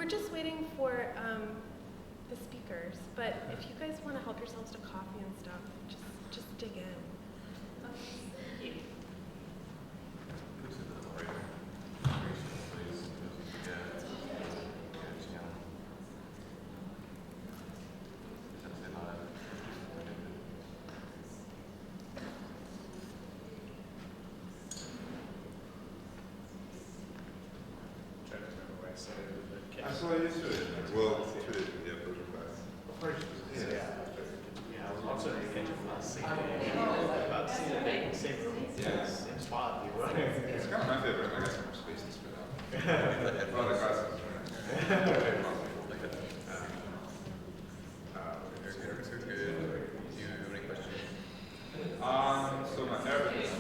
just waiting for the speakers, but if you guys want to help yourselves to coffee and stuff, just dig in. I saw you yesterday. Well, today, yeah, first class. Yeah, I was also thinking about seeing the same room, same spot. It's kind of my favorite. I got some more space to spit out. Well, the class is good. Do you have any questions? So my therapist,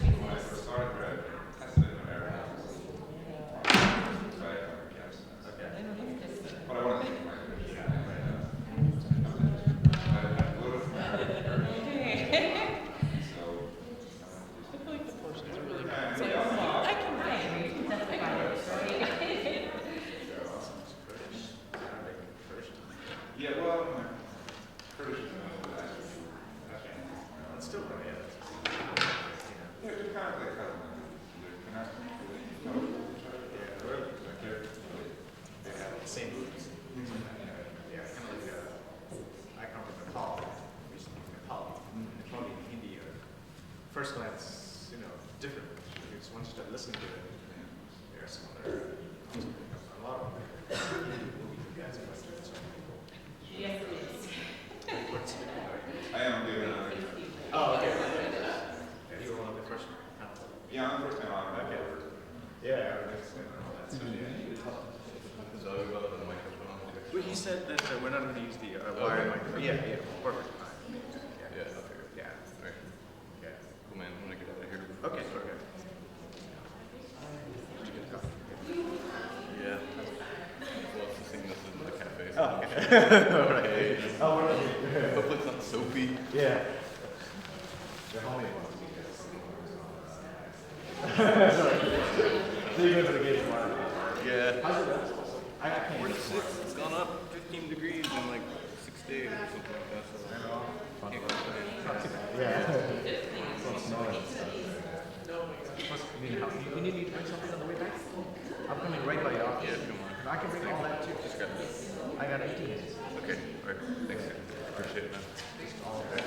when I first started grad, tested in my area. But I want to think my yeah, well, Kurdish is not that. It's still really it. Yeah, it's kind of like same roots. Yeah, kind of like I come from Nepal, recently from Nepal. Nepali in India. First glance, different. Because once you start listening to it, there's some other, a lot of movie guys and Westerns. Yes, it is. I am doing Oh, okay. Yeah, you were one of the first panel. Yeah, I'm the first time on. Okay. Yeah, that's well, he said that we're not going to use the wired microphone. Yeah, perfect. Yeah, I'll figure it. Yeah. Right. Yeah. Cool, man. I'm going to get out of here. Okay, okay. Did you get a coffee? Yeah. Well, it's the same as in the cafe. So Oh, okay. All right. Oh, we're not. hopefully it's not soapy. Yeah. They're homemade ones. So you go to the gate tomorrow? Yeah. How's it going? I can't. 46. It's gone up 15 degrees in like 6 days or something like that. So can't complain. Yeah. It's snowing. You need me to bring something on the way back? I'm coming right by your office. Yeah, come on. I can bring all that too. Just grab this. I got 18 minutes. Okay. All right. Thanks. Appreciate it, man. All right.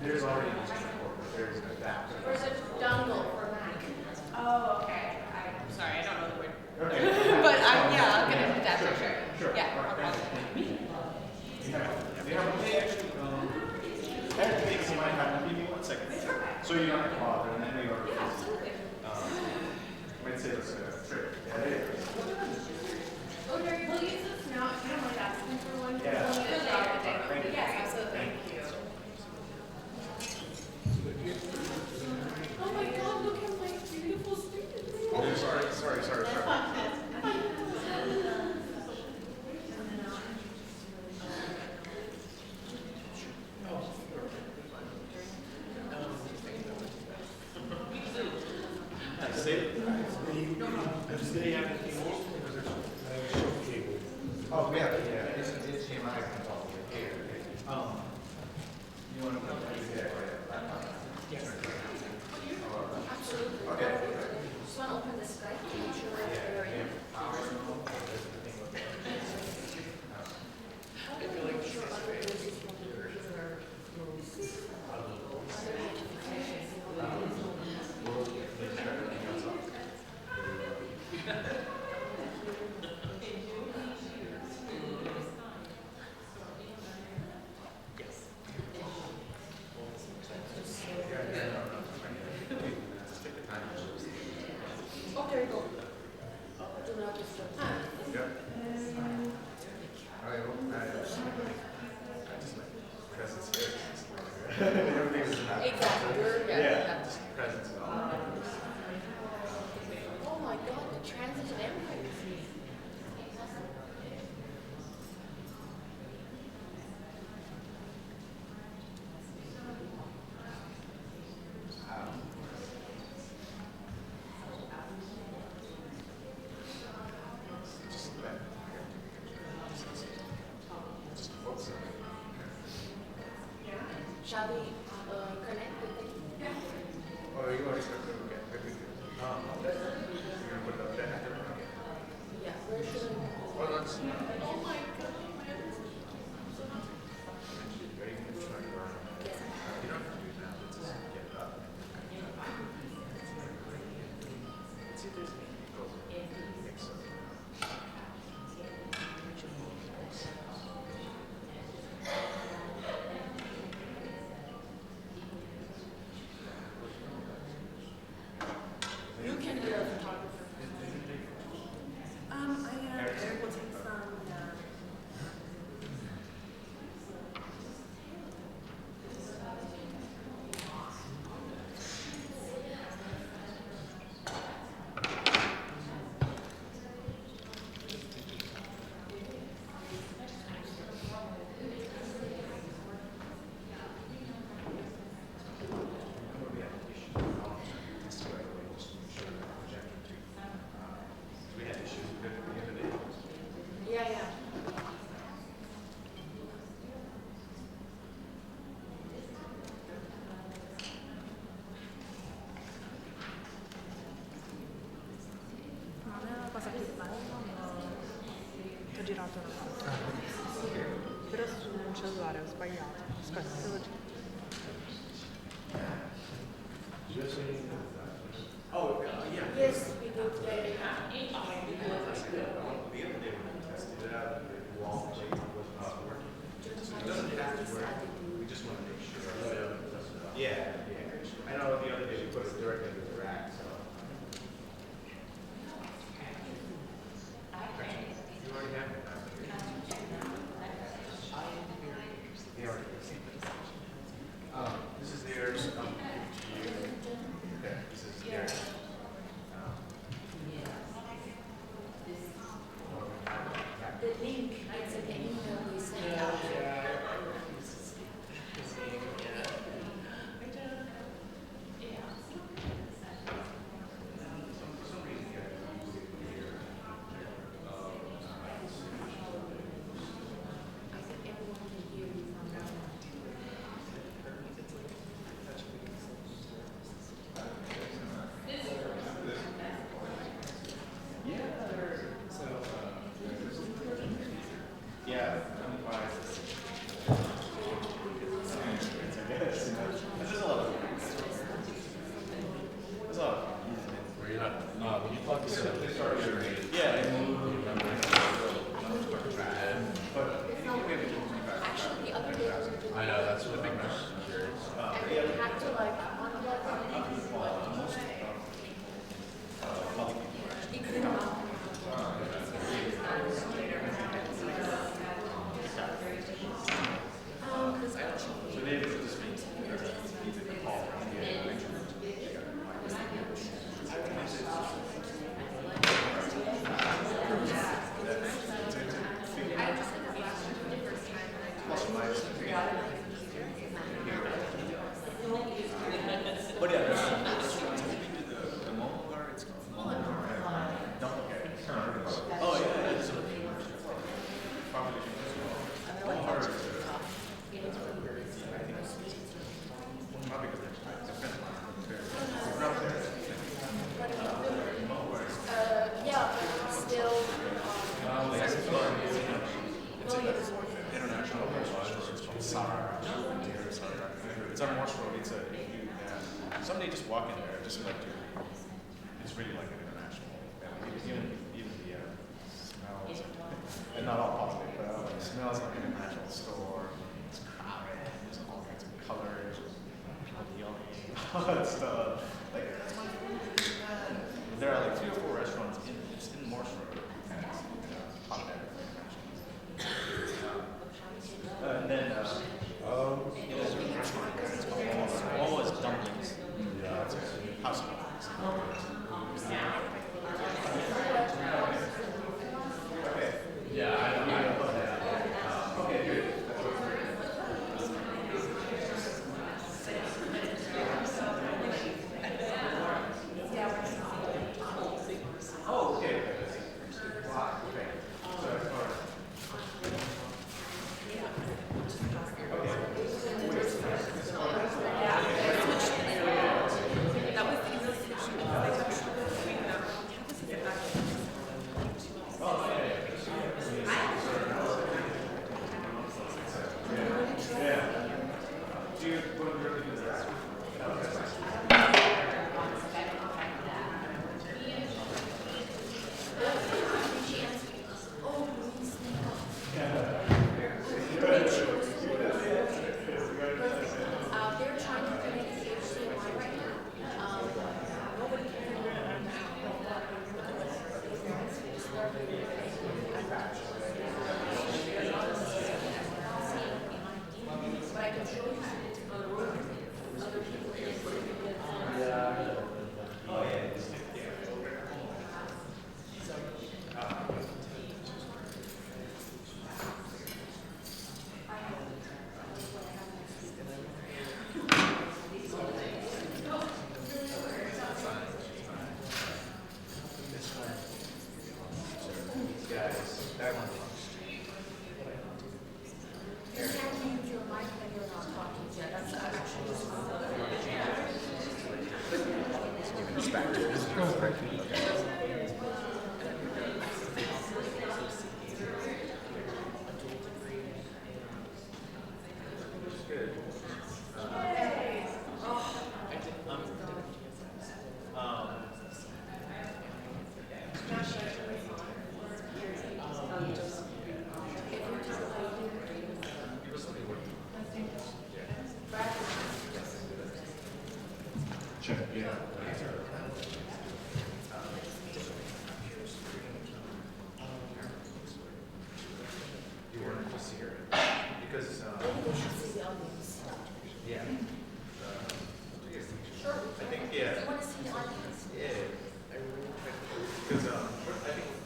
There's already an there's an adapter. Or is it dongle for Mac? Oh, okay. I'm sorry, I don't know the word. Okay. But yeah, I'll get an adapter. Sure. Yeah. They have everything you might have. Give me 1 second. So you're not bothered, and then we are. Yeah, absolutely. Might say it's a trick. Yeah, there you go. We'll use this now. If you don't mind asking for one. Yeah. We'll use it later. Thank you. Yes, absolutely. Thank you. Oh my God! Look at my beautiful students. Oh, sorry. Save it. Oh, yeah, it's HDMI control here. You want to put it there? Yes. Absolutely. Okay. Just want to open the Skype to make sure they're in. Oh, there you go. Do not disturb. Yep. I just like presence here. Everything is happening. Exactly. Yeah. Just presence and all. Oh my God, the transitive empires. Shall we connect with them? Oh, you already started. Okay. Very good. You're gonna put it up there. Okay. Yeah, where should I? Well, that's. Oh my God. Very good. Try to learn. Yes. You don't have to do it now. Let's just get it up. Let's see if there's any goals. Excellent. You can be a photographer. Eric will take some. We had issues with it at the end of the day. Yeah, yeah. Non è una cosa più bella, ma ho girato una cosa. Però su un cellulare ho sbagliato. Aspetta, te lo giro. Oh, yeah. Yes, we do. Yeah, yeah. The other day when we tested it out, the wall plate was not working. So it doesn't have to work. We just want to make sure. Yeah, yeah. I know the other day we put it directly into the rack, so. You already have it. They already received it. This is theirs. I'll give it to you. Okay, this is theirs. The link, it's in the email we sent out. I think everyone can hear you from now on. Yeah, I'm fine. This is a lot of That's a lot of Where you're not, when you plug this in, Yeah. But Actually, the other day we were doing I know, that's what the big mess is. and we had to like unplug it. It couldn't mount. so maybe it's just me. The call. walk in there, just like it's really like an international family. Even the smells, and not all positive, but like it smells like an international store. It's crowded. There's all kinds of colors, people yelling, all that stuff. Like that's my food. There are like 3 or 4 restaurants in Morse Road, and it's hotbed of internationals. And then there's a restaurant that's called always dumplings. Yeah, it's a house of dumplings. Okay. Yeah, I don't know. Okay, good. Oh, okay. Sure, yeah. You wanted to see her? Because, yeah. Sure. I think, yeah. You want to see the audience? Yeah. Because, I think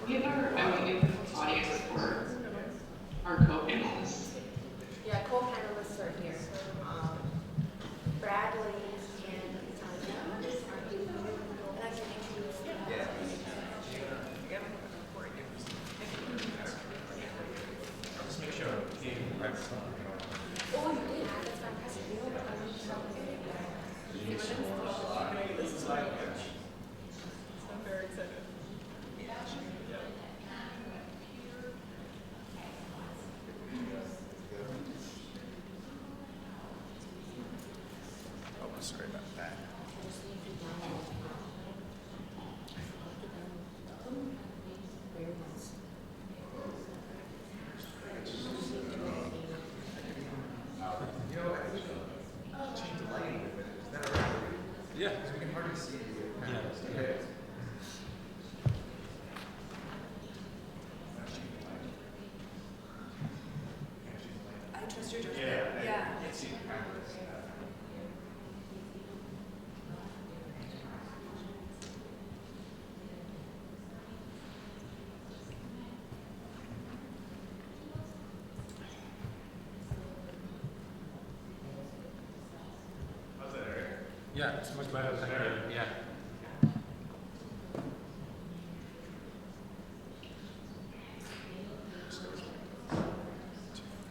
we have our audience for our co-panelists. Yeah, co-panelists are here. Bradley and Tania are here. And I can introduce them. yeah. Just make sure. Oh, you did? That's fantastic. You know what I'm This is like, I'm very excited. oh, sorry about that. You know, I think we should change the lighting a bit. Is that all right? Yeah. Because we can hardly see the panels. Yeah. Okay. I trust your judgment. Yeah. Yeah. I can't see the cameras. How's that, Eric? Yeah, it's much better. Thank you. Yeah.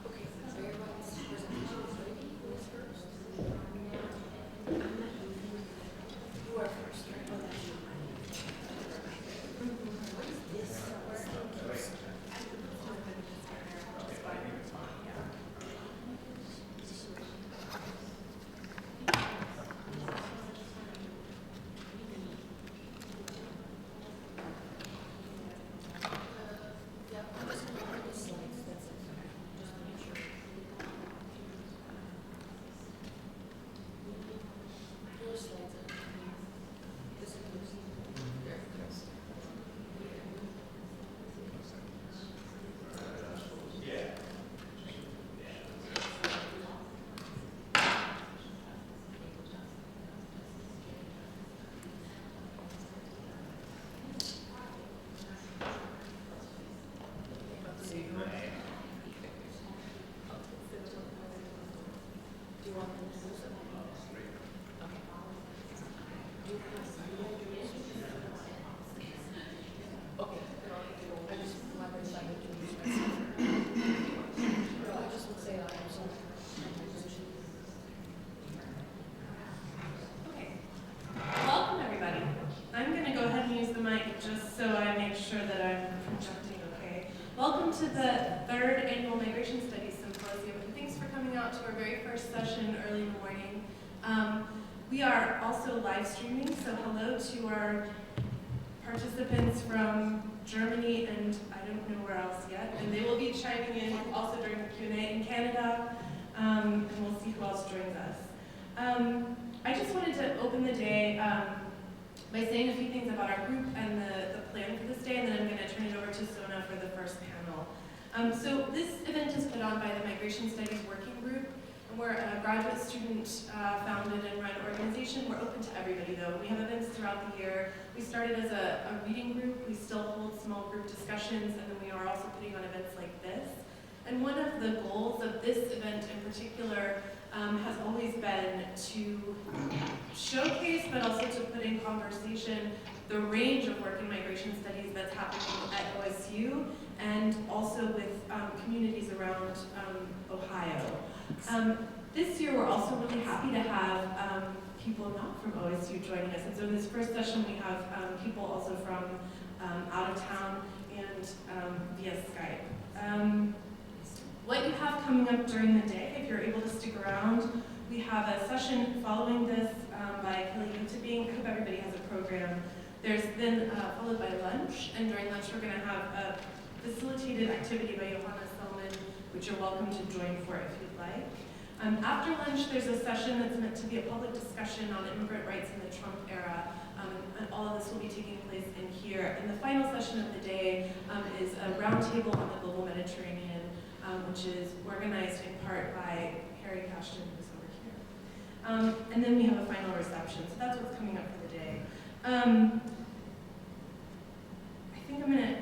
Okay, everyone's presentation is ready. Who is first? You are first, right? What is this? to the third annual Migration Studies Symposium, and thanks for coming out to our very first session early in the morning. We are also live streaming, so hello to our participants from Germany and I don't know where else yet, and they will be chiming in also during the Q&A in Canada, and we'll see who else joins us. I just wanted to open the day by saying a few things about our group and the plan for this day, and then I'm going to turn it over to Sona for the first panel. So this event is put on by the Migration Studies Working Group, and we're a graduate student founded and run organization. We're open to everybody though. We have events throughout the year. We started as a reading group. We still hold small group discussions, and then we are also putting on events like this. And one of the goals of this event in particular has always been to showcase, but also to put in conversation the range of work in migration studies that's happening at OSU and also with communities around Ohio. This year we're also really happy to have people not from OSU joining us. And so in this first session we have people also from out of town and via Skype. What you have coming up during the day, if you're able to stick around, we have a session following this by Yotebieng. I hope everybody has a program. There's then followed by lunch, and during lunch we're going to have a facilitated activity by Salman, which you're welcome to join for if you'd like. After lunch, there's a session that's meant to be a public discussion on immigrant rights in the Trump era. And all of this will be taking place in here. And the final session of the day is a roundtable on the global Mediterranean, which is organized in part by Harry Cashton, who's over here. And then we have a final reception. So that's what's coming up for the day. I think I'm going to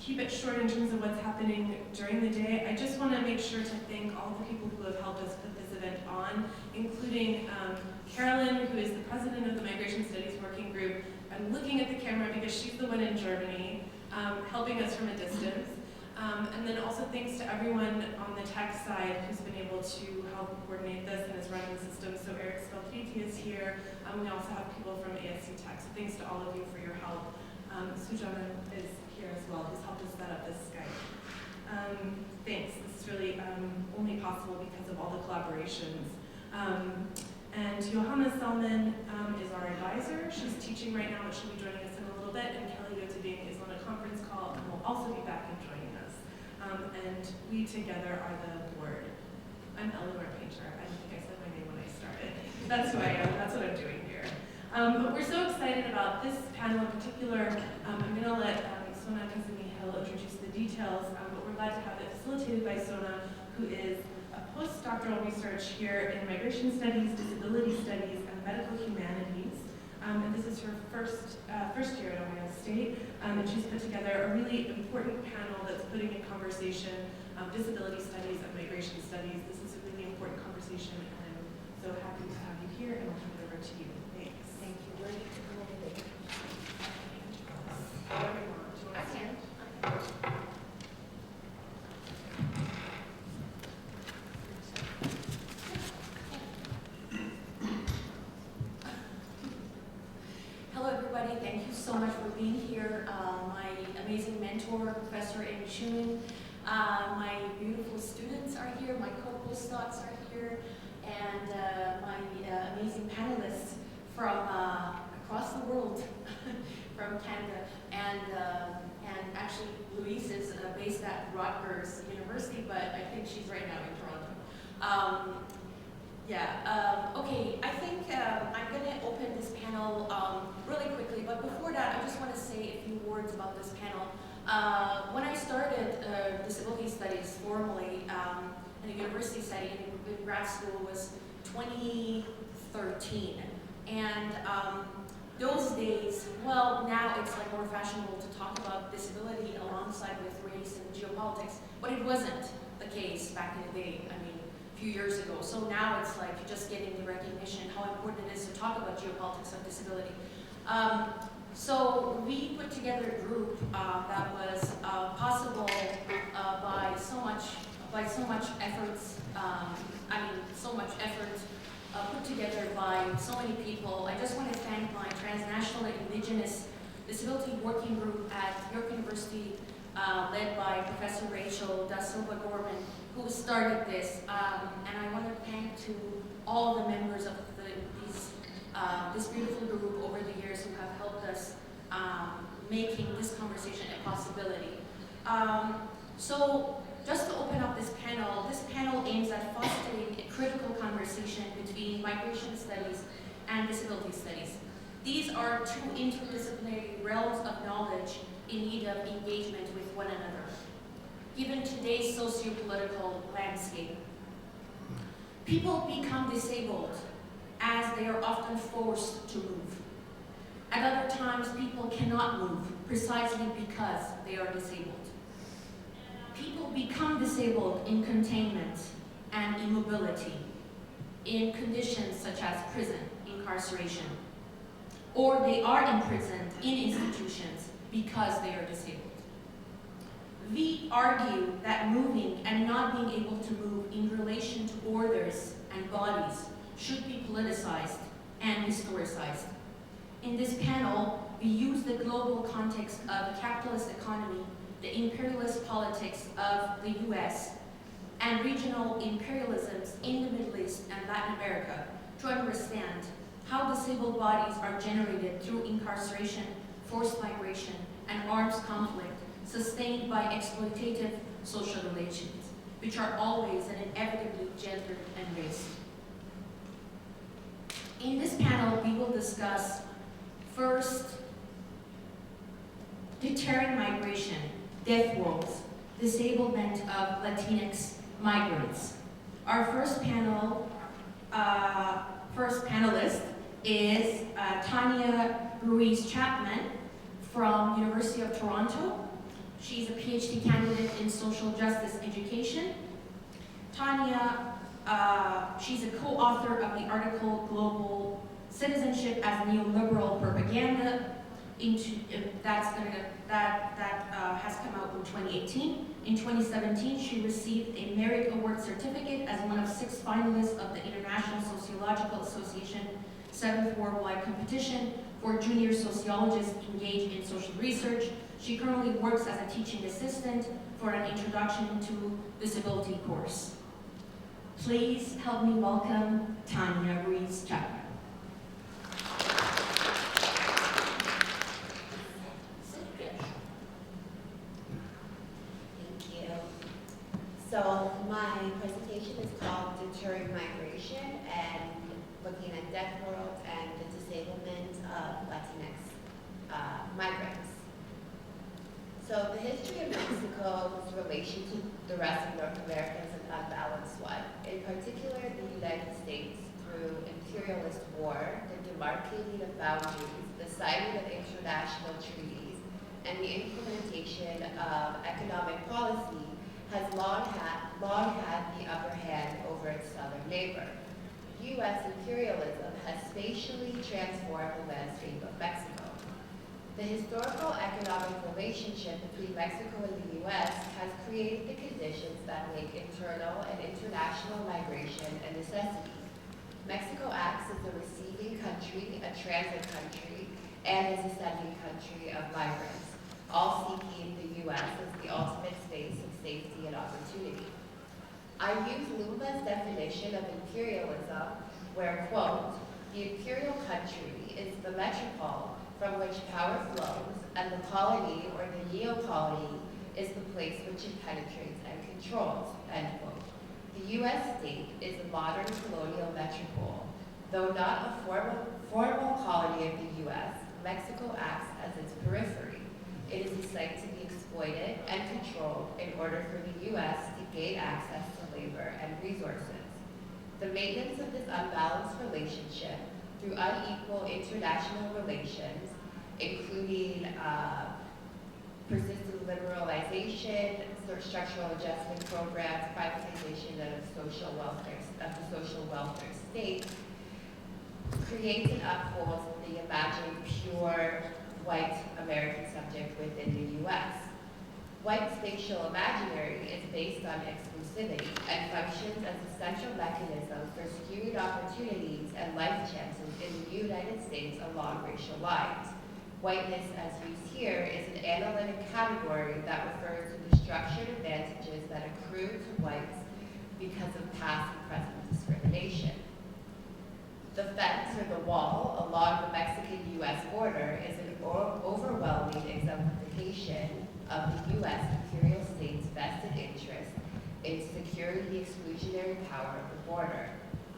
keep it short in terms of what's happening during the day. I just want to make sure to thank all the people who have helped us put this event on, including Carolyn, who is the president of the Migration Studies Working Group. I'm looking at the camera because she's the one in Germany, helping us from a distance. And then also thanks to everyone on the tech side who's been able to help coordinate this and is running the system. So Eric Skeltriti is here. We also have people from ASC Tech. So thanks to all of you for your help. Sujana is here as well, who's helped us set up this Skype. Thanks. This is really only possible because of all the collaborations. And Johanna Salman is our advisor. She's teaching right now, but she'll be joining us in a little bit. And Kelly Yotebieng is on a conference call and will also be back and joining us. And we together are the board. I'm Eleanor Painter. I don't think I said my name when I started. That's who I am. That's what I'm doing here. But we're so excited about this panel in particular. I'm going to let Sona Kazemi introduce the details, but we're glad to have it facilitated by Sona, who is a postdoctoral research here in migration studies, disability studies, and medical humanities. And this is her first year at Ohio State, and she's put together a really important panel that's putting in conversation disability studies and migration studies. This is a really important conversation, and I'm so happy to have you here, and I'll turn it over to you. Thanks. Thank you. Where did you come in? I can. Hello, everybody. Thank you so much for being here. My amazing mentor, Professor Amy Schumann. My beautiful students are here. My co-postdocs are here. And my amazing panelists from across the world, from Canada. And actually, Louise is based at Rutgers University, but I think she's right now in Toronto. Okay, I think I'm going to open this panel really quickly, but before that, I just want to say a few words about this panel. When I started disability studies formally in a university setting in grad school was 2013, and those days, well, now it's like more fashionable to talk about disability alongside with race and geopolitics, but it wasn't the case back in the day. I mean, a few years ago. So now it's like you're just getting the recognition how important it is to talk about geopolitics of disability. So we put together a group that was possible by so much efforts. So much effort put together by so many people. I just want to thank my transnational Indigenous Disability Working Group at York University, led by Professor Rachel Da Silva Gorman, who started this. And I want to thank to all the members of this beautiful group over the years who have helped us making this conversation a possibility. So just to open up this panel aims at fostering a critical conversation between migration studies and disability studies. These are two interdisciplinary realms of knowledge in need of engagement with one another. Given today's socio-political landscape, people become disabled as they are often forced to move. At other times, people cannot move precisely because they are disabled. People become disabled in containment and immobility, in conditions such as prison, incarceration, or they are imprisoned in institutions because they are disabled. We argue that moving and not being able to move in relation to orders and bodies should be politicized and historicized. In this panel, we use the global context of the capitalist economy, the imperialist politics of the US, and regional imperialisms in the Middle East and Latin America to understand how disabled bodies are generated through incarceration, forced migration, and arms conflict sustained by exploitative social relations, which are always and inevitably gendered and raced. In this panel, we will discuss, first, deterring migration, death rolls, disablement of Latinx migrants. Our first panelist is Tania Ruiz-Chapman from University of Toronto. She's a PhD candidate in social justice education. Tania, she's a co-author of the article Global Citizenship as Neoliberal Propaganda, that has come out in 2018. In 2017, she received a Merit Award Certificate as one of 6 finalists of the International Sociological Association 7th Worldwide Competition for junior sociologists engaged in social research. She currently works as a teaching assistant for an Introduction to Disability course. Please help me welcome Tania Ruiz-Chapman. So my presentation is called Deterring Migration and looking at death rolls and the disablement of Latinx migrants. So the history of Mexico's relation to the rest of North America is an unbalanced one. In particular, the United States, through imperialist war, the demarcating of boundaries, the signing of international treaties, and the implementation of economic policy has long had the upper hand over its southern neighbor. U.S. imperialism has spatially transformed the landscape of Mexico. The historical economic relationship between Mexico and the U.S. has created the conditions that make internal and international migration a necessity. Mexico acts as a receiving country, a transit country, and as a sending country of migrants, all seeking the U.S. as the ultimate space of safety and opportunity. I use Lumba's definition of imperialism, where, quote, the imperial country is the metropole from which power flows, and the colony or the neo-colony is the place which it penetrates and controls, end quote. The U.S. state is a modern colonial metropole. Though not a formal colony of the U.S., Mexico acts as its periphery. It is a site to be exploited and controlled in order for the U.S. to gain access to labor and resources. The maintenance of this unbalanced relationship through unequal international relations, including persistent liberalization, structural adjustment programs, privatization of the social welfare state, creates and upholds the imagined pure white American subject within the U.S. White spatial imaginary is based on exclusivity and functions as a central mechanism for skewed opportunities and life chances in the United States along racial lines. Whiteness, as used here, is an analytic category that refers to the structured advantages that accrue to whites because of past and present discrimination. The fence, or the wall, along the Mexican-U.S. border is an overwhelming exemplification of the U.S. imperial state's vested interest in securing the exclusionary power of the border.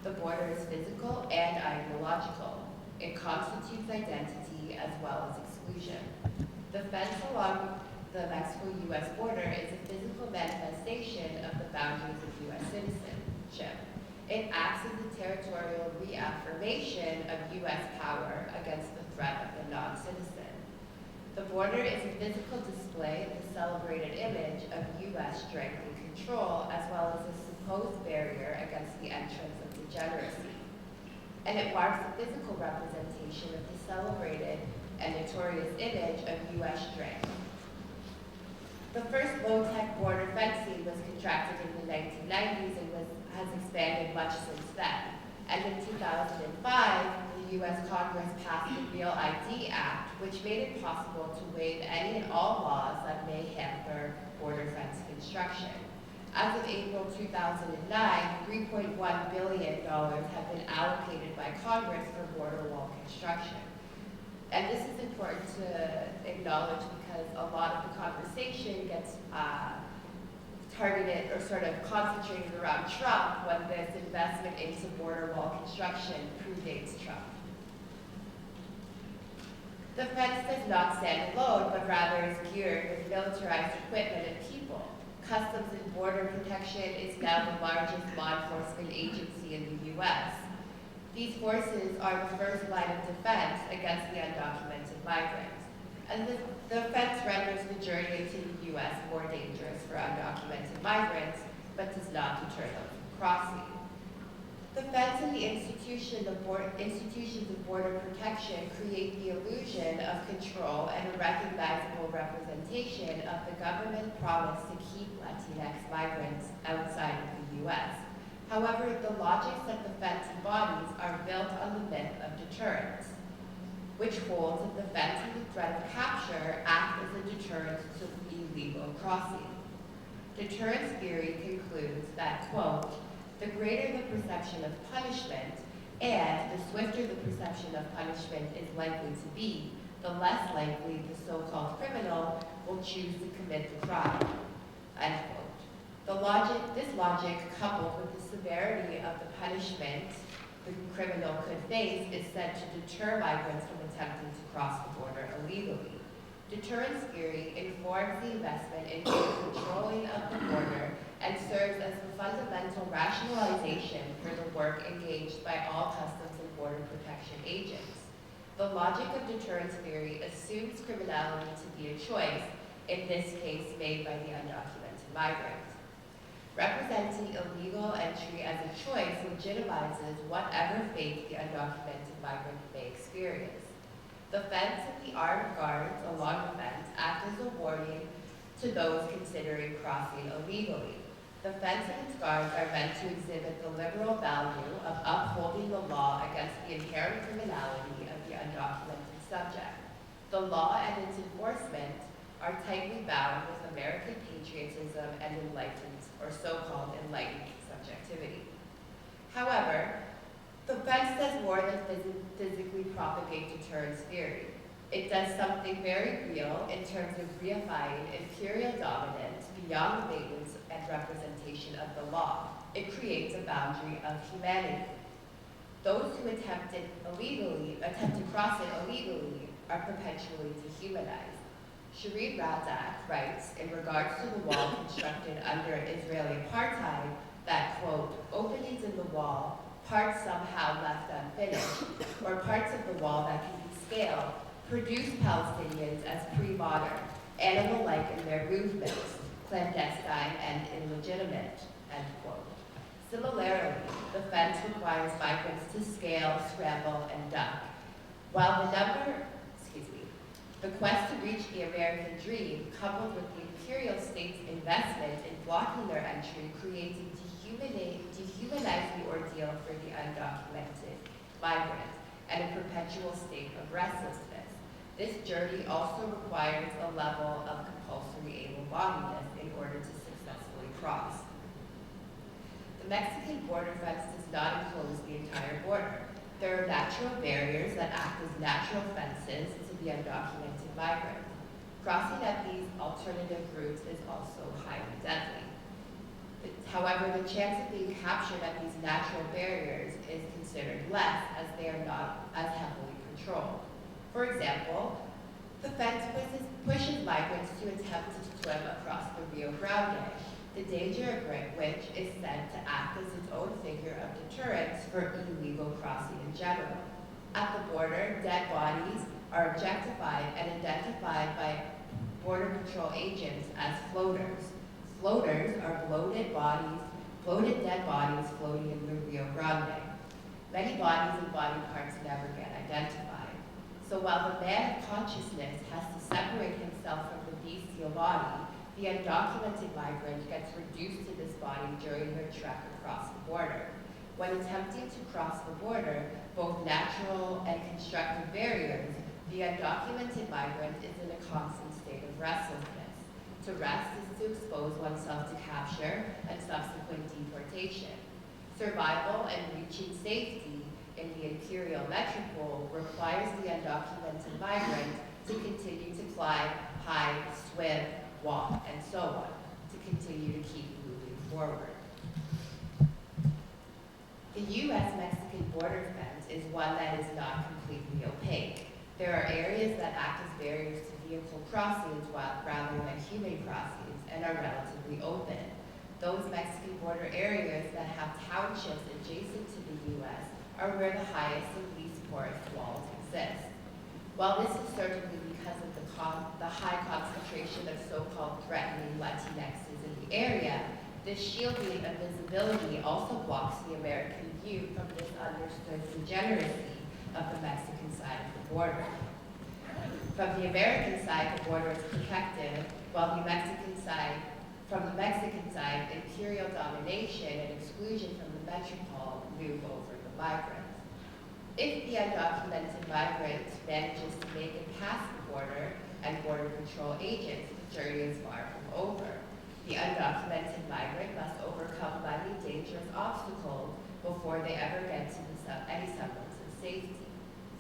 The border is physical and ideological. It constitutes identity as well as exclusion. The fence along the Mexico-U.S. border is a physical manifestation of the boundaries of U.S. citizenship. It acts as a territorial reaffirmation of U.S. power against the threat of the non-citizen. The border is a physical display of the celebrated image of U.S. strength and control, as well as a supposed barrier against the entrance of degeneracy. And it marks a physical representation of the celebrated and notorious image of U.S. strength. The first low-tech border fencing was contracted in the 1990s and has expanded much since then. And in 2005, the U.S. Congress passed the Real ID Act, which made it possible to waive any and all laws that may hamper border fence construction. As of April 2009, $3.1 billion have been allocated by Congress for border wall construction. And this is important to acknowledge because a lot of the conversation gets targeted or sort of concentrated around Trump when this investment into border wall construction predates Trump. The fence does not stand alone, but rather is geared with militarized equipment and people. Customs and Border Protection is now the largest law enforcement agency in the U.S. These forces are the first line of defense against the undocumented migrants. And the fence renders the journey to the U.S. more dangerous for undocumented migrants, but does not deter them from crossing. The fence and the institutions of border protection create the illusion of control and a recognizable representation of the government promise to keep Latinx migrants outside of the U.S. However, the logics that the fence embodies are built on the myth of deterrence, which holds that the fence and the threat of capture act as a deterrent to illegal crossing. Deterrence theory concludes that, quote, the greater the perception of punishment and the swifter the perception of punishment is likely to be, the less likely the so-called criminal will choose to commit the crime, end quote. This logic, coupled with the severity of the punishment the criminal could face, is said to deter migrants from attempting to cross the border illegally. Deterrence theory informs the investment into the controlling of the border and serves as the fundamental rationalization for the work engaged by all customs and border protection agents. The logic of deterrence theory assumes criminality to be a choice, in this case made by the undocumented migrant. Representing illegal entry as a choice legitimizes whatever fate the undocumented migrant may experience. The fence and the armed guards along the fence act as a warning to those considering crossing illegally. The fence and its guards are meant to exhibit the liberal value of upholding the law against the inherent criminality of the undocumented subject. The law and its enforcement are tightly bound with American patriotism and enlightened, or so-called enlightened subjectivity. However, the fence does more than physically propagate deterrence theory. It does something very real in terms of reifying imperial dominance beyond the maintenance and representation of the law. It creates a boundary of humanity. Those who attempt to cross it illegally are perpetually dehumanized. Shereen Razak writes, in regards to the wall constructed under Israeli apartheid, that, quote, openings in the wall, parts somehow left unfinished, or parts of the wall that can be scaled, produce Palestinians as pre-modern, animal-like in their movements, clandestine and illegitimate, end quote. Similarly, the fence requires migrants to scale, scramble, and duck. While the quest to reach the American dream, coupled with the imperial state's investment in blocking their entry, creates a dehumanizing ordeal for the undocumented migrant and a perpetual state of restlessness. This journey also requires a level of compulsory able-bodiedness in order to successfully cross. The Mexican border fence does not enclose the entire border. There are natural barriers that act as natural fences to the undocumented migrant. Crossing at these alternative routes is also highly deadly. However, the chance of being captured at these natural barriers is considered less as they are not as heavily patrolled. For example, the fence pushes migrants to attempt to swim across the Rio Grande, the danger of which is said to act as its own figure of deterrence for illegal crossing in general. At the border, dead bodies are objectified and identified by Border Patrol agents as floaters. Floaters are bloated dead bodies floating in the Rio Grande. Many bodies and body parts never get identified. So while the man of consciousness has to separate himself from the bestial body, the undocumented migrant gets reduced to this body during their trek across the border. When attempting to cross the border, both natural and constructed barriers, the undocumented migrant is in a constant state of restlessness. To rest is to expose oneself to capture and subsequent deportation. Survival and reaching safety in the imperial metropole requires the undocumented migrant to continue to climb, hide, swim, walk, and so on, to continue to keep moving forward. The U.S.-Mexican border fence is one that is not completely opaque. There are areas that act as barriers to vehicle crossings rather than human crossings and are relatively open. Those Mexican border areas that have townships adjacent to the U.S. are where the highest and least porous walls exist. While this is certainly because of the high concentration of so-called threatening Latinxes in the area, this shielding of visibility also blocks the American view from this understood degeneracy of the Mexican side of the border. From the American side, the border is protected, while from the Mexican side, imperial domination and exclusion from the metropole move over the migrants. If the undocumented migrant manages to make it past the border and Border Patrol agents, the journey is far from over. The undocumented migrant must overcome many dangerous obstacles before they ever get to any semblance of safety.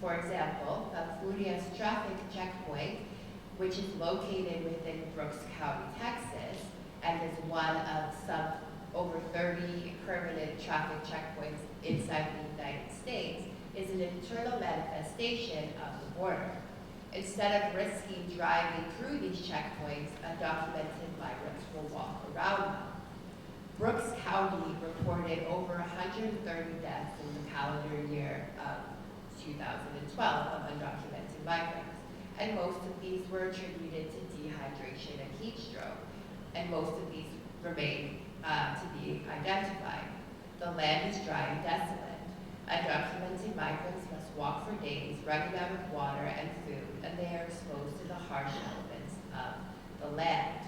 For example, the Furious traffic checkpoint, which is located within Brooks County, Texas, and is one of some over 30 permanent traffic checkpoints inside the United States, is an internal manifestation of the border. Instead of risking driving through these checkpoints, undocumented migrants will walk around them. Brooks County reported over 130 deaths in the calendar year of 2012 of undocumented migrants, and most of these were attributed to dehydration and heat stroke, and most of these remain to be identified. The land is dry and desolate. Undocumented migrants must walk for days, running out of water and food, and they are exposed to the harsh elements of the land.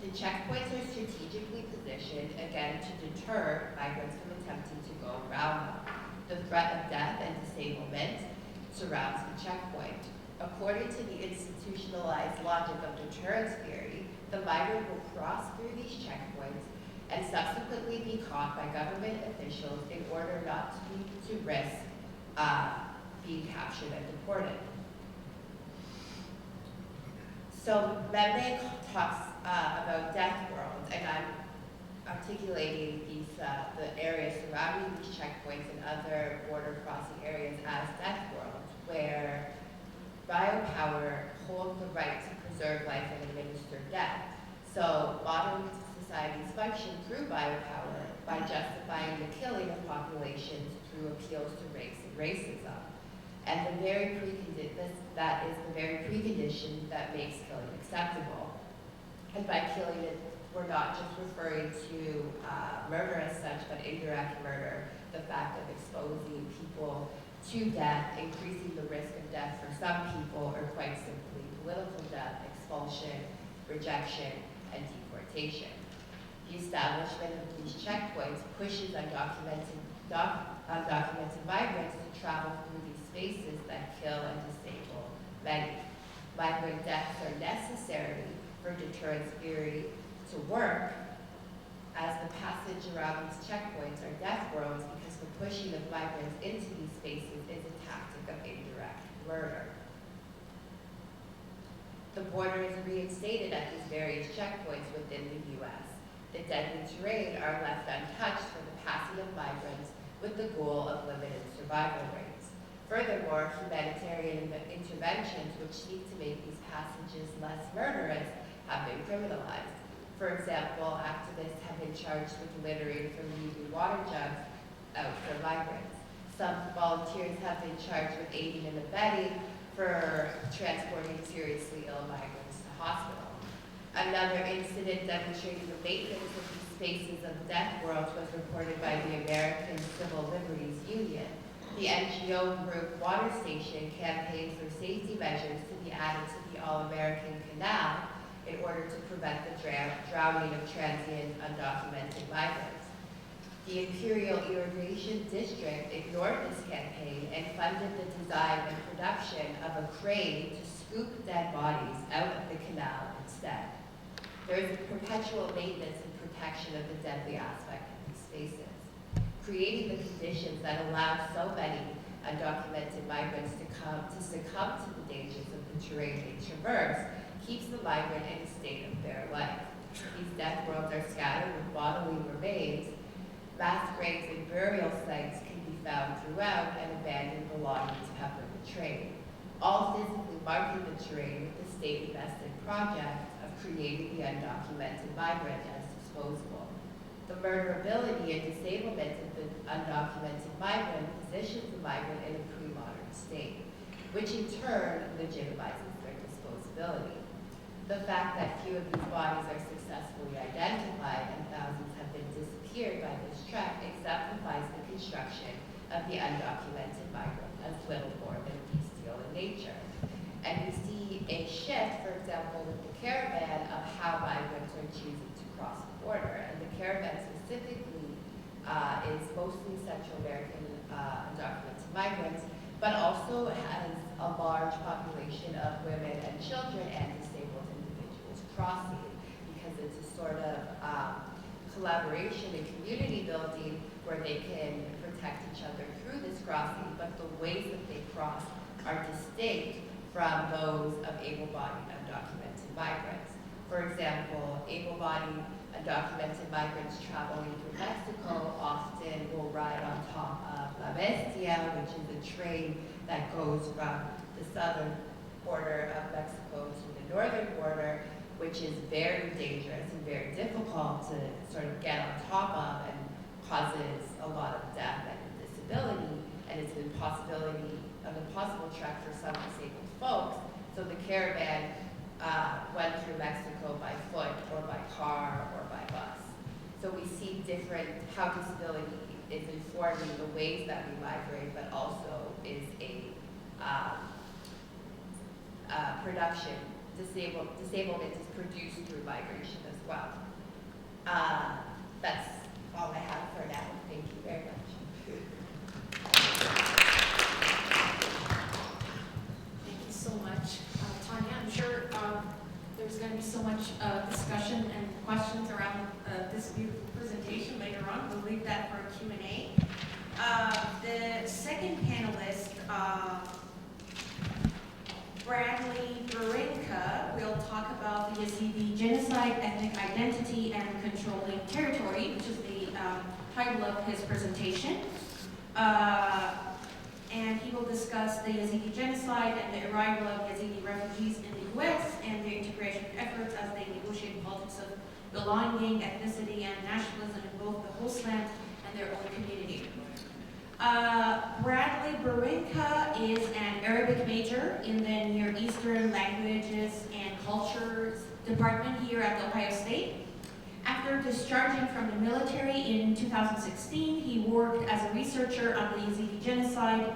The checkpoints are strategically positioned, again, to deter migrants from attempting to go around them. The threat of death and disablement surrounds the checkpoint. According to the institutionalized logic of deterrence theory, the migrant will cross through these checkpoints and subsequently be caught by government officials in order not to risk being captured and deported. So Mende talks about death world, and I'm articulating the areas surrounding these checkpoints and other border crossing areas as death worlds, where biopower holds the right to preserve life and administer death. So modern societies function through biopower by justifying the killing of populations through appeals to race and racism. And that is the very precondition that makes killing acceptable. And by killing it, we're not just referring to murder as such, but indirect murder, the fact of exposing people to death, increasing the risk of death for some people, or quite simply political death, expulsion, rejection, and deportation. The establishment of these checkpoints pushes undocumented migrants to travel through these spaces that kill and disable many. Migrant deaths are necessary for deterrence theory to work, as the passage around these checkpoints are death rows, because the pushing of migrants into these spaces is a tactic of indirect murder. The border is reinstated at these various checkpoints within the U.S. The deadly terrain are left untouched for the passing of migrants with the goal of limited survival rates. Furthermore, humanitarian interventions which seek to make these passages less murderous have been criminalized. For example, activists have been charged with littering for leaving water jugs out for migrants. Some volunteers have been charged with aiding and abetting for transporting seriously ill migrants to hospital. Another incident demonstrating the maintenance of these spaces of death worlds was reported by the American Civil Liberties Union. The NGO group Water Station campaigned for safety measures to be added to the All-American Canal in order to prevent the drowning of transient undocumented migrants. The Imperial Irrigation District ignored this campaign and funded the design and production of a crane to scoop dead bodies out of the canal instead. There is a perpetual maintenance and protection of the deadly aspect of these spaces. Creating the conditions that allow so many undocumented migrants to succumb to the dangers of the terrain they traverse keeps the migrant in a state of bare life. These death worlds are scattered with bodily remains. Mass graves and burial sites can be found throughout, and abandoned belongings pepper the terrain, all physically marking the terrain with the state-invested project of creating the undocumented migrant as disposable. The murderability and disablement of the undocumented migrant positions the migrant in a pre-modern state, which in turn legitimizes their disposability. The fact that few of these bodies are successfully identified and thousands have been disappeared by this trek exemplifies the construction of the undocumented migrant as little more than bestial in nature. And we see a shift, for example, with the caravan of how migrants are choosing to cross the border. And the caravan specifically is mostly Central American undocumented migrants, but also has a large population of women and children and disabled individuals crossing, because it's a sort of collaboration and community building where they can protect each other through this crossing, but the ways that they cross are distinct from those of able-bodied undocumented migrants. For example, able-bodied undocumented migrants traveling through Mexico often will ride on top of La Bestia, which is a train that goes from the southern border of Mexico to the northern border, which is very dangerous and very difficult to sort of get on top of, and causes a lot of death and disability, and it's an impossible trek for some disabled folks. So the caravan went through Mexico by foot or by car or by bus. So we see how disability is informing the ways that we migrate, but also is a production. Disablement is produced through migration as well. That's all I have for now. Thank you very much. Thank you so much, Tania. I'm sure there's going to be so much discussion and questions around this beautiful presentation later on. We'll leave that for a Q&A. The second panelist, Brincka, will talk about the Yazidi genocide, ethnic identity, and controlling territory, which is the title of his presentation. And he will discuss the Yazidi genocide and the arrival of Yazidi refugees in the U.S. and their integration efforts as they negotiate politics of belonging, ethnicity, and nationalism in both the host land and their own community. Brincka is an Arabic major in the Near Eastern Languages and Cultures department here at Ohio State. After discharging from the military in 2016, he worked as a researcher on the Yazidi genocide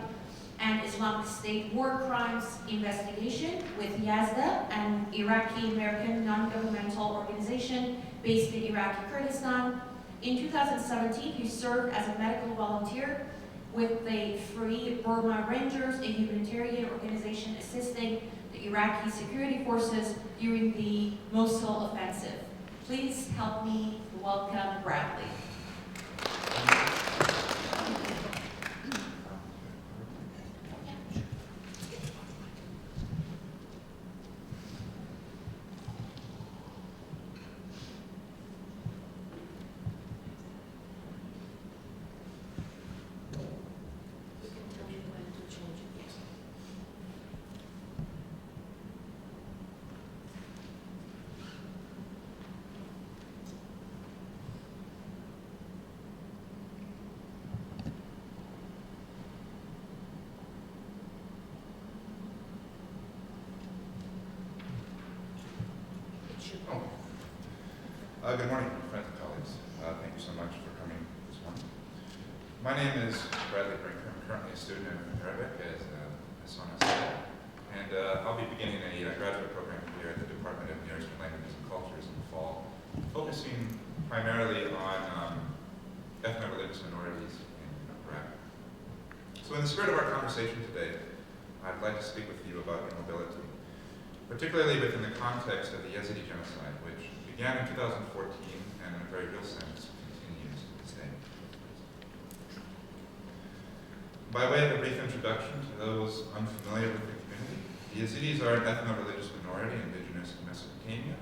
and Islamic State war crimes investigation with Yazda, an Iraqi-American non-governmental organization based in Iraqi Kurdistan. In 2017, he served as a medical volunteer with the Free Burma Rangers, a humanitarian organization assisting the Iraqi security forces during the Mosul offensive. Please help me welcome Bradley. Good morning, friends and colleagues. Thank you so much for coming this morning. My name is Bradley Brincka. I'm currently a student in Arabic, as Sona said, and I'll be beginning a graduate program here at the Department of Near Eastern Languages and Cultures in the fall, focusing primarily on ethno-religious minorities in Iraq. So in the spirit of our conversation today, I'd like to speak with you about immobility, particularly within the context of the Yazidi genocide, which began in 2014 and in a very real sense continues to this day. By way of a brief introduction to those unfamiliar with the community, the Yazidis are an ethno-religious minority indigenous to Mesopotamia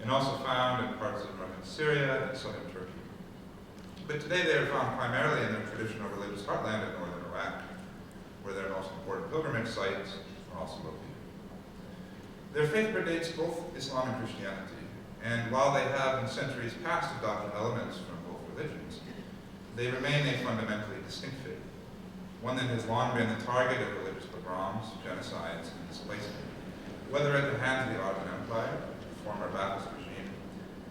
and also found in parts of northern Syria and southern Turkey. But today they are found primarily in their traditional religious heartland of northern Iraq, where their most important pilgrimage sites are also located. Their faith predates both Islam and Christianity, and while they have in centuries past adopted elements from both religions, they remain a fundamentally distinct faith, one that has long been the target of religious pogroms, genocides, and displacement, whether at the hands of the Ottoman Empire, the former Ba'athist regime,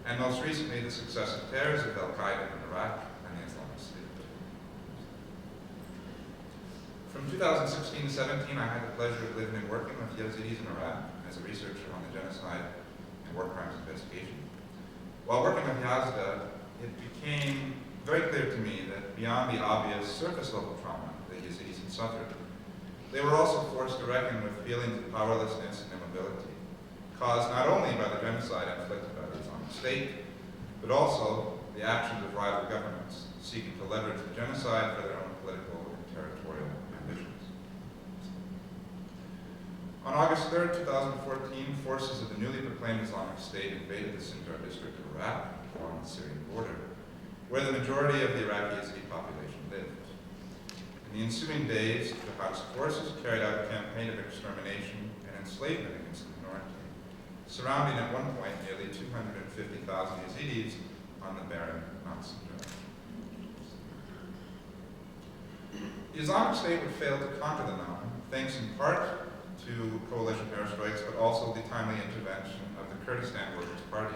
and most recently the successive terrors of Al-Qaeda in Iraq and the Islamic State. From 2016 to 17, I had the pleasure of living and working with Yazidis in Iraq as a researcher on the genocide war crimes investigation. While working with Yazda, it became very clear to me that beyond the obvious surface level trauma that Yazidis had suffered, they were also forced to reckon with feelings of powerlessness and immobility, caused not only by the genocide inflicted by the Islamic State, but also the actions of rival governments seeking to leverage the genocide for their own political and territorial ambitions. On August 3rd, 2014, forces of the newly proclaimed Islamic State invaded the Sinjar district of Iraq along the Syrian border, where the majority of the Iraqi Yazidi population lived. In the ensuing days, jihadist forces carried out a campaign of extermination and enslavement against the minority, surrounding at one point nearly 250,000 Yazidis on the barren Mount Sinjar. The Islamic State would fail to conquer the mountain, thanks in part to coalition airstrikes, but also the timely intervention of the Kurdistan Workers' Party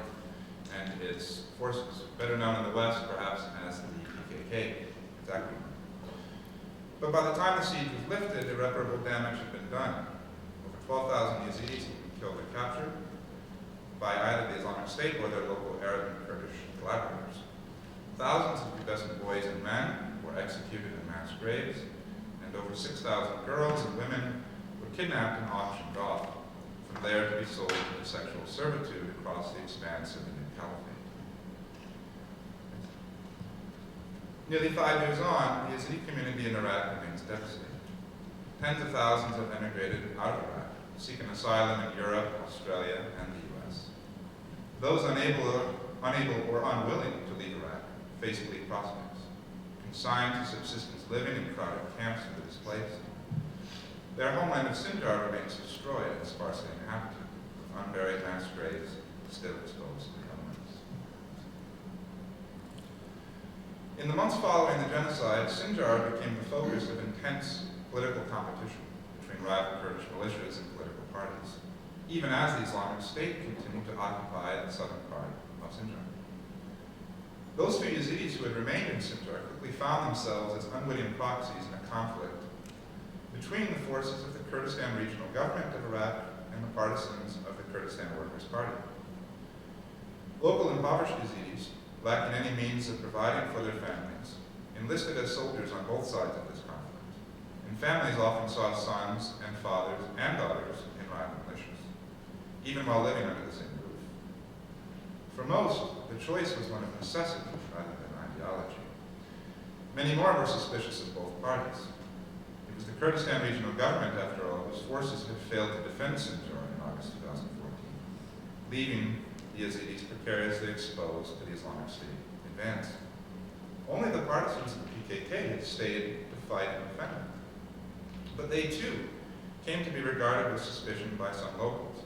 and its forces, better known in the West perhaps as the PKK. Exactly. But by the time the siege was lifted, irreparable damage had been done. Over 12,000 Yazidis had been killed or captured by either the Islamic State or their local Arab and Kurdish collaborators. Thousands of pubescent boys and men were executed in mass graves, and over 6,000 girls and women kidnapped and auctioned off, from there to be sold into sexual servitude across the expanse of the new caliphate. Nearly 5 years on, the Yazidi community in Iraq remains devastated. Tens of thousands have emigrated out of Iraq, seeking asylum in Europe, Australia, and the US. Those unable or unwilling to leave Iraq face bleak prospects, consigned to subsistence living in crowded camps for the displaced. Their homeland of Sinjar remains destroyed and sparsely inhabited, with unburied mass graves still exposed to the elements. In the months following the genocide, Sinjar became the focus of intense political competition between rival Kurdish militias and political parties, even as the Islamic State continued to occupy the southern part of Sinjar. Those few Yazidis who had remained in Sinjar quickly found themselves as unwitting proxies in a conflict between the forces of the Kurdistan Regional Government of Iraq and the partisans of the Kurdistan Workers' Party. Local impoverished Yazidis, lacking any means of providing for their families, enlisted as soldiers on both sides of this conflict, and families often saw sons and fathers and daughters in rival militias, even while living under the same roof. For most, the choice was one of necessity rather than ideology. Many more were suspicious of both parties. It was the Kurdistan Regional Government, after all, whose forces had failed to defend Sinjar in August 2014, leaving the Yazidis precariously exposed to the Islamic State advance. Only the partisans of the PKK had stayed to fight and defend them. But they too came to be regarded with suspicion by some locals,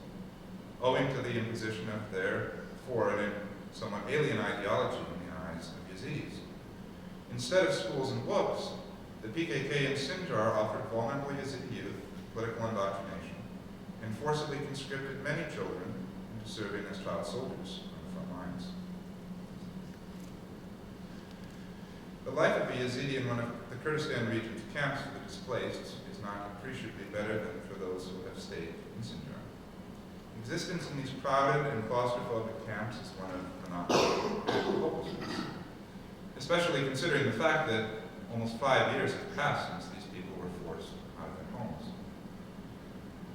owing to the imposition of their foreign and somewhat alien ideology in the eyes of Yazidis. Instead of schools and books, the PKK in Sinjar offered vulnerable Yazidi youth political indoctrination and forcibly conscripted many children into serving as child soldiers on the front lines. The life of a Yazidi in one of the Kurdistan region's camps for the displaced is not appreciably better than for those who have stayed in Sinjar. Existence in these crowded and claustrophobic camps is one of monotony and hopelessness, especially considering the fact that almost 5 years have passed since these people were forced out of their homes.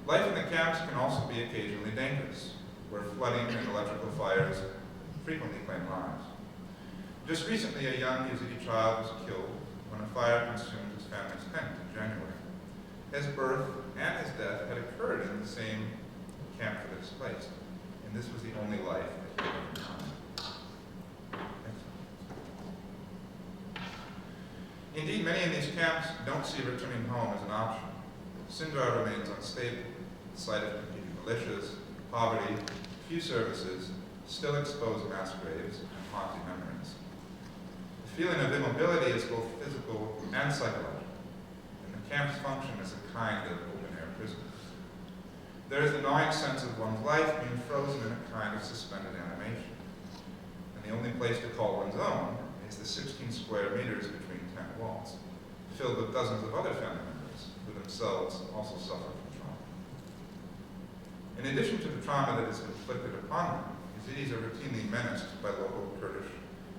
Life in the camps can also be occasionally dangerous, where flooding and electrical fires frequently claim lives. Just recently, a young Yazidi child was killed when a fire consumed his family's tent in January. His birth and his death had occurred in the same camp for the displaced, and this was the only life that he had ever known. Indeed, many in these camps don't see returning home as an option. Sinjar remains unstable, the site of competing militias, poverty, few services, still exposed mass graves, and haunting memories. The feeling of immobility is both physical and psychological, and the camps function as a kind of open-air prison. There is the gnawing sense of one's life being frozen in a kind of suspended animation, and the only place to call one's own is the 16 square meters between tent walls, filled with dozens of other family members who themselves also suffer from trauma. In addition to the trauma that is inflicted upon them, Yazidis are routinely menaced by local Kurdish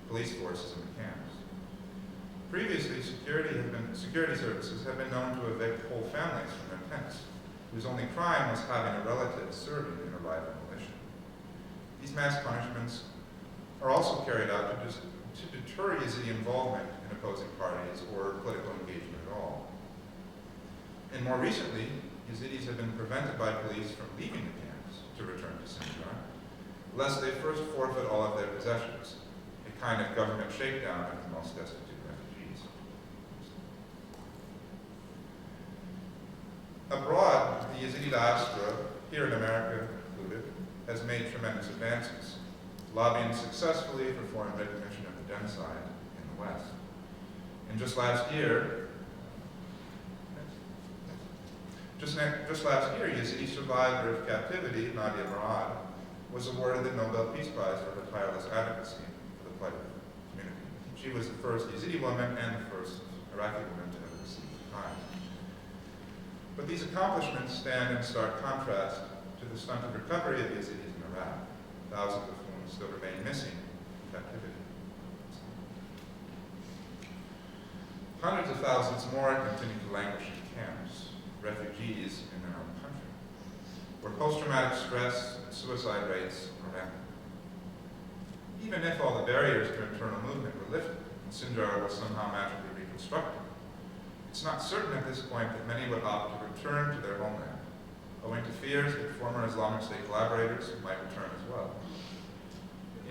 police forces in the camps. Previously, security services have been known to evict whole families from their tents, whose only crime was having a relative serving in a rival militia. These mass punishments are also carried out to deter Yazidi involvement in opposing parties or political engagement at all. And more recently, Yazidis have been prevented by police from leaving the camps to return to Sinjar, lest they first forfeit all of their possessions, a kind of government shakedown of the most destitute refugees. Abroad, the Yazidi diaspora, here in America included, has made tremendous advances, lobbying successfully for foreign recognition of the genocide in the West. And just last year, Yazidi survivor of captivity, Nadia Murad, was awarded the Nobel Peace Prize for her tireless advocacy for the plight of the community. She was the first Yazidi woman and the first Iraqi woman to ever receive the prize. But these accomplishments stand in stark contrast to the stunted recovery of Yazidis in Iraq, thousands of whom still remain missing in captivity. Hundreds of thousands more continue to languish in camps, refugees in their own country, where post-traumatic stress and suicide rates are rampant. Even if all the barriers to internal movement were lifted and Sinjar was somehow magically reconstructed, it's not certain at this point that many would opt to return to their homeland, owing to fears that former Islamic State collaborators might return as well.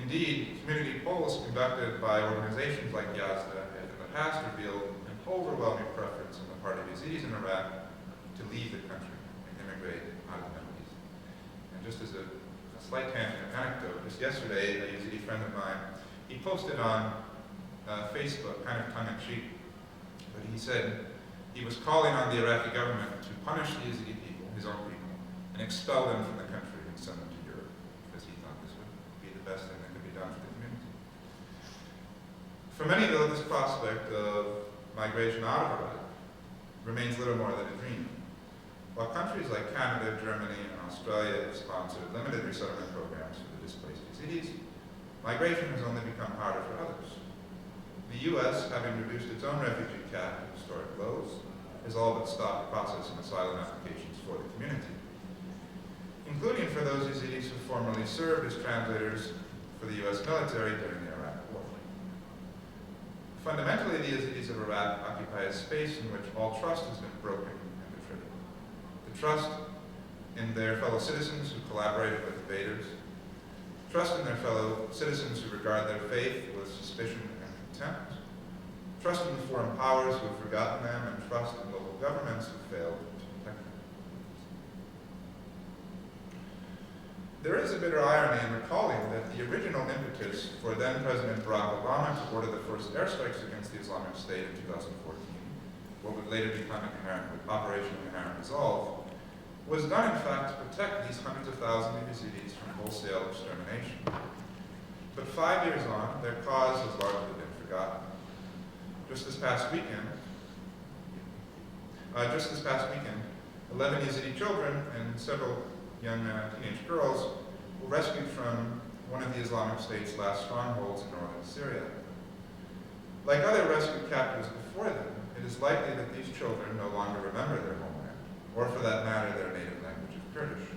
Indeed, community polls conducted by organizations like Yazda have in the past revealed an overwhelming preference on the part of Yazidis in Iraq to leave the country and immigrate out of the Middle East. And just as a slight tangent anecdote, just yesterday, a Yazidi friend of mine, he posted on Facebook, kind of tongue-in-cheek, but he said he was calling on the Iraqi government to punish the Yazidi people, his own people, and expel them from the country and send them to Europe, because he thought this would be the best thing that could be done for the community. For many, though, this prospect of migration out of Iraq remains little more than a dream. While countries like Canada, Germany, and Australia have sponsored limited resettlement programs for the displaced Yazidis, migration has only become harder for others. The U.S., having reduced its own refugee cap to historic lows, has all but stopped processing asylum applications for the community, including for those Yazidis who formerly served as translators for the US military during the Iraq War. Fundamentally, the Yazidis of Iraq occupy a space in which all trust has been broken and betrayed. The trust in their fellow citizens who collaborated with invaders, trust in their fellow citizens who regard their faith with suspicion and contempt, trust in the foreign powers who have forgotten them, and trust in local governments who failed to protect them. There is a bitter irony in recalling that the original impetus for then-President Barack Obama to order the first airstrikes against the Islamic State in 2014, what would later become Operation Inherent Resolve, was done in fact to protect these hundreds of thousands of Yazidis from wholesale extermination. But 5 years on, their cause has largely been forgotten. Just this past weekend, 11 Yazidi children and several young teenage girls were rescued from one of the Islamic State's last strongholds in northern Syria. Like other rescued captives before them, it is likely that these children no longer remember their homeland, or for that matter, their native language of Kurdish.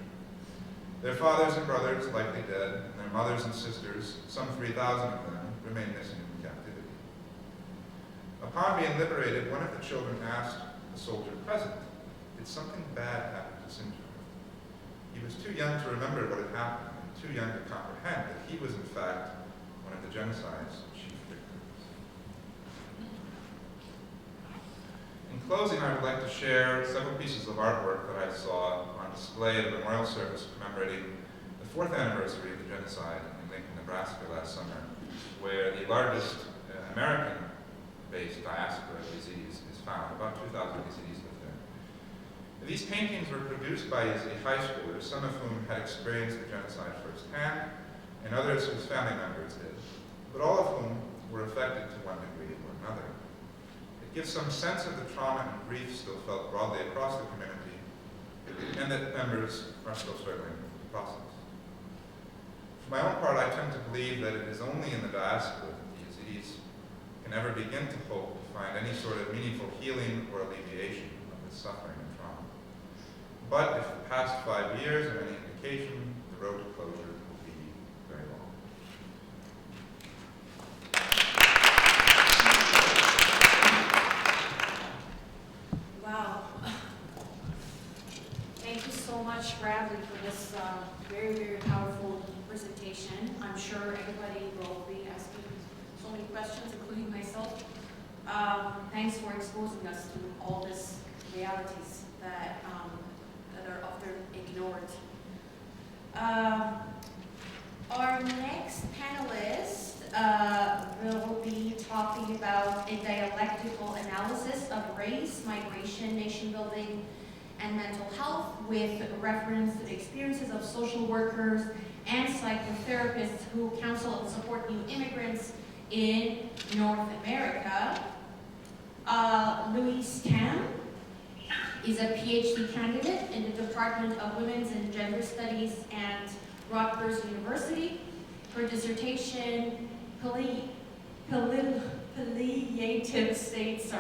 Their fathers and brothers likely dead, and their mothers and sisters, some 3,000 of them, remain missing in captivity. Upon being liberated, one of the children asked the soldier present, "Did something bad happen to Sinjar?" He was too young to remember what had happened, and too young to comprehend that he was in fact one of the genocide's chief victims. In closing, I would like to share several pieces of artwork that I saw on display at a memorial service commemorating the 4th anniversary of the genocide in Lincoln, Nebraska last summer, where the largest American-based diaspora of Yazidis is found. About 2,000 Yazidis live there. These paintings were produced by Yazidi high schoolers, some of whom had experienced the genocide firsthand, and others whose family members did, but all of whom were affected to one degree or another. It gives some sense of the trauma and grief still felt broadly across the community, and that members are still struggling with the process. For my own part, I tend to believe that it is only in the diaspora that the Yazidis can ever begin to hope to find any sort of meaningful healing or alleviation of this suffering and trauma. But if the past 5 years are any indication, the road to closure will be very long. Wow. Thank you so much, Bradley, for this very, very powerful presentation. I'm sure everybody will be asking so many questions, including myself. Thanks for exposing us to all these realities that are often ignored. Our next panelist will be talking about a dialectical analysis of race, migration, nation building, and mental health with reference to the experiences of social workers and psychotherapists who counsel and support new immigrants in North America. Louise-Chapman is a PhD candidate in the Department of Women's and Gender Studies at Rutgers University. Her dissertation, Palliative States,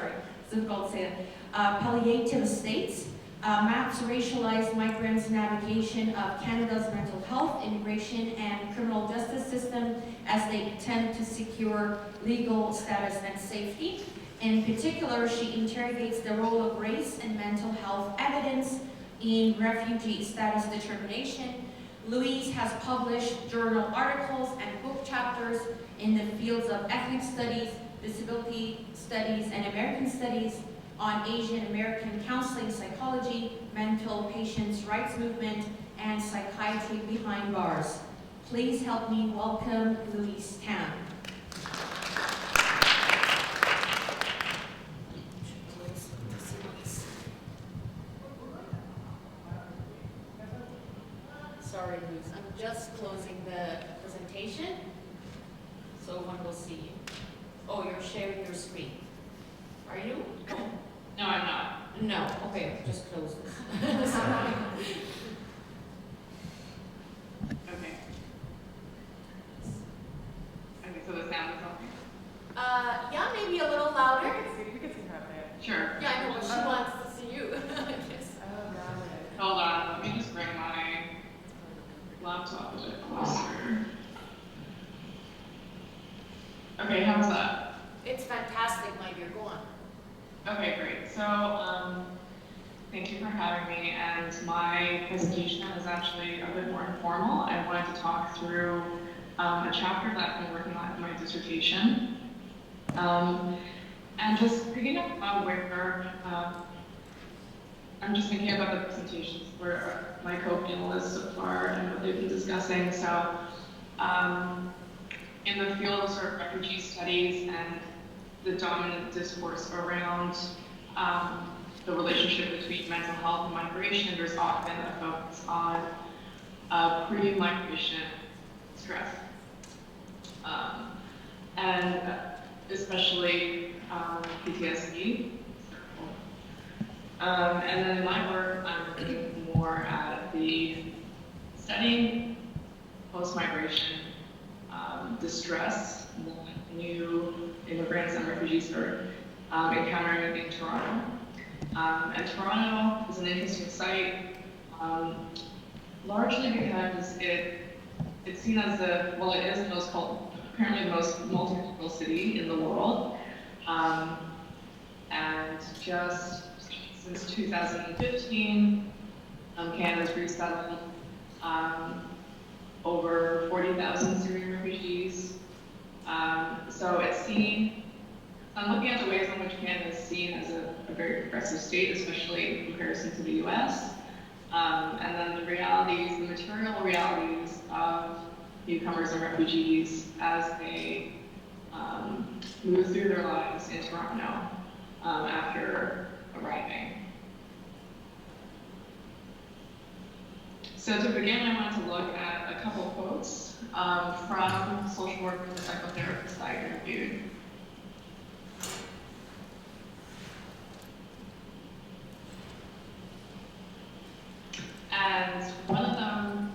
Palliative States, maps racialized migrants' navigation of Canada's mental health, immigration, and criminal justice system as they attempt to secure legal status and safety. In particular, she interrogates the role of race and mental health evidence in refugee status determination. Louise has published journal articles and book chapters in the fields of ethnic studies, disability studies, and American studies, on Asian American counseling psychology, mental patients' rights movement, and psychiatry behind bars. Please help me welcome Louise-Chapman. Sorry, Louise, I'm just closing the presentation so one will see you. Oh, you're sharing your screen. Are you? No, I'm not. No, okay, just close this. Okay. Okay, so the sound is on? Yeah, maybe a little louder. We can see her there. Sure. Yeah, I know what she wants to laptop a bit closer. Okay, how's that? It's fantastic, my dear. Go on. Okay, great. So, thank you for having me. And my presentation is actually a bit more informal. I wanted to talk through a chapter that I've been working on in my dissertation. And just picking up where I'm just thinking about the presentations where my co-panelists so far and what they've been discussing. So, in the field of sort of refugee studies and the dominant discourse around the relationship between mental health and migration, there's often a focus on pre-migration stress. And especially PTSD. And then in my work, I'm looking more at the studying post-migration distress that new immigrants and refugees are encountering in Toronto. And Toronto is an interesting site, largely because it's seen as it is the most apparently the most multicultural city in the world. And just since 2015, Canada's resettled over 40,000 Syrian refugees. So it's seen, I'm looking at the ways in which Canada is seen as a very progressive state, especially in comparison to the US. And then the realities, the material realities of newcomers and refugees as they move through their lives in Toronto after arriving. So to begin, I wanted to look at a couple quotes from social workers and psychotherapists I interviewed. And one of them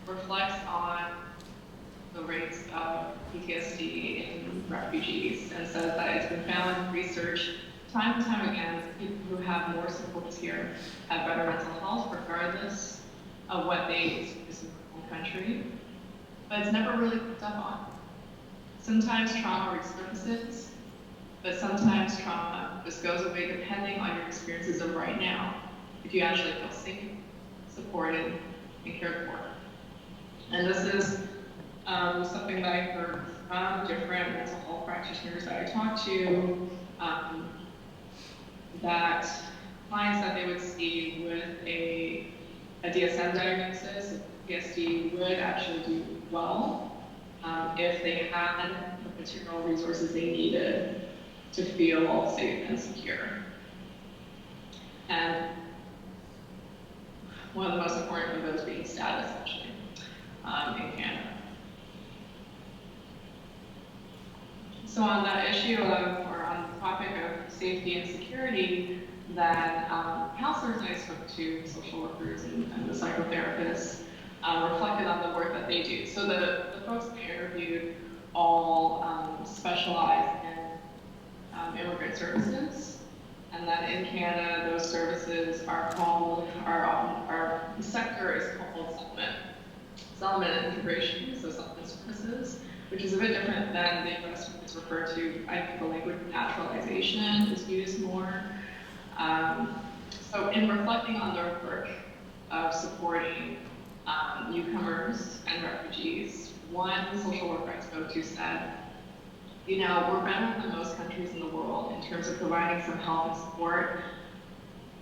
reflects on the rates of PTSD in refugees and says that it's been found in research time and time again that people who have more supports here have better mental health regardless of what they experience in their home country. But it's never really picked up on. Sometimes trauma resurfaces, but sometimes trauma just goes away depending on your experiences of right now, if you actually feel safe, supported, and cared for. And this is something that I heard from different mental health practitioners that I talked to, that clients that they would see with a DSM diagnosis of PTSD would actually do well if they had the material resources they needed to feel safe and secure. And one of the most important of those being status, actually, in Canada. So on that issue of, or on the topic of safety and security, that counselors I spoke to, social workers and the psychotherapists, reflected on the work that they do. So the folks I interviewed all specialize in immigrant services, and that in Canada, those services are called, our sector is called settlement and integration, so settlement services, which is a bit different than the US it's referred to. I think the language naturalization is used more. So in reflecting on their work of supporting newcomers and refugees, one social worker I spoke to said, you know, we're better than most countries in the world in terms of providing some help and support.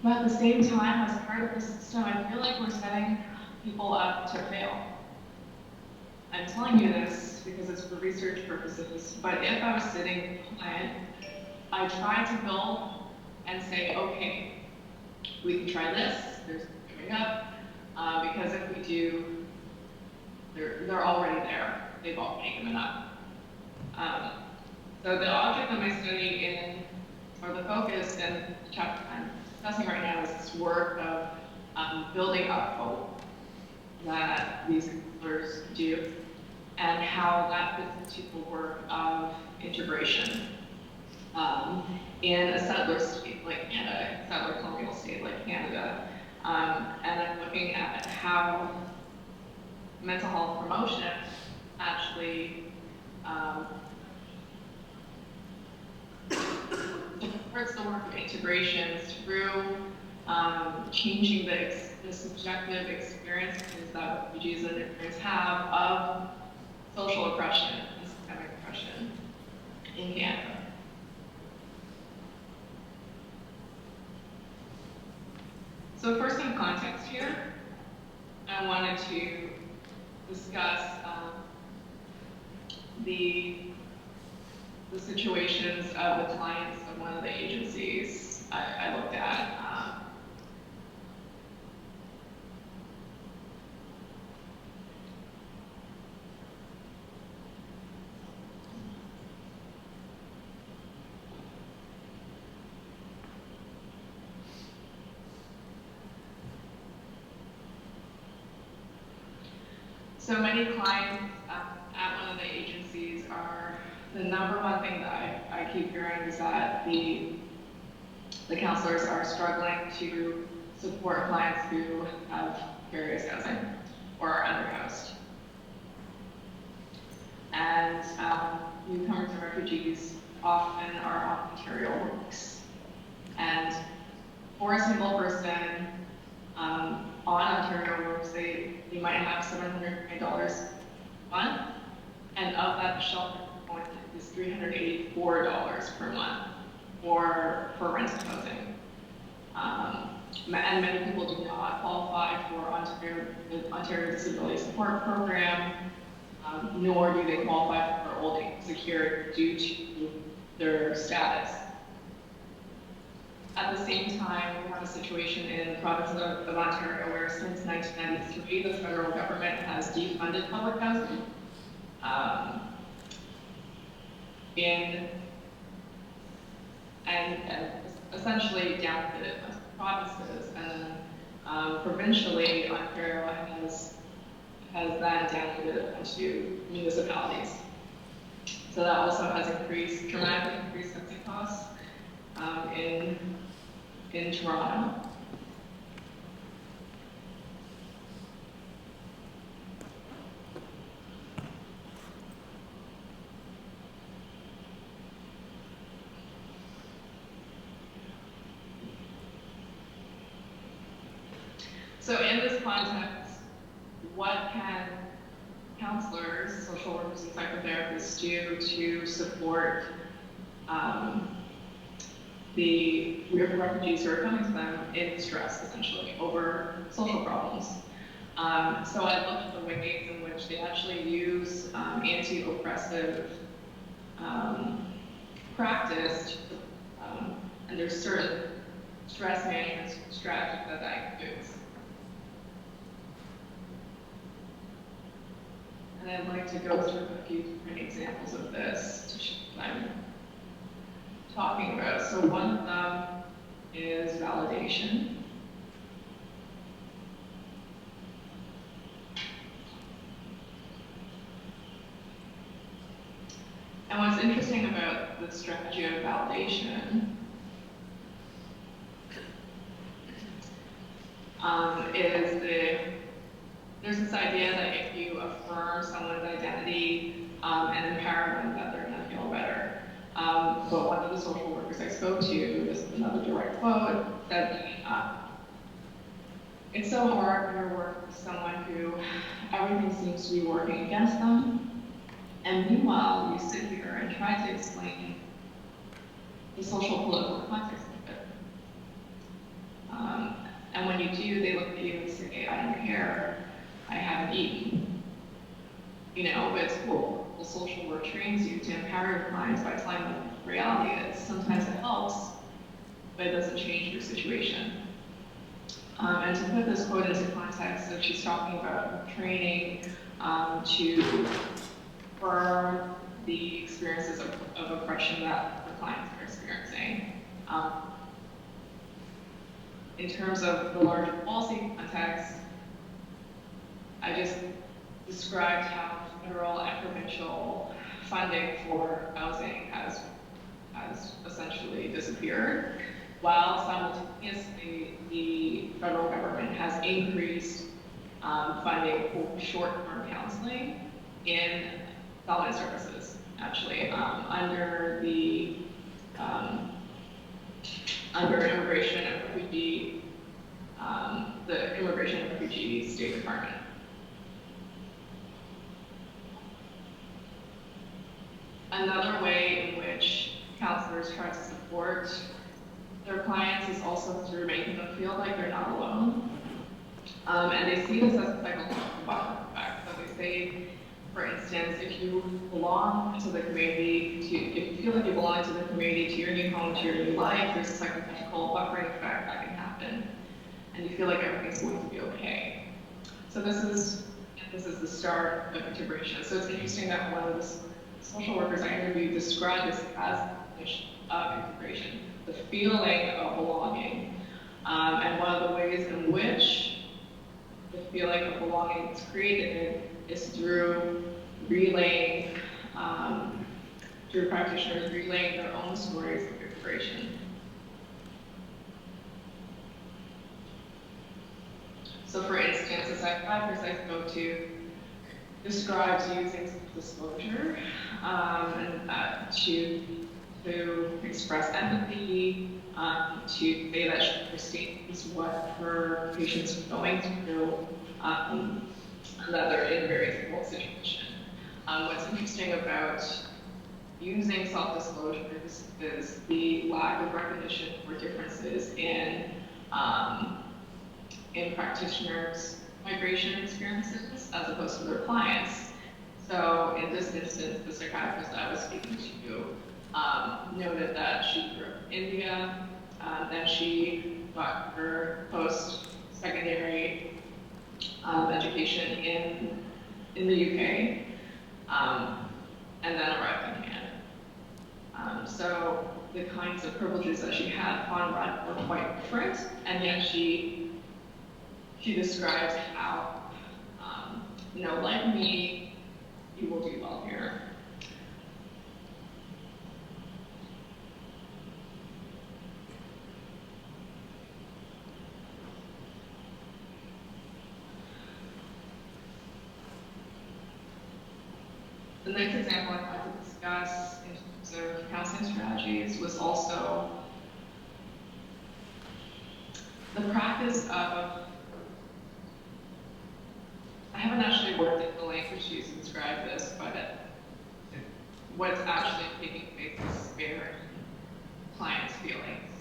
But at the same time, as part of the system, I feel like we're setting people up to fail. I'm telling you this because it's for research purposes, but if I was sitting with a client, I try to build and say, okay, we can try this, there's coming up, because if we do, they're already there. They've already given up. So the object of my study or the focus in the chapter I'm discussing right now is this work of building up hope that these counselors do and how that fits into the work of integration in a settler state like Canada, a settler colonial state like Canada. And I'm looking at how mental health promotion actually supports the work of integration through changing the subjective experiences that refugees and immigrants have of social oppression and systemic oppression in Canada. So for some context here, I wanted to discuss the situations of the clients of one of the agencies I looked at. So many clients at one of the agencies are, the number one thing that I keep hearing is that the counselors are struggling to support clients who have precarious housing or are underhoused. And newcomers and refugees often are on material works. And for a single person, on Ontario works, they might have $720 a month, and of that, the shelter component is $384 per month for rented housing. And many people do not qualify for the Ontario Disability Support Program, nor do they qualify for old age security due to their status. At the same time, we have a situation in the province of Ontario where since 1993, the federal government has defunded public housing and essentially downgraded it to provinces, and provincially, Ontario has then downgraded it to municipalities. So that also has dramatically increased housing costs in Toronto. So in this context, what can counselors, social workers, and psychotherapists do to support the refugees who are coming to them in stress, essentially, over social problems? So I looked at the ways in which they actually use anti-oppressive practice, and there's certain stress management strategies that includes. And I'd like to go through a few different examples of this to show what I'm talking about. So one of them is validation. And what's interesting about the strategy of validation is there's this idea that if you affirm someone's identity and empower them, that they're going to feel better. But one of the social workers I spoke to, this is another direct quote, said, it's so hard when you're working with someone who everything seems to be working against them. And meanwhile, you sit here and try to explain the social political context of it. And when you do, they look at you and say, I don't care, I haven't eaten. You know, but it's cool. Well, social work trains you to empower your clients by telling them what the reality is. Sometimes it helps, but it doesn't change your situation. And to put this quote into context, so she's talking about training to affirm the experiences of oppression that the clients are experiencing. In terms of the larger policy context, I just described how federal and provincial funding for housing has essentially disappeared, while simultaneously the federal government has increased funding for short-term counseling in settlement services, actually, under the under immigration and refugee, the Immigration and Refugee State Department. Another way in which counselors try to support their clients is also through making them feel like they're not alone. And they see this as a psychological butterfly effect. So they say, for instance, if you belong to the community, if you feel like you belong to the community, to your new home, to your new life, there's a psychological buffering effect that can happen. And you feel like everything's going to be okay. So this is the start of integration. So it's interesting that one of the social workers I interviewed described this as integration, the feeling of belonging. And one of the ways in which the feeling of belonging is created is through relaying, through practitioners relaying their own stories of integration. So for instance, a psychiatrist I spoke to describes using disclosure to express empathy, to say that she understands what her patients are going through, and that they're in a very difficult situation. What's interesting about using self-disclosures is the lack of recognition for differences in practitioners' migration experiences as opposed to their clients. So in this instance, the psychiatrist I was speaking to noted that she grew up in India, then she got her post-secondary education in the UK, and then arrived in Canada. So the kinds of privileges that she had upon arrival were quite different, and yet she describes how, like me, you will do well here. The next example I'd like to discuss in terms of counseling strategies was also the practice of, I haven't actually worked in the language used to describe this, but what's actually taking place is sparing clients' feelings.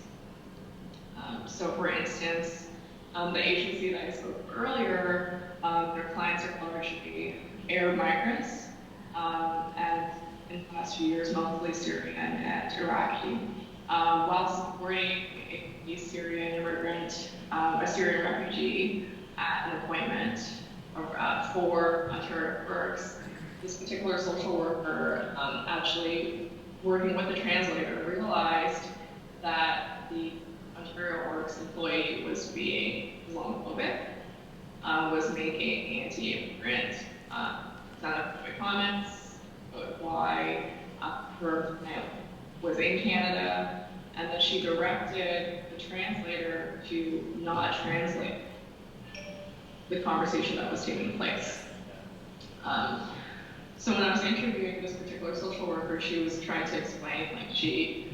So for instance, the agency that I spoke of earlier, their clients are largely Arab migrants, and in the past few years, mostly Syrian and Iraqi, while supporting a Syrian immigrant, a Syrian refugee at an appointment for Ontario Works. This particular social worker, actually working with the translator, realized that the Ontario Works employee was being Islamophobic, was making anti-immigrant xenophobic comments about why her family was in Canada, and that she directed the translator to not translate the conversation that was taking place. So when I was interviewing this particular social worker, she was trying to explain, like, she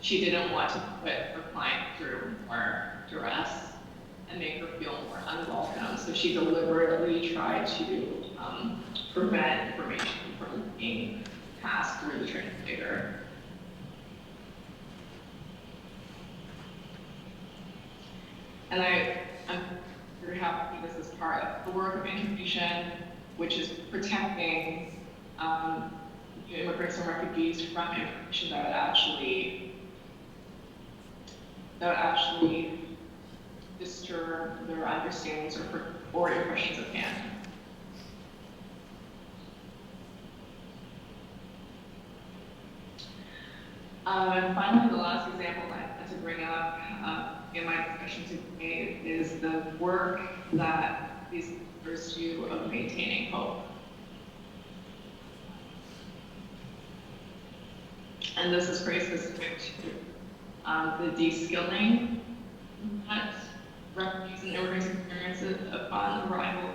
didn't want to put her client through more duress and make her feel more unwelcome. So she deliberately tried to prevent information from being passed through the translator. And I'm very happy this is part of the work of integration, which is protecting immigrants and refugees from information that would actually disturb their understandings or impressions of Canada. And finally, the last example I had to bring up in my discussion today is the work that these leaders do of maintaining hope. And this is very specific to the de-skilling that refugees and immigrants experience upon arrival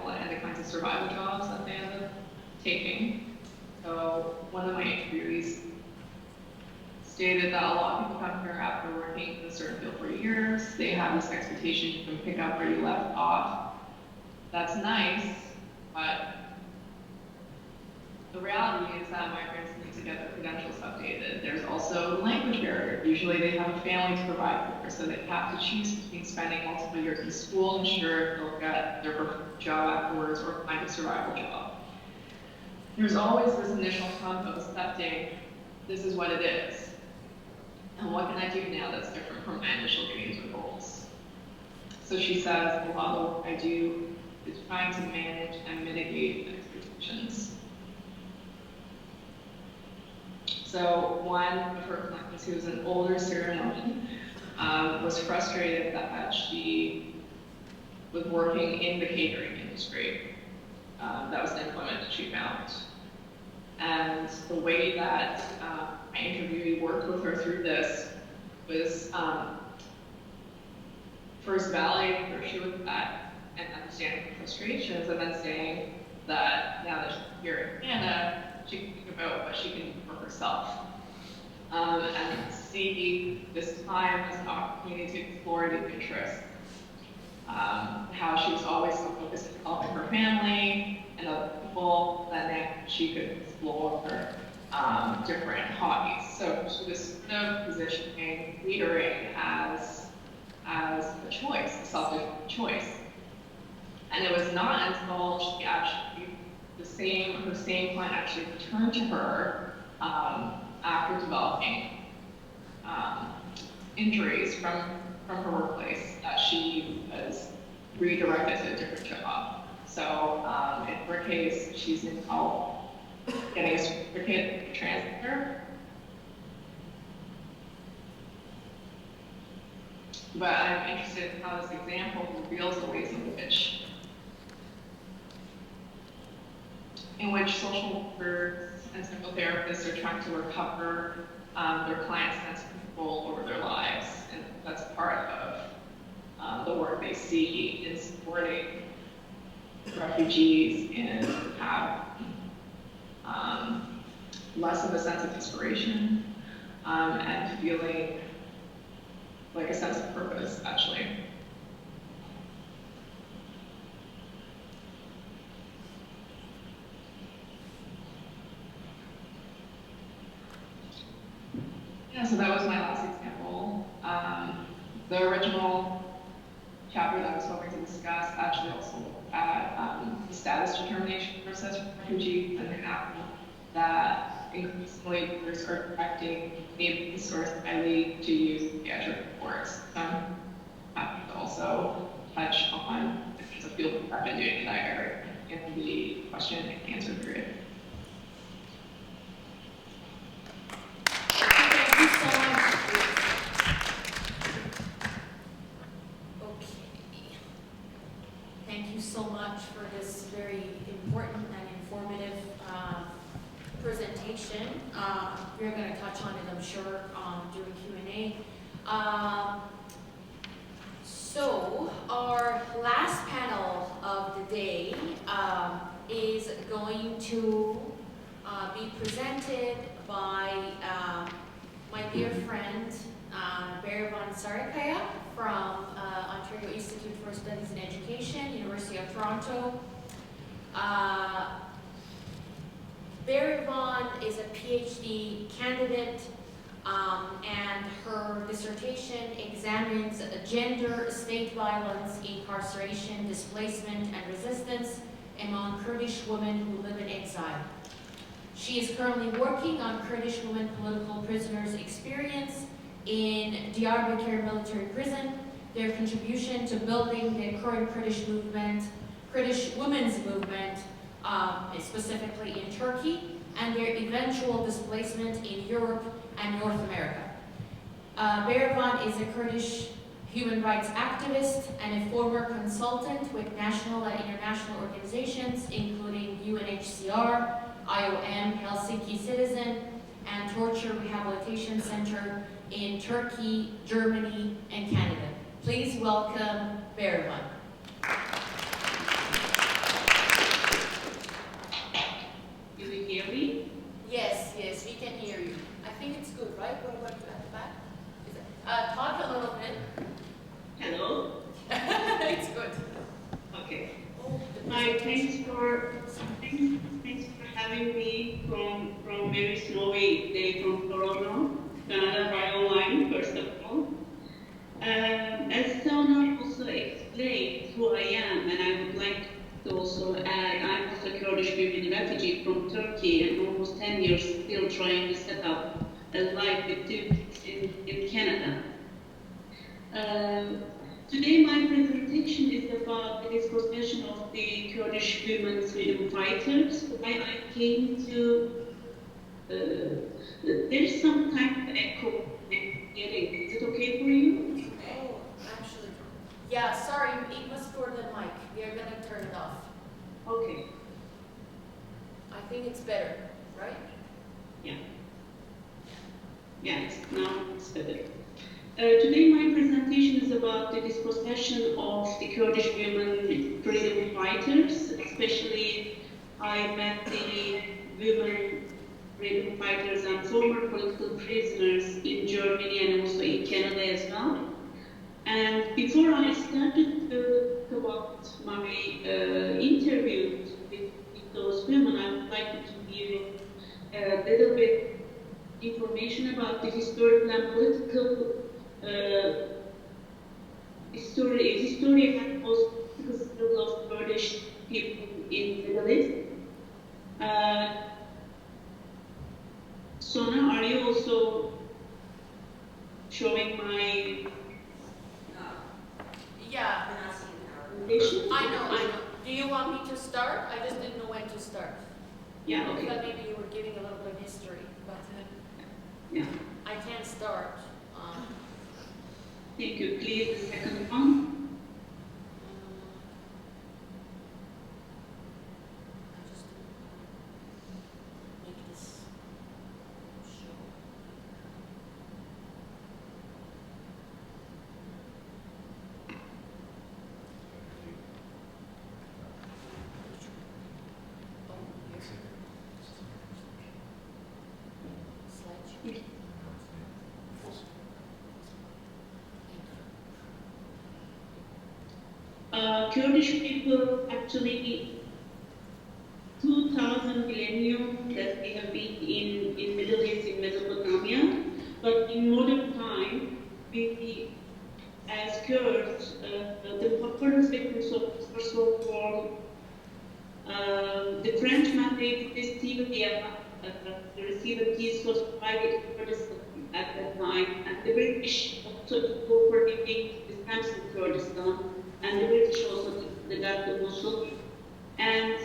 survival jobs that they ended up taking. So one of my interviewees stated that a lot of people come here after working in a certain field for years. They have this expectation you can pick up where you left off. That's nice, but the reality is that migrants need to get their credentials updated. There's also language barrier. Usually they have a family to provide for, so they have to choose between spending multiple years in school, ensure they'll get their job afterwards, or find a survival job. There's always this initial hump of accepting this is what it is. And what can I do now that's different from my initial dreams or goals? So she says, a lot of the work I do is trying to manage and mitigate expectations. So one of her clients, who was an older Syrian woman, was frustrated that she was working in the catering industry. That was the employment that she found. And the way that my interviewee worked with her through this was first validating where she was at and understanding her frustrations, and then saying that now that she's here in Canada, she can think about what she can do for herself. And see this time as an opportunity to explore new interests. How she was always so focused on helping her family and other people, that now she could explore different hobbies. So she was positioning leadering as a choice, a self-defined choice. And it was not until she actually, her same client actually returned to her after developing injuries from her workplace that she was redirected to a different job. So in her case, she's now getting a certificate in translator. But I'm interested in how this example reveals the ways in which social workers and psychotherapists are trying to recover their clients' sense of control over their lives. And that's part of the work they see in supporting refugees and have less of a sense of desperation and feeling like a sense of purpose, actually. Yeah, so that was my last example. The original chapter that I was hoping to discuss actually also looked at the status determination process for refugees and how that increasingly leaders are directing the resource highly to use pediatric reports. So I'm happy to also touch on the field work I've been doing in that area in the question and answer period. Thank you so much for this very important and informative presentation. We're going to touch on it, I'm sure, during Q&A. So our last panel of the day is going to be presented by my dear friend, Berivan Sarikaya from Ontario Institute for Studies in Education, University of Toronto. Berivan is a PhD candidate, and her dissertation examines gender, state violence, incarceration, displacement, and resistance among Kurdish women who live in exile. She is currently working on Kurdish women political prisoners' experience in Diyarbakir military prison, their contribution to building the current Kurdish movement, Kurdish women's movement, specifically in Turkey, and their eventual displacement in Europe and North America. Berivan is a Kurdish human rights activist and a former consultant with national and international organizations, including UNHCR, IOM, Helsinki Citizen, and Torture Rehabilitation Center in Turkey, Germany, and Canada. Please welcome Berivan. thanks for having me from very snowy day from Toronto, Canada, by online, first of all. As Sona also explained who I am, and I would like to also add, I'm also a Kurdish women refugee from Turkey and almost 10 years still trying to set up a life with two kids in Canada. Today my presentation is about the dispossession of the Kurdish women freedom fighters. I came to, there's some kind of echo I'm getting. Is it okay for you? Oh, actually, yeah, sorry, it was for the mic. We are gonna turn it off. Okay. I think it's better, right? Yeah. Yeah, now it's better. Today my presentation is about the dispossession of the Kurdish women freedom fighters, especially I met the women freedom fighters and former political prisoners in Germany and also in Canada as well. And before I started to talk about my interview with those women, I would like to give you a little bit information about the historical and political history and also political struggle of Kurdish people in the Middle East. Sona, are you also showing my yeah. presentation? I know. Do you want me to start? I just didn't know when to start. Yeah, I okay. thought maybe you were giving a little bit of history, but Yeah. I can't start. Thank you. Please, the second one. I just make this show. Oh, here. Slideshow. Kurdish people actually 2000 millennium that they have been in Middle East, in Mesopotamia, but in modern time, we as Kurds, the first victims of the First World War, the French mandate to steal the receive a peace was provided Kurdistan at that time, and the British also took over the Islamic Kurdistan. And the British also took the Mosul. And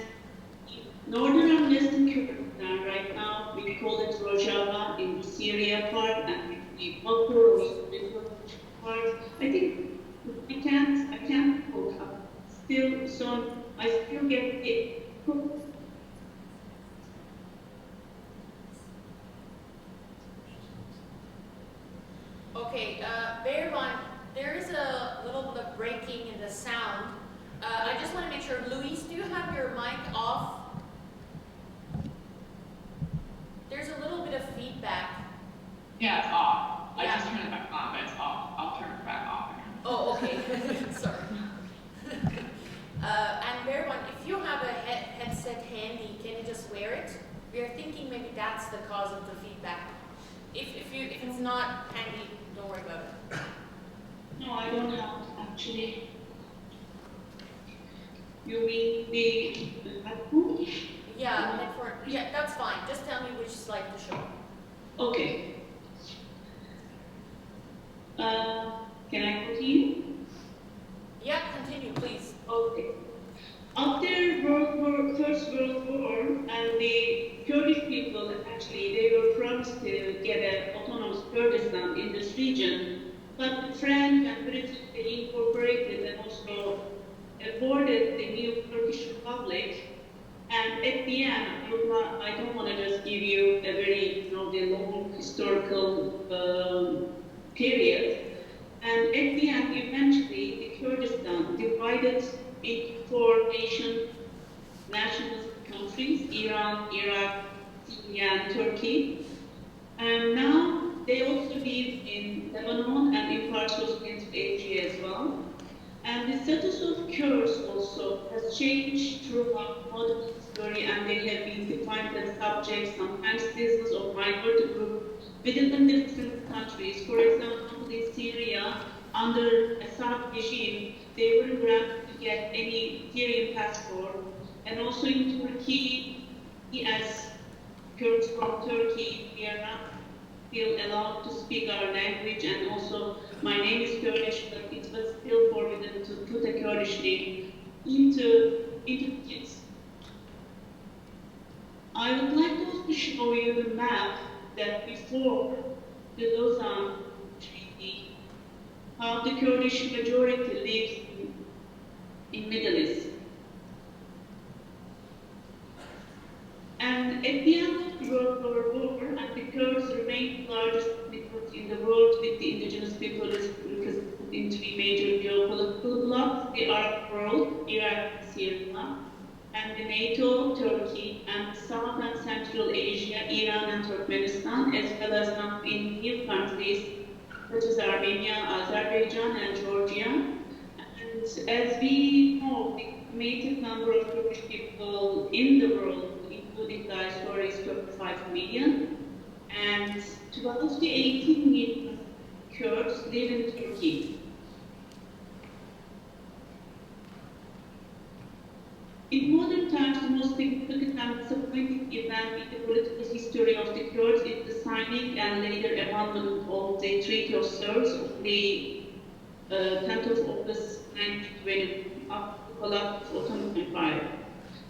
northern and western Kurdistan, right now, we call it Rojava in the Syria part, and the Bakur also the Kurdish part. I think I can't hold up. Still, so I still get it. Okay, Berivan, there is a little bit of breaking in the sound. I just want to make sure, Louise, do you have your mic off? There's a little bit of feedback. Yeah, it's off. I Yeah. just turned it back on, but it's off. I'll turn it back off again. Oh, okay. Sorry. And Berivan, if you have a headset handy, can you just wear it? We are thinking maybe that's the cause of the feedback. If it's not handy, don't worry about it. No, I don't have actually. You mean the headphone? Yeah, yeah, that's fine. Just tell me which slide to show. Okay. Can I continue? Yeah, continue, please. Okay. After First World War, and the Kurdish people actually they were promised to get an autonomous Kurdistan in this region, but the French and British they incorporated and also awarded the new Turkish Republic. And at the end, I don't want to just give you a very the long historical period. And at the end, eventually, the Kurdistan divided into 4 nationalist countries: Iran, Iraq, Syria, and Turkey. And now they also live in Lebanon and in parts of Asia as well. And the status of Kurds also has changed throughout modern history, and they have been defined as subjects, sometimes citizens of minority groups within the different countries. For example, in Syria, under Assad regime, they weren't granted to get any Syrian passport. And also in Turkey, as Kurds from Turkey, we are not still allowed to speak our language, and also my name is Kurdish, but it was still forbidden to put a Kurdish name into kids. I would like to also show you the map that before the Lausanne Treaty, how the Kurdish majority lives in Middle East. And at the end of the World War, and the Kurds remained the largest minority in the world, with the indigenous people represented in three major geopolitical blocks: the Arab world, Iraq, Syria, and the NATO, Turkey, and South and Central Asia, Iran and Turkmenistan, as well as now in new countries such as Armenia, Azerbaijan, and Georgia. And as we know, the estimated number of Kurdish people in the world, including diaspora, is 25 million, and 12 to 18 million Kurds live in Turkey. In modern times, the most significant and disappointing event in the political history of the Kurds is the signing and later abandonment of the Treaty of Sèvres of the 10th of August 1920, after the collapse of Ottoman Empire.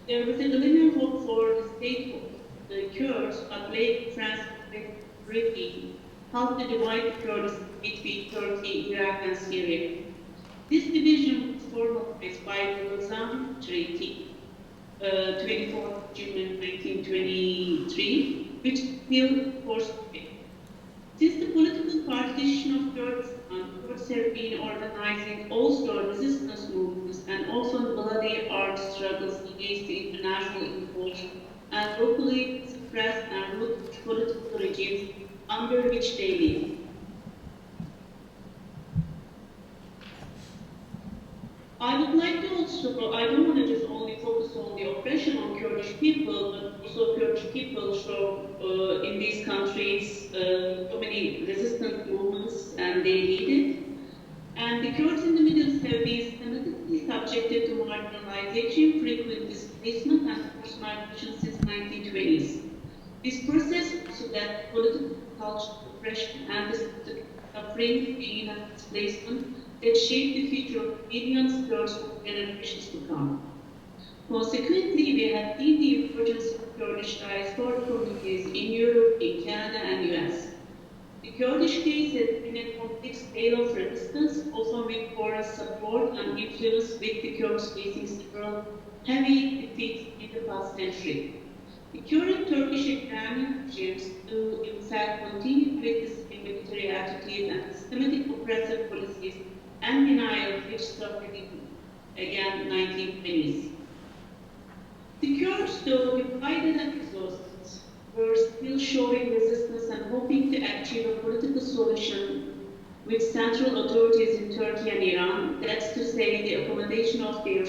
There was a glimmer of hope for the state of the Kurds, but later France briefly helped to divide the Kurds between Turkey, Iraq, and Syria. This division was formalized by the Lausanne Treaty, 24th June 1923, which still forced it. Since the political partition of Kurdistan, Kurds have been organizing also resistance movements and often bloody armed struggles against the international imposition and locally suppressed and ruthless political regimes under which they live. I would like to also, I don't want to just only focus on the oppression on Kurdish people, but also Kurdish people show in these countries so many resistance movements, and they lead it. And the Kurds in the Middle East have been systematically subjected to marginalization, frequent displacement, and forced migration since 1920s. This process also that political, cultural oppression, and the suffering, pain, and displacement that shape the future of millions of Kurds for generations to come. Consequently, we have seen the emergence of Kurdish diaspora communities in Europe, in Canada, and US. The Kurdish case has been a complex tale of resistance, often with foreign support and influence, with the Kurds facing several heavy defeats in the past century. The current Turkish Iranian regimes do, in fact, continue with the same military attitude and systematic oppressive policies and denial which started in, again, 1920s. The Kurds, though divided and exhausted, were still showing resistance and hoping to achieve a political solution with central authorities in Turkey and Iran, that's to say the accommodation of their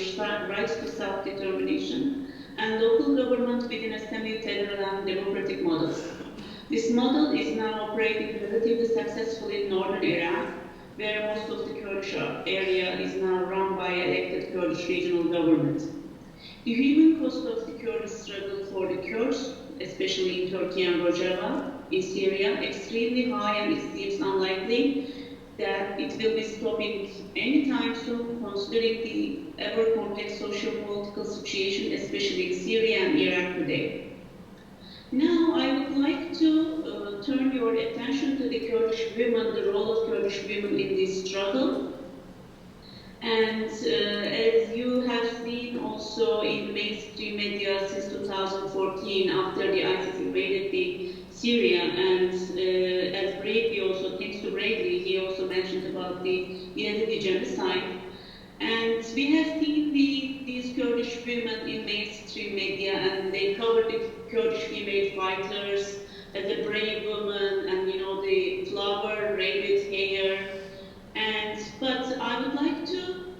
rights to self-determination and local government within a semi-federal and democratic model. This model is now operating relatively successfully in northern Iraq, where most of the Kurdish area is now run by elected Kurdish regional government. The human cost of the Kurdish struggle for the Kurds, especially in Turkey and Rojava, in Syria, extremely high, and it seems unlikely that it will be stopping anytime soon, considering the ever-complex socio-political situation, especially in Syria and Iraq today. Now, I would like to turn your attention to the Kurdish women, the role of Kurdish women in this struggle. And as you have seen also in mainstream media since 2014, after the ISIS invaded the Syria, and as Bradley also, thanks to Bradley, he also mentioned about the Yazidi genocide. And we have seen these Kurdish women in mainstream media, and they covered the Kurdish female fighters as a brave woman, and you know, the flower braided hair. But I would like to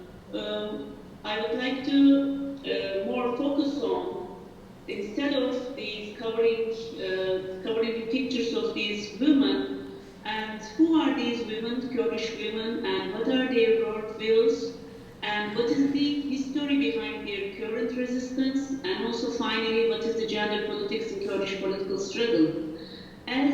instead of these covering the pictures of these women, and who are these women, Kurdish women, and what are their worldviews, and what is the history behind their current resistance, and also finally, what is the gender politics in Kurdish political struggle. As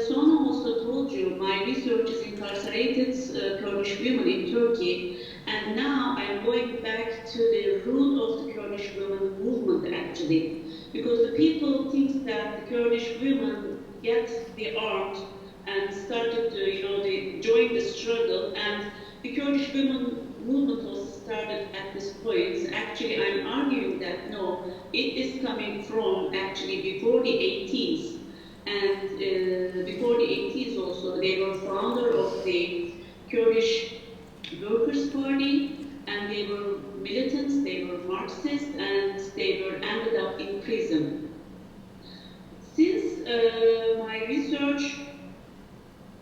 Sona also told you, my research is incarcerated Kurdish women in Turkey, and now I'm going back to the root of the Kurdish women movement actually, because the people think that the Kurdish women get the arms and started to, they joined the struggle, and the Kurdish women movement also started at this point. Actually, I'm arguing that no, it is coming from actually before the 80s. And before the 80s also, they were founder of the Kurdish Workers' Party, and they were militants, they were Marxists, and they were ended up in prison. Since my research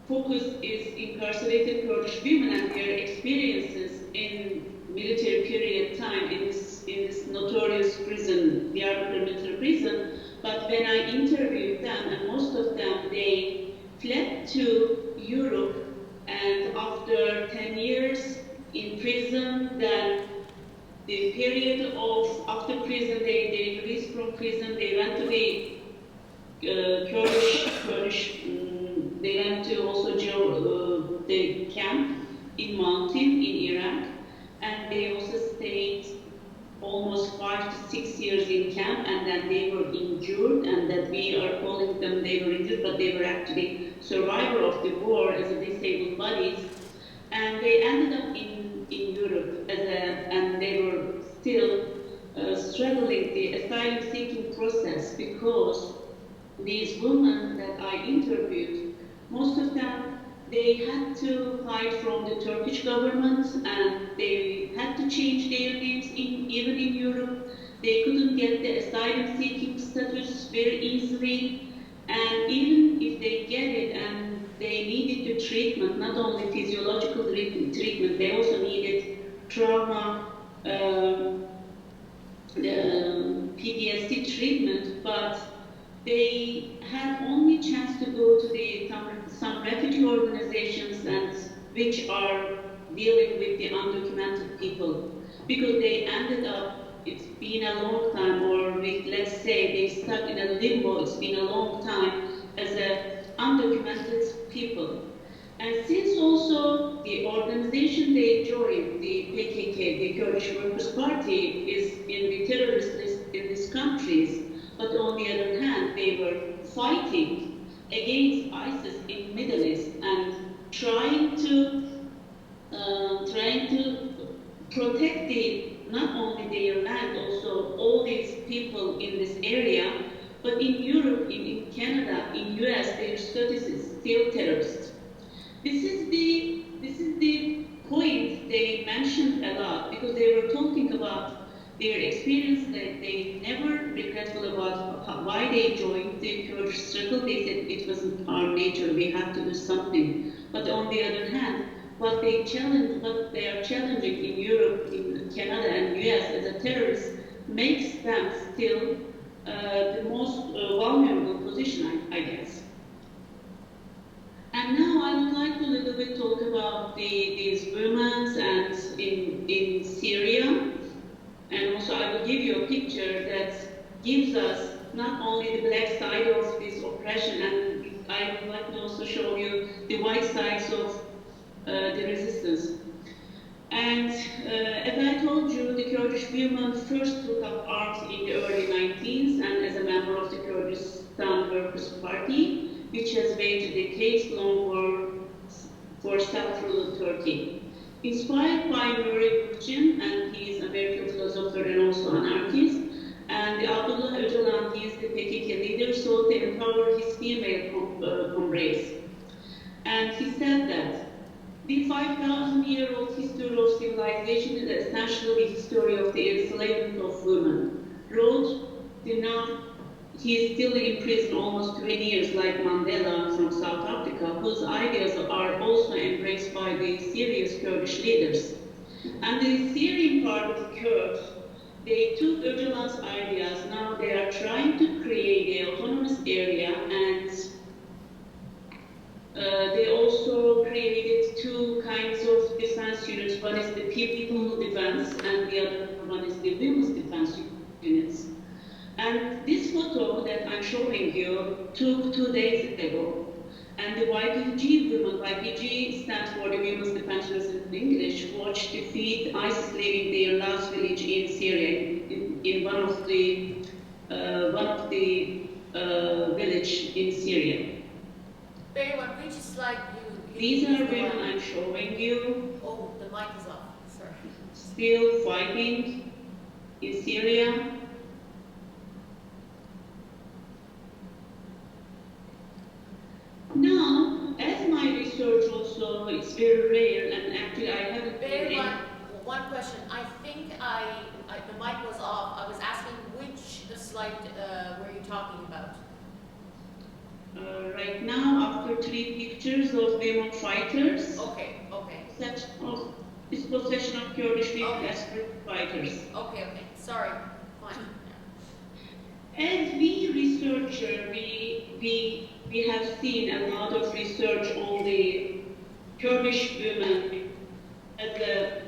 focus is incarcerated Kurdish women and their experiences in military period time in this notorious prison, the Diyarbakir military prison, but when I interviewed them, and most of them, they fled to Europe, and after 10 years in prison, then the period of after prison, they released from prison, they went to the Kurdish, they went to also the camp in mountain in Iraq, and they also stayed almost 5 to 6 years in camp, and then they were injured, and that we are calling them they were injured, but they were actually survivor of the war as a disabled bodies, and they ended up in Europe and they were still struggling the asylum-seeking process, because these women that I interviewed, most of them, they had to hide from the Turkish government, and they had to change their names even in Europe. They couldn't get the asylum-seeking status very easily, and even if they get it and they needed the treatment, not only physiological treatment, they also needed trauma, PTSD treatment, but they had only chance to go to some refugee organizations and which are dealing with the undocumented people, because they ended up, it's been a long time, or let's say they stuck in a limbo, it's been a long time as a undocumented people. And since also the organization they joined, the PKK, the Kurdish Workers' Party, is in the terrorist list in these countries, but on the other hand, they were fighting against ISIS in Middle East and trying to protect not only their land, also all these people in this area, but in Europe, in Canada, in US, their status is still terrorist. This is the point they mentioned a lot, because they were talking about their experience, that they never regretful about why they joined the Kurdish struggle. They said it wasn't our nature, we had to do something. But on the other hand, what they are challenging in Europe, in Canada and US as a terrorist, makes them still the most vulnerable position, I guess. And now I would like to a little bit talk about these women and in Syria. And also I will give you a picture that gives us not only the black side of this oppression, and I would like to also show you the white sides of the resistance. And as I told you, the Kurdish women first took up arms in the early 19th, and as a member of the Kurdistan Workers' Party, which has waged a decades-long war for self-rule Turkey. Inspired by Nuri Burçin, and he is an American philosopher and also an artist, and Abdullah Öcalan, he is the PKK leader, sought to empower his female comrades. And he said that the 5,000-year-old history of civilization is essentially the history of the enslavement of women. Wrote the now, he is still in prison almost 20 years, like Mandela from South Africa, whose ideas are also embraced by the Syrian Kurdish leaders. And the Syrian part of the Kurds, they took Öcalan's ideas, now they are trying to create an autonomous area, and they also created two kinds of defense units. One is the people defense, and the other one is the women's defense units. And this photo that I'm showing you took 2 days ago. And the YPG women, YPG stands for the Women's Defense Units in English, watched defeat ISIS leaving their last village in Syria, in one of the village in Syria. Berivan, which slide you These are women I'm showing you. Oh, the mic is off. Sorry. Still fighting in Syria. Now, as my research also, it's very rare, and actually I haven't been One question. I think the mic was off. I was asking which slide were you talking about? Right now, after 3 pictures of women fighters. Okay. This possession of Kurdish women as fighters. Okay. Sorry. Fine. As we researcher, we have seen a lot of research on the Kurdish women as a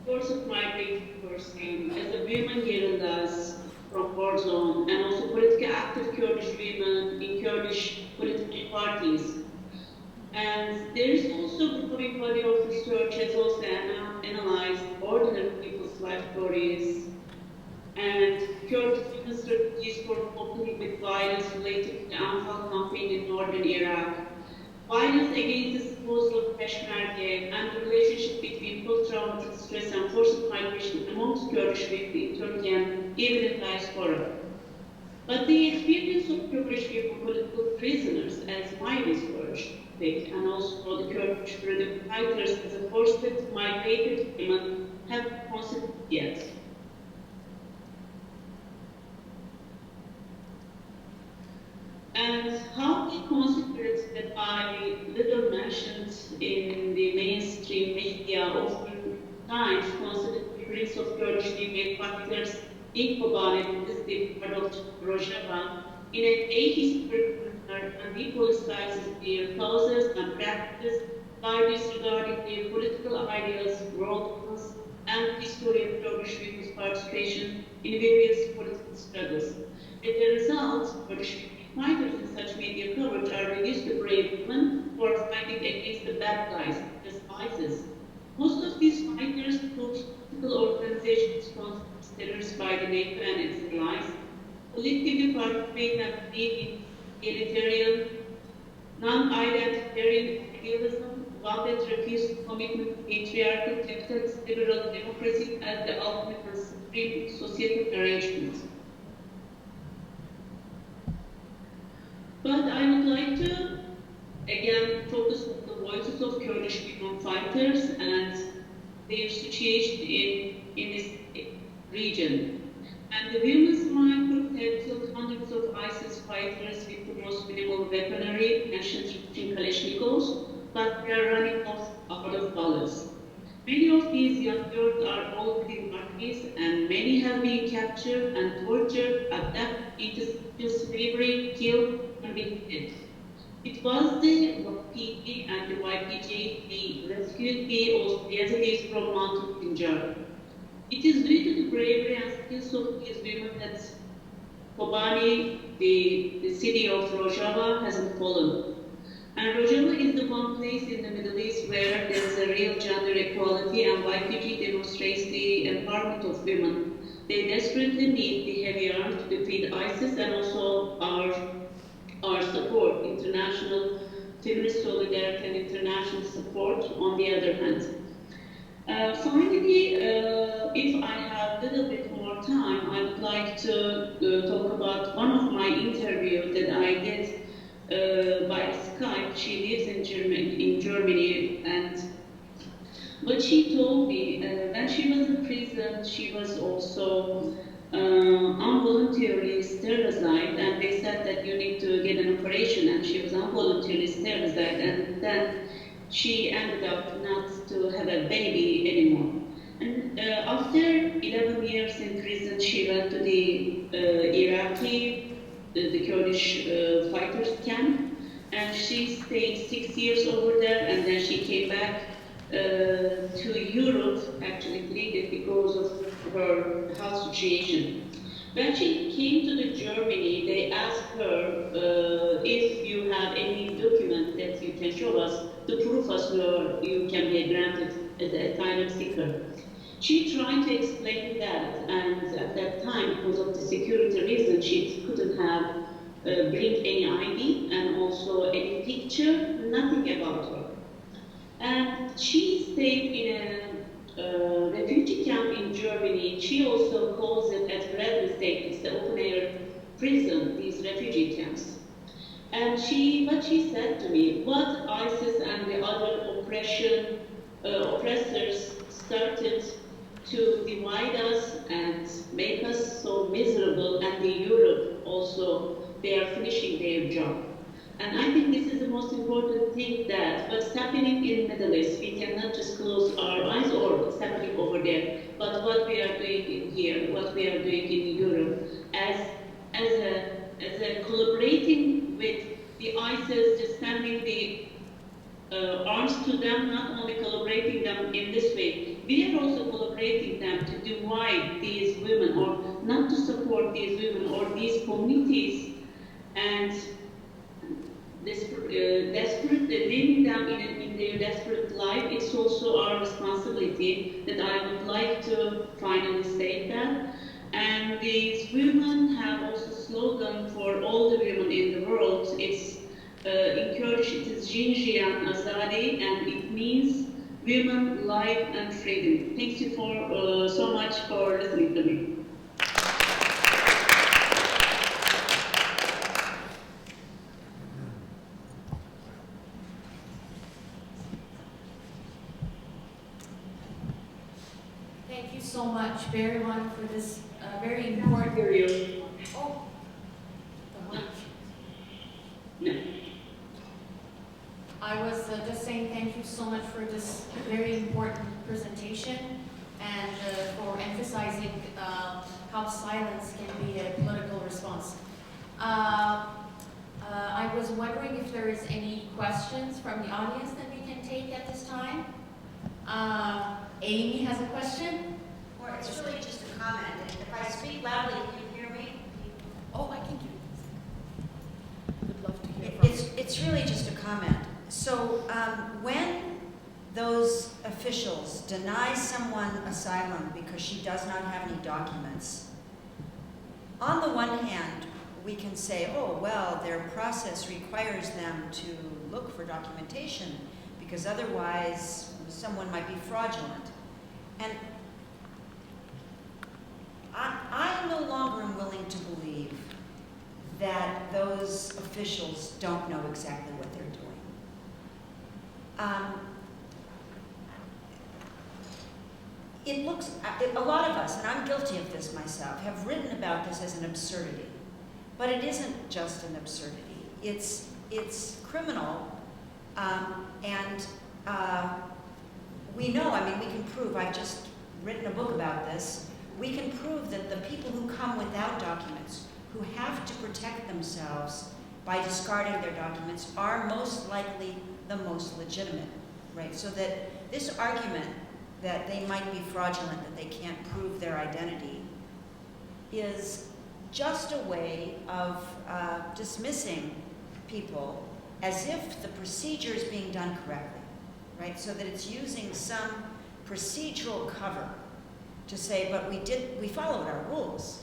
source of migrating person, as a women guerrillas from war zone, and also politically active Kurdish women in Kurdish political parties. And there is also a growing body of research has also analyzed ordinary people's life stories and Kurdish women's strategies for coping with violence related to the Anfal campaign in northern Iraq, violence against the disposal of Peshmerga, and the relationship between post-traumatic stress and forced migration amongst Kurdish women in Turkey and even in diaspora. But the experience of Kurdish people, political prisoners, as my research did, and also the Kurdish freedom fighters as a forced migrated women, have not considered yet. And how we considered that I little mentioned in the mainstream media, oftentimes considered the prince of Kurdish female fighters in Kobane, this is the part of Rojava, in an ahistorical manner and repoliticizes their causes and practices by disregarding their political ideals, worldviews, and history of Kurdish people's participation in various political struggles. As a result, Kurdish fighters in such media coverage are reduced to brave women who are fighting against the bad guys, as ISIS. Most of these fighters put political organizations sponsored terrorists by the NATO and its allies, collectively participate and believe in egalitarian, non-identitarian idealism, while that refuse commitment to patriarchal, capitalist, liberal democracy as the ultimate and supreme societal arrangement. But I would like to, again, focus on the voices of Kurdish women fighters and their situation in this region. And the women's line group had killed hundreds of ISIS fighters with the most minimal weaponry, ancient Kalashnikovs, but they are running out of bullets. Many of these young girls are already in armies, and many have been captured and tortured, abducted into slavery, killed, and beheaded. It was the YPG and the YPG who rescued the Yazidis from Mountain Punjab. It is due to the bravery and skills of these women that Kobani, the city of Rojava, hasn't fallen. And Rojava is the one place in the Middle East where there is a real gender equality, and YPG demonstrates the empowerment of women. They desperately need the heavy arms to defeat ISIS, and also our support, international feminist solidarity and international support on the other hand. Finally, if I have a little bit more time, I would like to talk about one of my interviews that I did by Skype. She lives in Germany, and what she told me, when she was in prison, she was also involuntarily sterilized, and they said that you need to get an operation, and she was involuntarily sterilized, and then she ended up not to have a baby anymore. And after 11 years in prison, she went to the Iraqi, the Kurdish fighters camp, and she stayed 6 years over there, and then she came back to Europe, actually pleaded because of her health situation. When she came to the Germany, they asked her if you have any document that you can show us to prove us you can be granted as an asylum seeker. She tried to explain that, and at that time, because of the security reason, she couldn't have bring any ID and also any picture, nothing about her. And she stayed in a refugee camp in Germany. She also calls it as Red State, it's the open-air prison, these refugee camps. And what she said to me, what ISIS and the other oppressors started to divide us and make us so miserable, and the Europe also, they are finishing their job. And I think this is the most important thing, that what's happening in the Middle East, we cannot just close our eyes or what's happening over there, but what we are doing in here, what we are doing in Europe, as a collaborating with the ISIS, just sending the arms to them, not only collaborating them in this way, we are also collaborating them to divide these women, or not to support these women or these communities, and leaving them in their desperate life. It's also our responsibility, that I would like to finally say that. And these women have also a slogan for all the women in the world. It's in Kurdish, it is Jinjian Azadi, and it means women, life, and freedom. Thank you so much for listening to me. Thank you so much, Berivan, for this very important area. Oh, the mic. No. I was just saying thank you so much for this very important presentation, and for emphasizing how silence can be a political response. I was wondering if there is any questions from the audience that we can take at this time. Amy has a question? Or it's really just a comment. If I speak loudly, can you hear me? Oh, I can hear you. Would love to hear from you. It's really just a comment. So when those officials deny someone asylum because she does not have any documents, on the one hand, we can say, oh, well, their process requires them to look for documentation because otherwise someone might be fraudulent. And I no longer am willing to believe that those officials don't know exactly what they're doing. It looks, a lot of us, and I'm guilty of this myself, have written about this as an absurdity. But it isn't just an absurdity. It's criminal, and we know, I mean, we can prove, I've just written a book about this, we can prove that the people who come without documents, who have to protect themselves by discarding their documents, are most likely the most legitimate, right? So that this argument that they might be fraudulent, that they can't prove their identity, is just a way of dismissing people as if the procedure is being done correctly, right? So that it's using some procedural cover to say, but we followed our rules.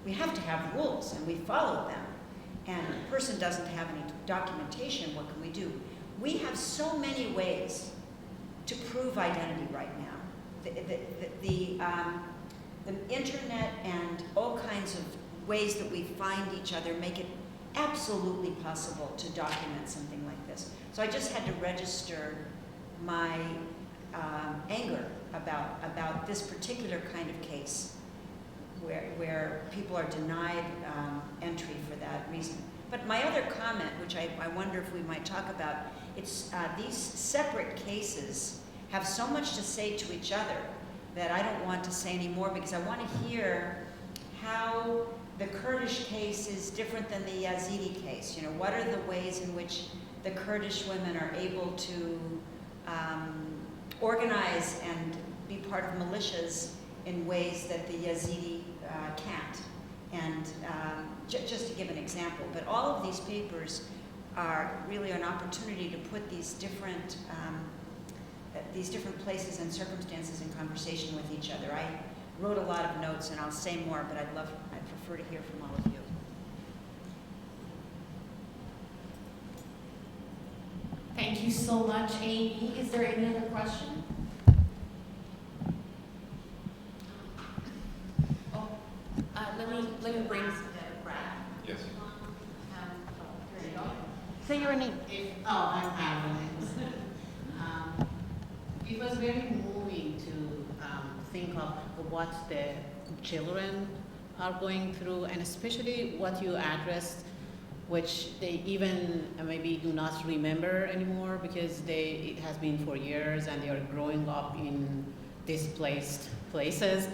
We have to have rules, and we followed them. And the person doesn't have any documentation, what can we do? We have so many ways to prove identity right now. The internet and all kinds of ways that we find each other make it absolutely possible to document something like this. So I just had to register my anger about this particular kind of case where people are denied entry for that reason. But my other comment, which I wonder if we might talk about, it's these separate cases have so much to say to each other that I don't want to say anymore, because I want to hear how the Kurdish case is different than the Yazidi case. You know, what are the ways in which the Kurdish women are able to organize and be part of militias in ways that the Yazidi can't? And just to give an example, but all of these papers are really an opportunity to put these different places and circumstances in conversation with each other. I wrote a lot of notes, and I'll say more, but I'd prefer to hear from all of you. Thank you so much, Amy. Is there any other question? Oh, let me bring Brad. Yes. There you go. Say your name. I'm Cameroon. It was very moving to think of what the children are going through, and especially what you addressed, which they even maybe do not remember anymore because it has been for years and they are growing up in displaced places.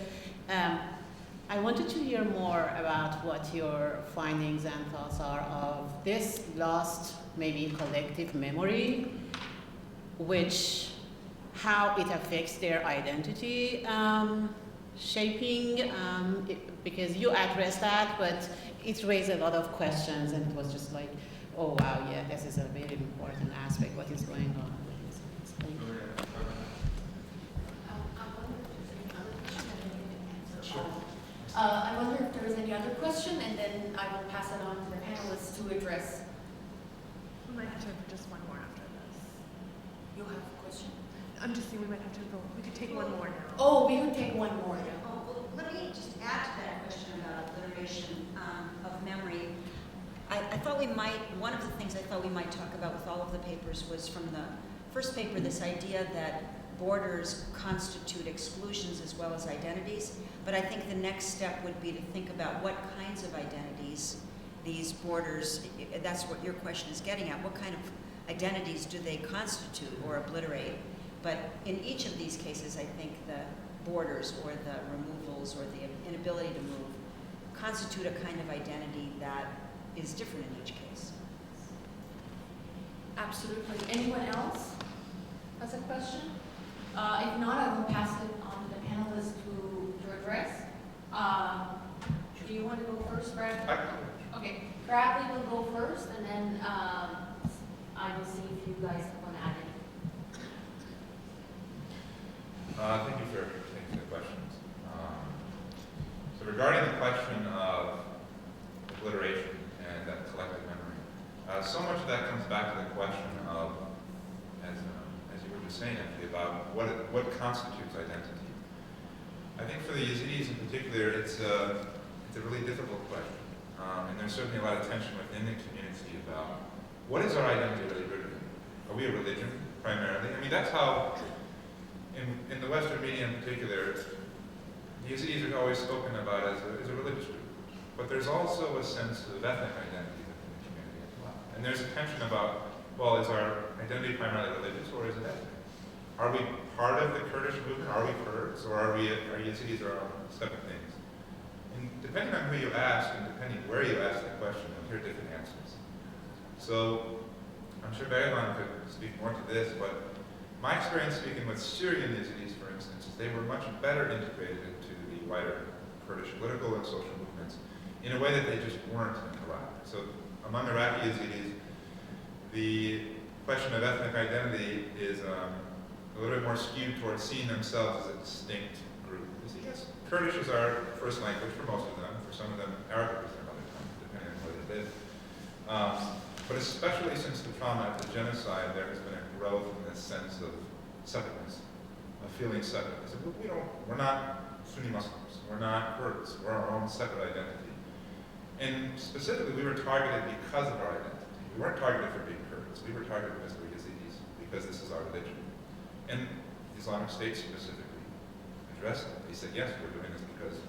I wanted to hear more about what your findings and thoughts are of this lost, maybe collective memory, how it affects their identity shaping, because you addressed that, but it raised a lot of questions, and it was just like, oh wow, yeah, this is a very important aspect, what is going on with this thing. I wonder if there is any other question, and then I will pass it on to the panelists to address. We might have time for just one more after this. You have a question? I'm just saying we might have to go. We could take one more now. Oh, we could take one more now. Oh, well, let me just add to that question about obliteration of memory. I thought we might, one of the things I thought we might talk about with all of the papers was from the first paper, this idea that borders constitute exclusions as well as identities. But I think the next step would be to think about what kinds of identities these borders, that's what your question is getting at, what kind of identities do they constitute or obliterate? But in each of these cases, I think the borders or the removals or the inability to move constitute a kind of identity that is different in each case. Absolutely. Anyone else has a question? If not, I will pass it on to the panelists to address. Do you want to go first, Brad? Okay, Bradley will go first, and then I will see if you guys want to add anything. Thank you for taking the questions. So regarding the question of obliteration and that collective memory, so much of that comes back to the question of, as you were just saying, actually, about what constitutes identity. I think for the Yazidis in particular, it's a really difficult question, and there's certainly a lot of tension within the community about what is our identity really rooted in? Are we a religion primarily? I mean, that's how. In the Western media in particular, the Yazidis are always spoken about as a religious group. But there's also a sense of ethnic identity within the community as well. And there's a tension about, well, is our identity primarily religious or is it ethnic? Are we part of the Kurdish movement? Are we Kurds? Or are Yazidis our own separate things? And depending on who you ask and depending where you ask the question, you'll hear different answers. So I'm sure Berivan could speak more to this, but my experience speaking with Syrian Yazidis, for instance, is they were much better integrated into the wider Kurdish political and social movements in a way that they just weren't in Iraq. So among Iraqi Yazidis, the question of ethnic identity is a little bit more skewed towards seeing themselves as a distinct group. Yes, Kurdish is our first language for most of them. For some of them, Arabic is their mother tongue, depending on where they live. But especially since the trauma of the genocide, there has been a growth in this sense of separateness, of feeling separate. They said, we're not Sunni Muslims, we're not Kurds, we're our own separate identity. And specifically, we were targeted because of our identity. We weren't targeted for being Kurds, we were targeted as the Yazidis because this is our religion. And the Islamic State specifically addressed it. They said, yes, we're doing this because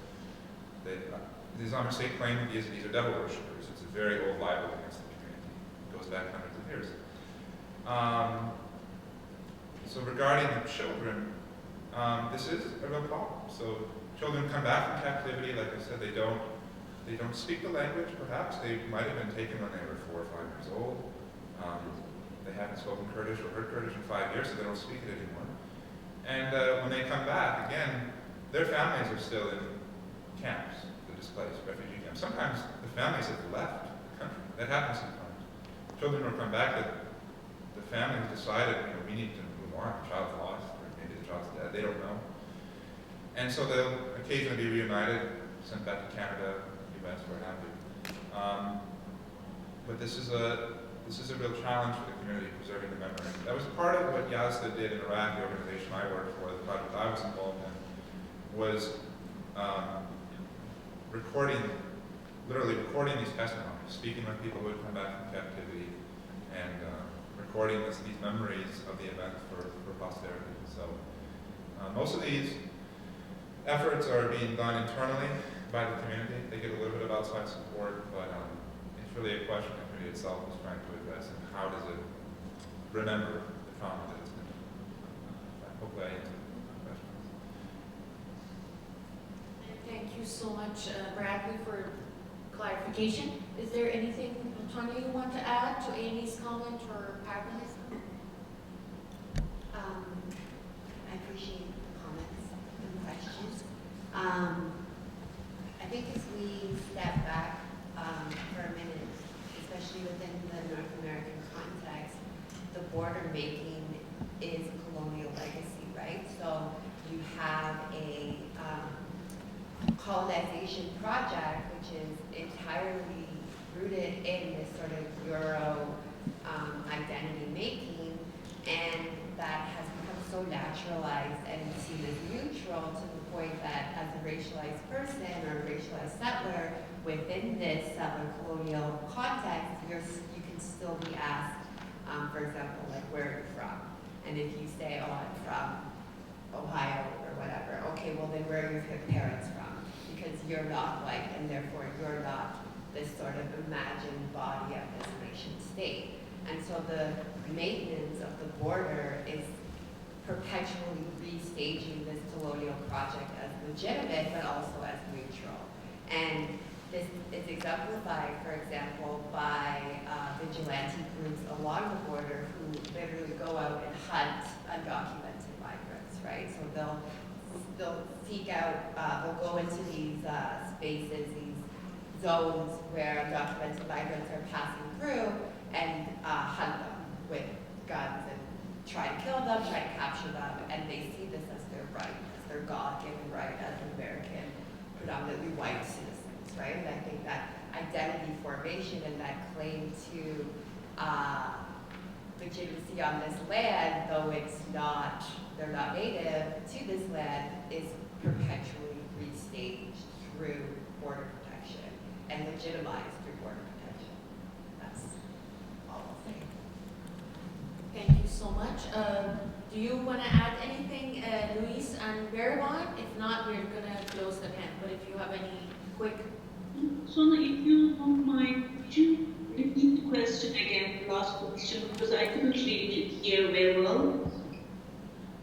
the Islamic State claimed that the Yazidis are devil worshippers. It's a very old libel against the community. It goes back hundreds of years. So regarding the children, this is a real problem. So children come back from captivity, like I said, they don't they don't speak the language, perhaps. They might have been taken when they were 4 or 5 years old. They haven't spoken Kurdish or heard Kurdish in 5 years, so they don't speak it anymore. And when they come back, again, their families are still in camps, the displaced refugee camps. Sometimes the families have left the country. That happens sometimes. Children will come back that the family has decided, we need to move on. The child's lost, or maybe the child's dead. They don't know. And so they'll occasionally be reunited, sent back to Canada, US, what have you. But this is a real challenge for the community, preserving the memory. That was part of what YASTA did in Iraq, the organization I worked for, the project I was involved in, was literally recording these testimonies, speaking with people who had come back from captivity, and recording these memories of the event for posterity. So most of these efforts are being done internally by the community. They get a little bit of outside support, but it's really a question the community itself is trying to address, and how does it remember the trauma that it's been. Hopefully I answered the questions. Thank you so much, Bradley, for clarification. Is there anything, Tania, you want to add to Amy's comment or Bradley's? I appreciate the comments and questions. I think as we step back for a minute, especially within the North American context, the border making is a colonial legacy, right? So you have a colonization project which is entirely rooted in this sort of Euro identity making, and that has become so naturalized and seen as neutral to the point that as a racialized person or a racialized settler within this settler colonial context, you can still be asked, for example, like, where are you from? And if you say, oh, I'm from Ohio or whatever, okay, well then where are your parents from? Because you're not white, and therefore you're not this sort of imagined body of this nation state. And so the maintenance of the border is perpetually restaging this colonial project as legitimate, but also as neutral. And this is exemplified, for example, by vigilante groups along the border who literally go out and hunt undocumented migrants, right? So they'll seek out, they'll go into these spaces, these zones where undocumented migrants are passing through, and hunt them with guns and try to kill them, try to capture them, and they see this as their right, as their God-given right as American, predominantly white citizens, right? And I think that identity formation and that claim to legitimacy on this land, though they're not native to this land, is perpetually restaged through border protection and legitimized through border protection. That's all I'll say. Thank you so much. Do you want to add anything, Louise and Berivan? If not, we're going to close the panel. But if you have any quick... Sona, if you don't mind, could you repeat the question again, the last question, because I couldn't really hear very well.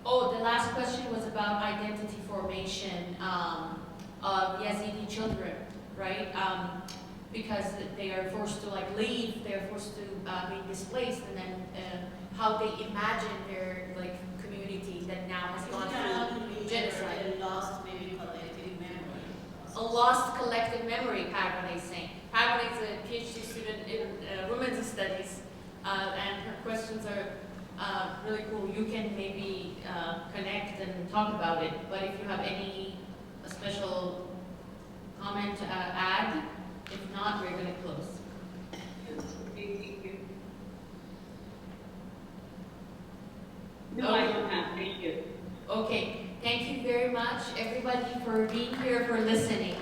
Oh, the last question was about identity formation of Yazidi children, right? Because they are forced to leave, they're forced to be displaced, and then how they imagine their community that now has gone through genocide. A lost collective memory, Pagone is saying. Pagone is a PhD student in women's studies, and her questions are really cool. You can maybe connect and talk about it, but if you have any special comment to add, if not, we're going to close. No, I don't have. Thank you. Okay. Thank you very much, everybody, for being here, for listening.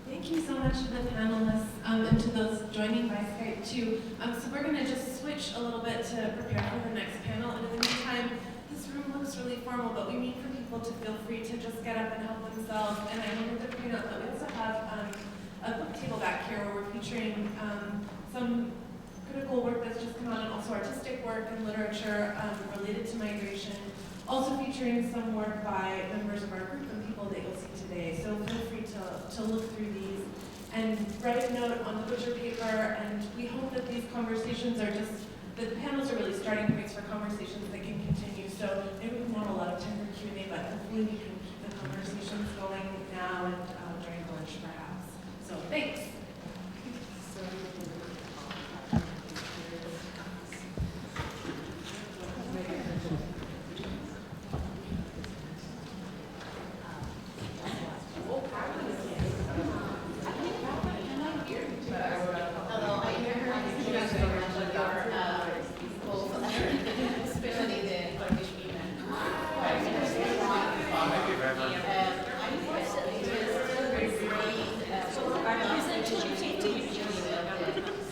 Thank you so much to the panelists and to those joining by Skype too. So we're going to just switch a little bit to prepare for the next panel. And in the meantime, this room looks really formal, but we need for people to feel free to just get up and help themselves. And I wanted to point out that we also have a book table back here where we're featuring some critical work that's just come out, and also artistic work and literature related to migration. Also featuring some work by members of our group and people that you'll see today. So feel free to look through these and write a note on the Butcher paper, and we hope that these conversations are just, the panels are really starting points for conversations that can continue. So maybe we want a lot of time for Q&A, but hopefully we can keep the conversations going now and during lunch perhaps. So thanks.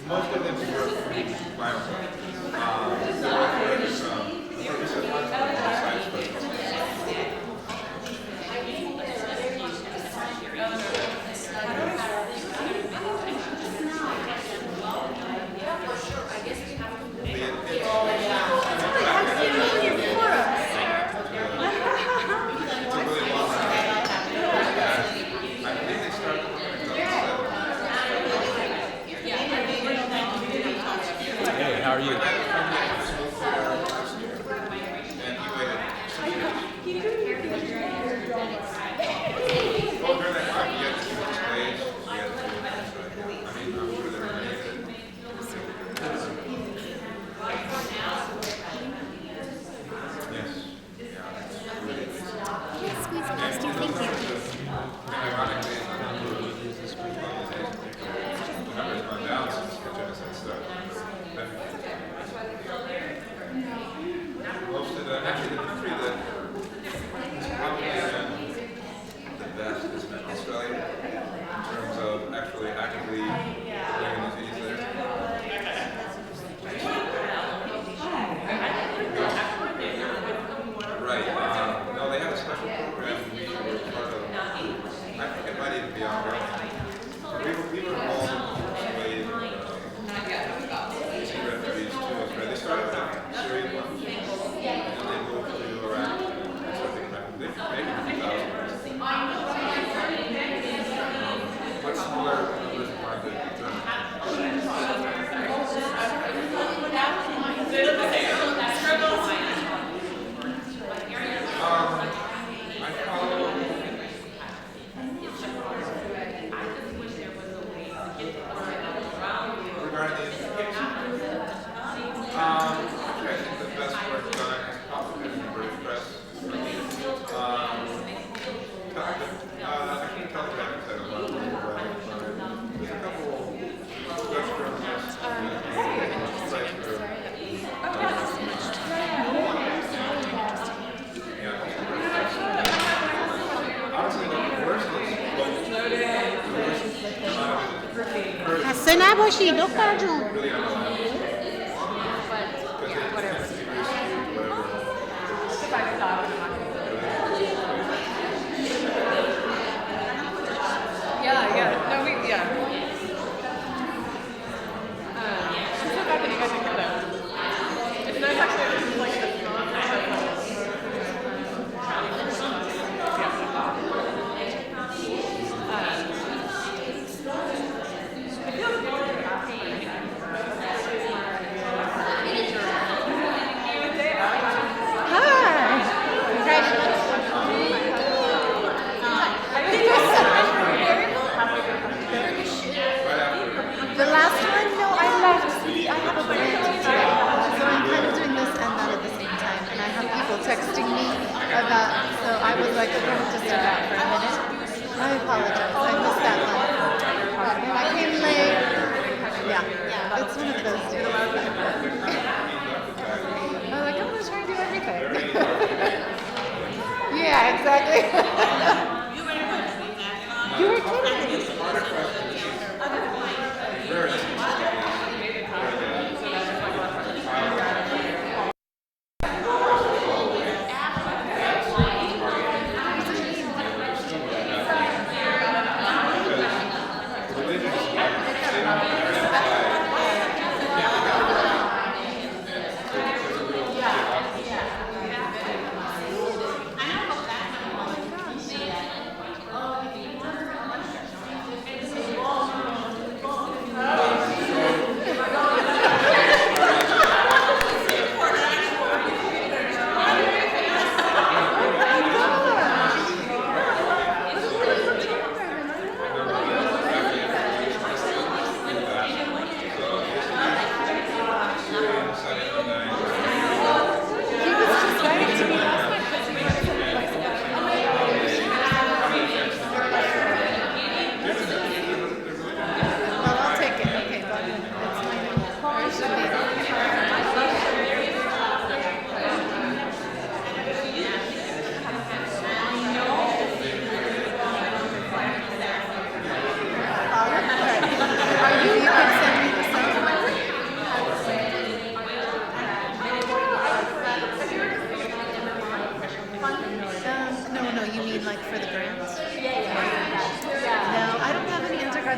Most of them were biotech. How are you? Actually, the country that has probably been the best has been Australia in terms of actually actively bringing these issues there. Right. No, they have a special program. We were part of. I think it might even be ongoing. We were involved in the first wave of these refugees to Australia. They started with Syrian ones. And they moved to Iraq, and so they making 2,000. Much smaller numbers of migrant Germans. I follow. Regarding the education, I think the best work done is probably in the British press. Actually, Telegraph said a lot of work about it. There's a couple Dutch journalists honestly, the worst خسته نباشی دختر جون.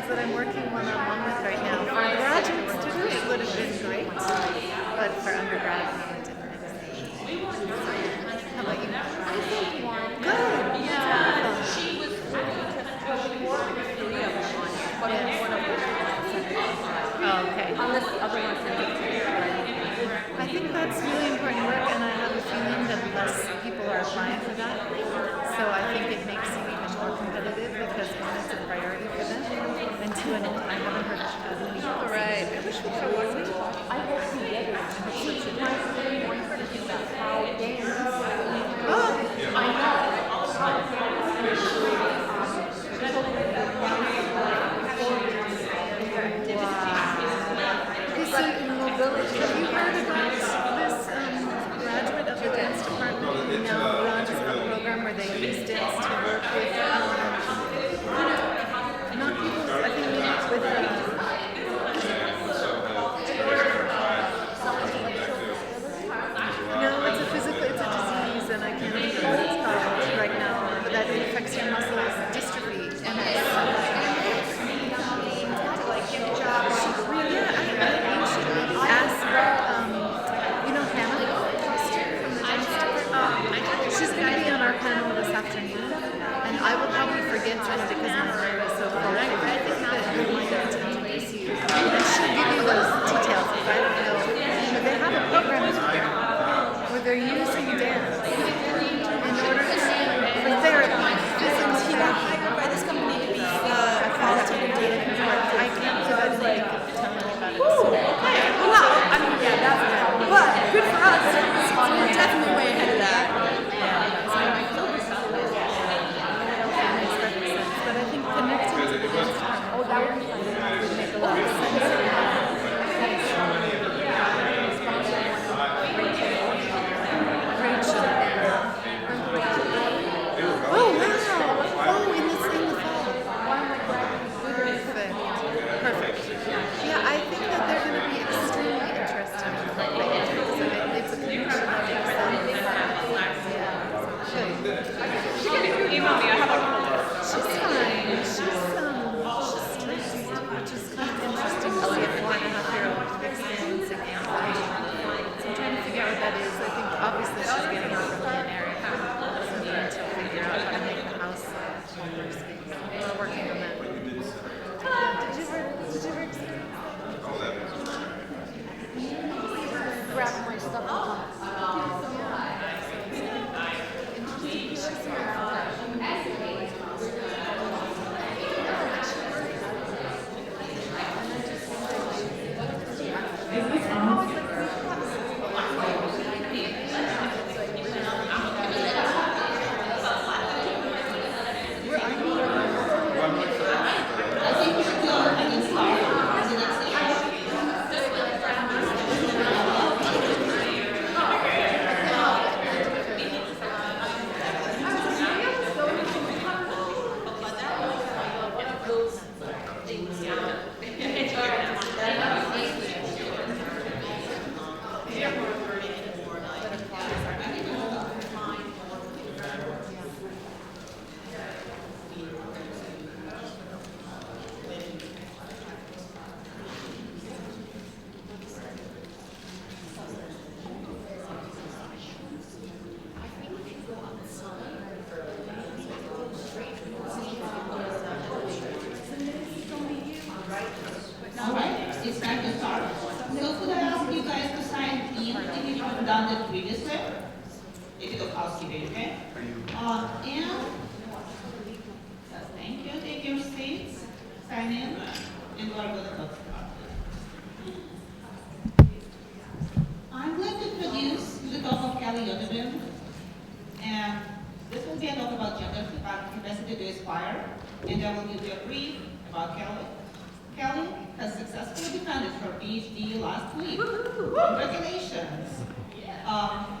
ones that I'm working one-on-one with right now. For graduate students, it would have been great, but for undergrad, no, it didn't. How about you? I think one. Good. Yeah. She was okay. Unless the other ones I think that's really important work, and I have a feeling that less people are applying for that. So I think it makes you even more competitive because one, it's a priority for them, and two, and I haven't heard as many people. Right. I wish we could work with you. I hope we get it. I hope so too. I really want her to think about how dance. Oh, I know. Mobility. Have you heard about this graduate of the dance department in Rutgers program where they use dance to work with not people, I think they use with no, it's a disease and I can't remember what it's called right now, but that affects your muscles, dystrophy, MS. She's going to be on our panel this afternoon, and I will probably forget just because I'm nervous. So I think that you'll wind up attending this year. And she'll give you those details if I don't know. But they have a program where they're using dance in order to for therapy, physical therapy. By this company to be qualitative data. I can't provide any tell me about it. Okay. Well, I mean, yeah, that's but good for us. We're definitely way ahead of that. But I think connecting to the dance department, that would be fun. It would make a lot of sense. Rachel. Oh, wow. Oh, in the fall. Perfect. Yeah, I think that they're going to be extremely interested in what they do. So it's a connection that makes sense. Yeah. She can email me. I have a she's fine. She's stressed, which is kind of interesting to see a 4.5-year-old experiencing anxiety. So I'm trying to figure out what that is. I think obviously she's getting out from an area. So we need to figure out how to make the house more space. We're working on that. Did you ever experience that? Grab my stuff and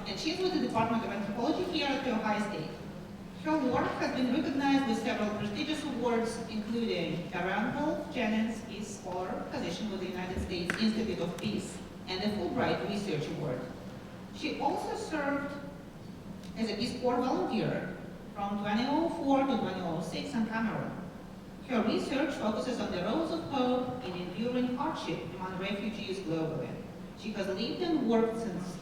and she's with the Department of Anthropology here at The Ohio State. Her work has been recognized with several prestigious awards, including a Randall Jennings Peace Scholar position with the United States Institute of Peace and the Fulbright Research Award. She also served as a Peace Corps volunteer from 2004 to 2006 in Cameroon. Her research focuses on the roles of hope in enduring hardship among refugees globally. She has lived and worked since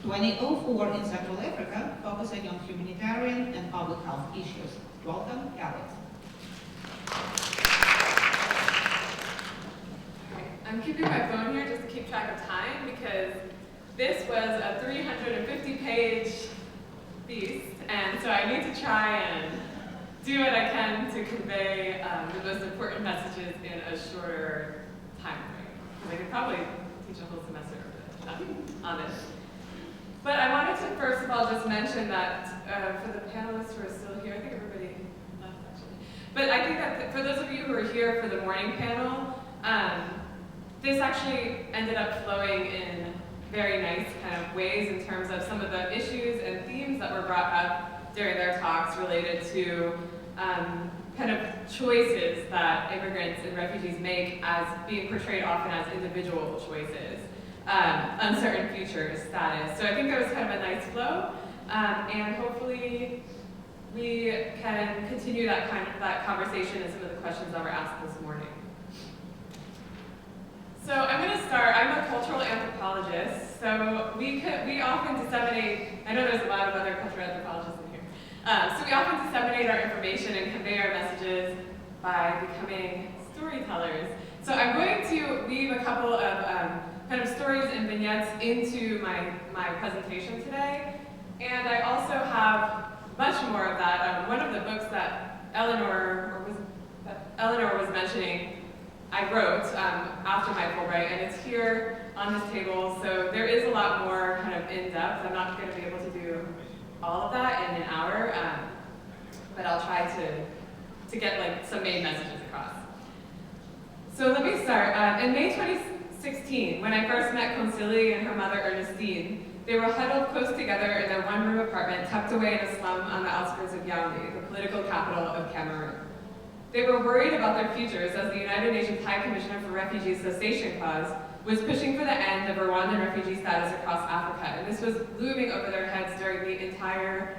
2004 in Central Africa, focusing on humanitarian and public health issues. Welcome, Alex. I'm keeping my phone here just to keep track of time because this was a 350-page piece, and so I need to try and do what I can to convey the most important messages in a shorter time frame. Because I could probably teach a whole semester on this. But I wanted to first of all just mention that for the panelists who are still here, I think everybody left actually. But I think that for those of you who are here for the morning panel, this actually ended up flowing in very nice kind of ways in terms of some of the issues and themes that were brought up during their talks related to kind of choices that immigrants and refugees make as being portrayed often as individual choices, uncertain future status. So I think there was kind of a nice flow, and hopefully we can continue that conversation and some of the questions that were asked this morning. So I'm going to start. I'm a cultural anthropologist, so we often disseminate, I know there's a lot of other cultural anthropologists in here, so we often disseminate our information and convey our messages by becoming storytellers. So I'm going to weave a couple of kind of stories and vignettes into my presentation today, and I also have much more of that. One of the books that Eleanor was mentioning, I wrote after my Fulbright, and it's here on this table, so there is a lot more kind of in-depth. I'm not going to be able to do all of that in an hour, but I'll try to get like some main messages across. So let me start. In May 2016, when I first met Consili and her mother Ernestine, they were huddled close together in their one-room apartment tucked away in a slum on the outskirts of Yaoundé, the political capital of Cameroon. They were worried about their futures as the United Nations High Commissioner for Refugees Cessation Clause was pushing for the end of Rwandan refugee status across Africa, and this was looming over their heads during the entire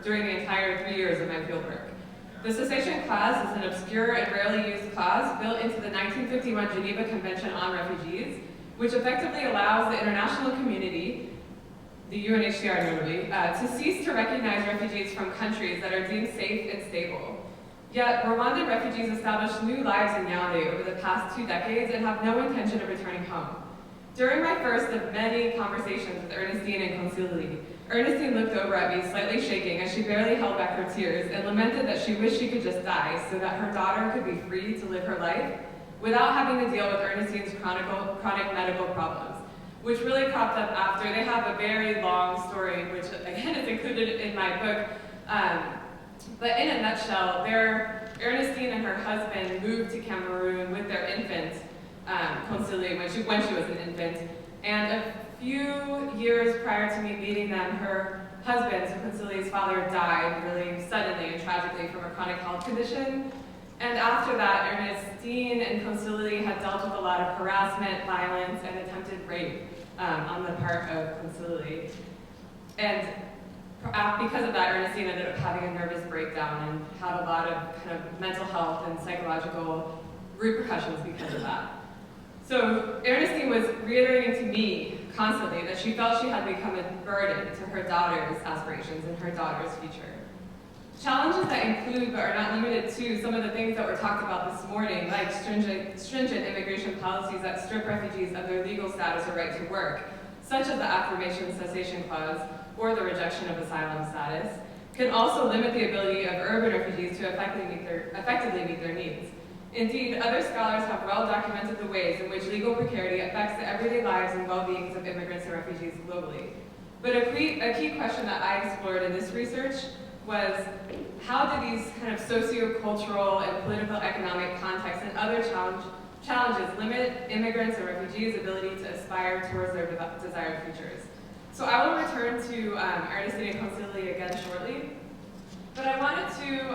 during the entire 3 years of my fieldwork. The cessation clause is an obscure and rarely used clause built into the 1951 Geneva Convention on Refugees, which effectively allows the international community, the UNHCR notably, to cease to recognize refugees from countries that are deemed safe and stable. Yet, Rwandan refugees established new lives in Yaoundé over the past 2 decades and have no intention of returning home. During my first of many conversations with Ernestine and Consili, Ernestine looked over at me, slightly shaking as she barely held back her tears and lamented that she wished she could just die so that her daughter could be free to live her life without having to deal with Ernestine's chronic medical problems, which really cropped up after. They have a very long story, which again is included in my book. But in a nutshell, Ernestine and her husband moved to Cameroon with their infant, Consili, when she was an infant. And a few years prior to me meeting them, her husband, so Consili's father, died really suddenly and tragically from a chronic health condition. And after that, Ernestine and Consili had dealt with a lot of harassment, violence, and attempted rape on the part of Consili. And because of that, Ernestine ended up having a nervous breakdown and had a lot of kind of mental health and psychological repercussions because of that. So Ernestine was reiterating to me constantly that she felt she had become a burden to her daughter's aspirations and her daughter's future. Challenges that include, but are not limited to, some of the things that were talked about this morning, like stringent immigration policies that strip refugees of their legal status or right to work, such as the Affirmation Cessation Clause or the rejection of asylum status, can also limit the ability of urban refugees to effectively meet their needs. Indeed, other scholars have well documented the ways in which legal precarity affects the everyday lives and well-beings of immigrants and refugees globally. But a key question that I explored in this research was, how do these kind of socio-cultural and political economic contexts and other challenges limit immigrants and refugees' ability to aspire towards their desired futures? So I will return to Ernestine and Consili again shortly, but I wanted to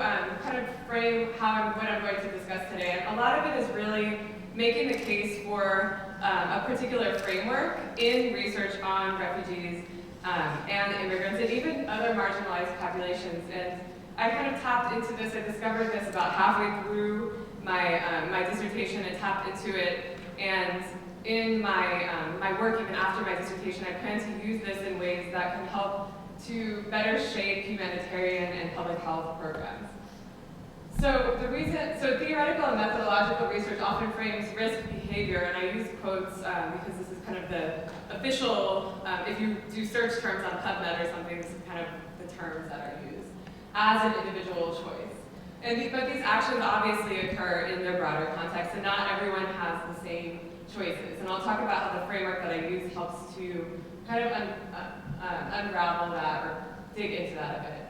kind of frame what I'm going to discuss today. And a lot of it is really making the case for a particular framework in research on refugees and immigrants and even other marginalized populations. And I kind of tapped into this. I discovered this about halfway through my dissertation and tapped into it. And in my work, even after my dissertation, I plan to use this in ways that can help to better shape humanitarian and public health programs. So theoretical and methodological research often frames risk behavior, and I use quotes because this is kind of the official, if you do search terms on PubMed or something, this is kind of the terms that are used, as an individual choice. But these actions obviously occur in their broader context, and not everyone has the same choices. And I'll talk about how the framework that I use helps to kind of unravel that or dig into that a bit.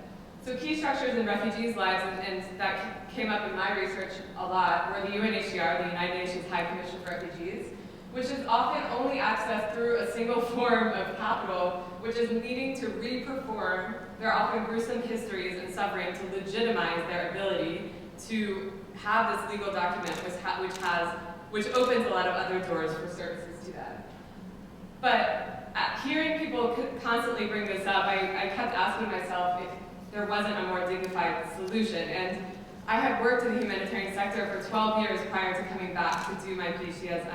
So key structures in refugees' lives, and that came up in my research a lot, were the UNHCR, the United Nations High Commission for Refugees, which is often only accessed through a single form of capital, which is needing to re-perform their often gruesome histories and suffering to legitimize their ability to have this legal document which opens a lot of other doors for services to them. But hearing people constantly bring this up, I kept asking myself if there wasn't a more dignified solution. And I had worked in the humanitarian sector for 12 years prior to coming back to do my PhD, as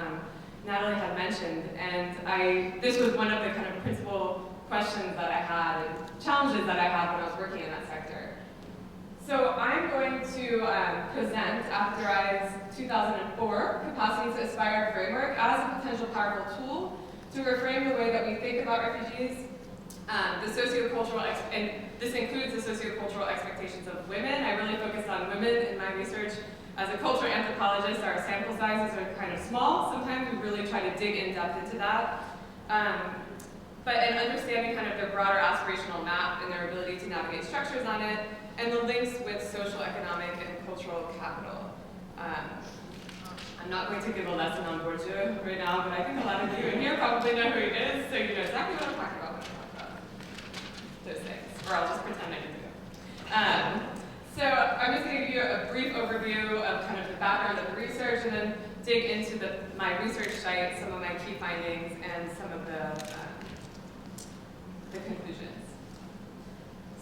Natalie had mentioned. And this was one of the kind of principal questions that I had and challenges that I had when I was working in that sector. So I'm going to present Apatherai's 2004 Capacity to Aspire framework as a potential powerful tool to reframe the way that we think about refugees, the sociocultural, and this includes the sociocultural expectations of women. I really focused on women in my research. As a cultural anthropologist, our sample sizes are kind of small. Sometimes we really try to dig in depth into that. But in understanding kind of their broader aspirational map and their ability to navigate structures on it, and the links with social, economic, and cultural capital. I'm not going to give a lesson on Bourdieu right now, but I think a lot of you in here probably know who he is, so you know exactly what I'm talking about when I talk about those things, or I'll just pretend I do. So I'm just going to give you a brief overview of kind of the background of the research, and then dig into my research site, some of my key findings, and some of the conclusions.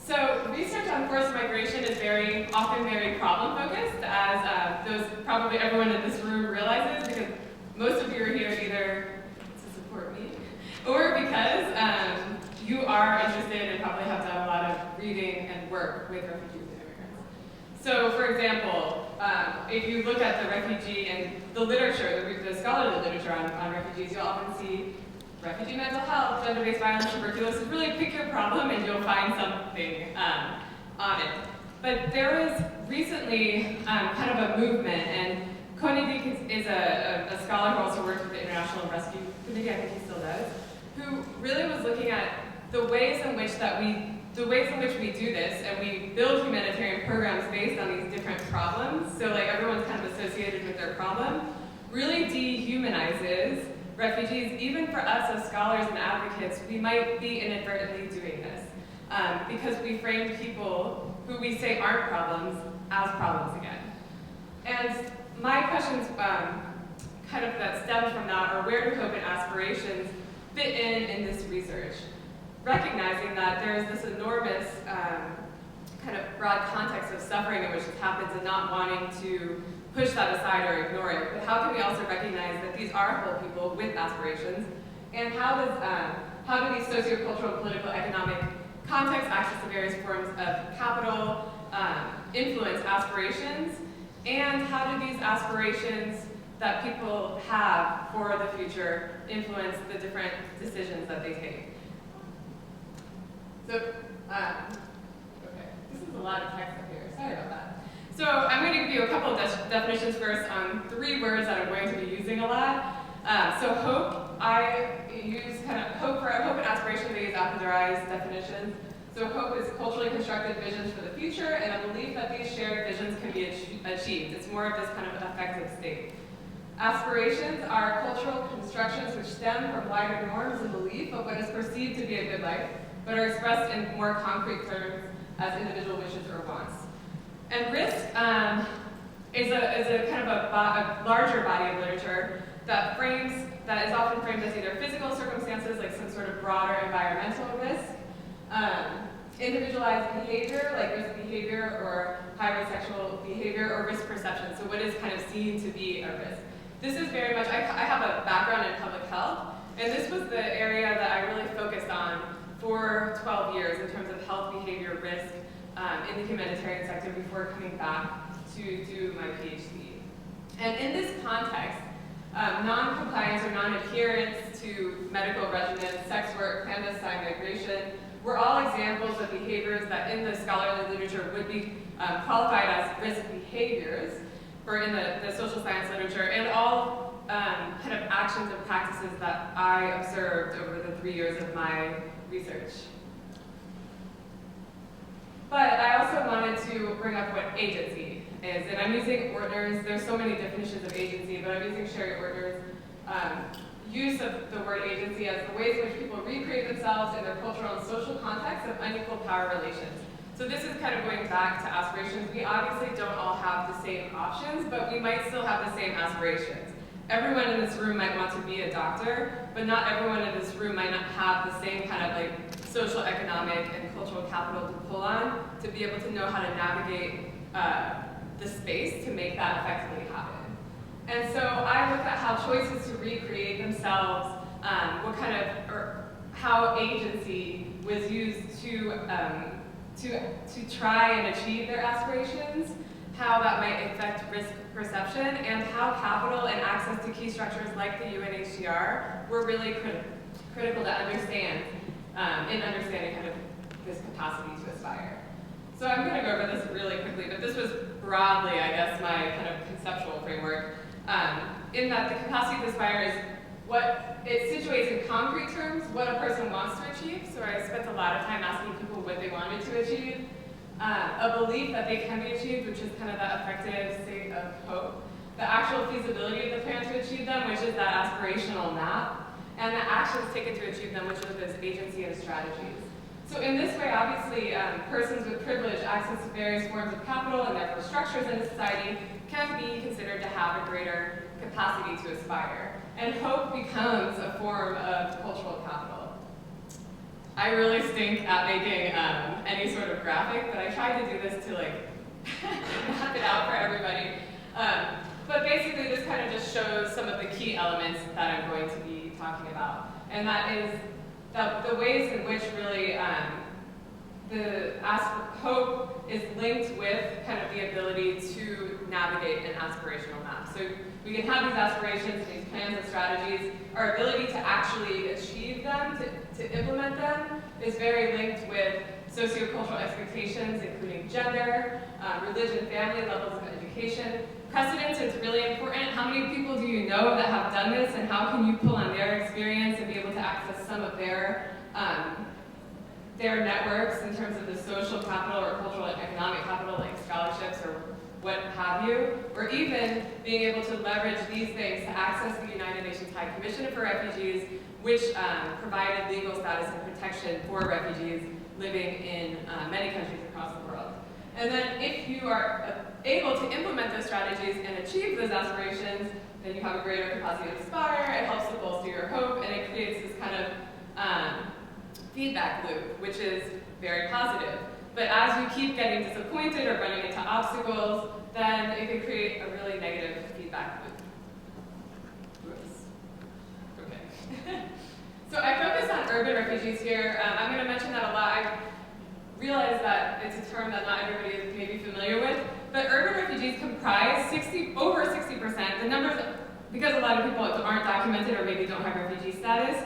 So research on forced migration is often very problem-focused, as probably everyone in this room realizes, because most of you are here either to support me, or because you are interested and probably have done a lot of reading and work with refugees and immigrants. So for example, if you look at the refugee and the literature, the scholarly literature on refugees, you'll often see refugee mental health, gender-based violence, tuberculosis. Really pick your problem and you'll find something on it. But there was recently kind of a movement, and Koenig is a scholar who also worked with the International Rescue Committee, I think he still does, who really was looking at the ways in which we do this, and we build humanitarian programs based on these different problems. So like everyone's kind of associated with their problem, really dehumanizes refugees. Even for us as scholars and advocates, we might be inadvertently doing this because we frame people who we say aren't problems as problems again. And my questions kind of that stem from that are, where do hope and aspirations fit in this research? Recognizing that there is this enormous kind of broad context of suffering in which this happens, and not wanting to push that aside or ignore it. But how can we also recognize that these are whole people with aspirations, and how do these sociocultural, political, economic contexts access to various forms of capital influence aspirations, and how do these aspirations that people have for the future influence the different decisions that they take? So, okay, this is a lot of text up here, sorry about that. So I'm going to give you a couple of definitions first on 3 words that I'm going to be using a lot. So hope, I use kind of hope and aspiration, they use Apatherai's definitions. So hope is culturally constructed visions for the future, and a belief that these shared visions can be achieved. It's more of this kind of affective state. Aspirations are cultural constructions which stem from wider norms and belief of what is perceived to be a good life, but are expressed in more concrete terms as individual wishes or wants. And risk is a kind of a larger body of literature that is often framed as either physical circumstances, like some sort of broader environmental risk, individualized behavior, like risk behavior or high-risk sexual behavior, or risk perception. So what is kind of seen to be a risk. This is very much, I have a background in public health, and this was the area that I really focused on for 12 years in terms of health behavior risk in the humanitarian sector before coming back to do my PhD. And in this context, non-compliance or non-adherence to medical regimens, sex work, clandestine migration, were all examples of behaviors that in the scholarly literature would be qualified as risk behaviors, or in the social science literature, and all kind of actions and practices that I observed over the 3 years of my research. But I also wanted to bring up what agency is, and I'm using Ortner's, there's so many definitions of agency, but I'm using Sherry Ortner's use of the word agency as the ways in which people recreate themselves in their cultural and social context of unequal power relations. So this is kind of going back to aspirations. We obviously don't all have the same options, but we might still have the same aspirations. Everyone in this room might want to be a doctor, but not everyone in this room might not have the same kind of like social, economic, and cultural capital to pull on to be able to know how to navigate the space to make that effectively happen. And so I looked at how choices to recreate themselves, what kind of, or how agency was used to try and achieve their aspirations, how that might affect risk perception, and how capital and access to key structures like the UNHCR were really critical to understand in understanding kind of this capacity to aspire. So I'm going to go over this really quickly, but this was broadly, I guess, my kind of conceptual framework, in that the capacity to aspire is what it situates in concrete terms, what a person wants to achieve. So I spent a lot of time asking people what they wanted to achieve, a belief that they can be achieved, which is kind of that effective state of hope, the actual feasibility of the plan to achieve them, which is that aspirational map, and the actions taken to achieve them, which are those agency and strategies. So in this way, obviously, persons with privilege access to various forms of capital and therefore structures in society can be considered to have a greater capacity to aspire. And hope becomes a form of cultural capital. I really stink at making any sort of graphic, but I tried to do this to like map it out for everybody. But basically, this kind of just shows some of the key elements that I'm going to be talking about. And that is the ways in which really hope is linked with kind of the ability to navigate an aspirational map. So we can have these aspirations, these plans and strategies. Our ability to actually achieve them, to implement them, is very linked with sociocultural expectations, including gender, religion, family, levels of education. Precedence is really important. How many people do you know that have done this, and how can you pull on their experience and be able to access some of their networks in terms of the social capital or cultural and economic capital, like scholarships or what have you, or even being able to leverage these things to access the United Nations High Commission for Refugees, which provided legal status and protection for refugees living in many countries across the world. And then if you are able to implement those strategies and achieve those aspirations, then you have a greater capacity to aspire, it helps to bolster your hope, and it creates this kind of feedback loop, which is very positive. But as you keep getting disappointed or running into obstacles, then it can create a really negative feedback loop. Oops. Okay. So I focus on urban refugees here. I'm going to mention that a lot. I realize that it's a term that not everybody is maybe familiar with, but urban refugees comprise over 60%. The numbers, because a lot of people aren't documented or maybe don't have refugee status,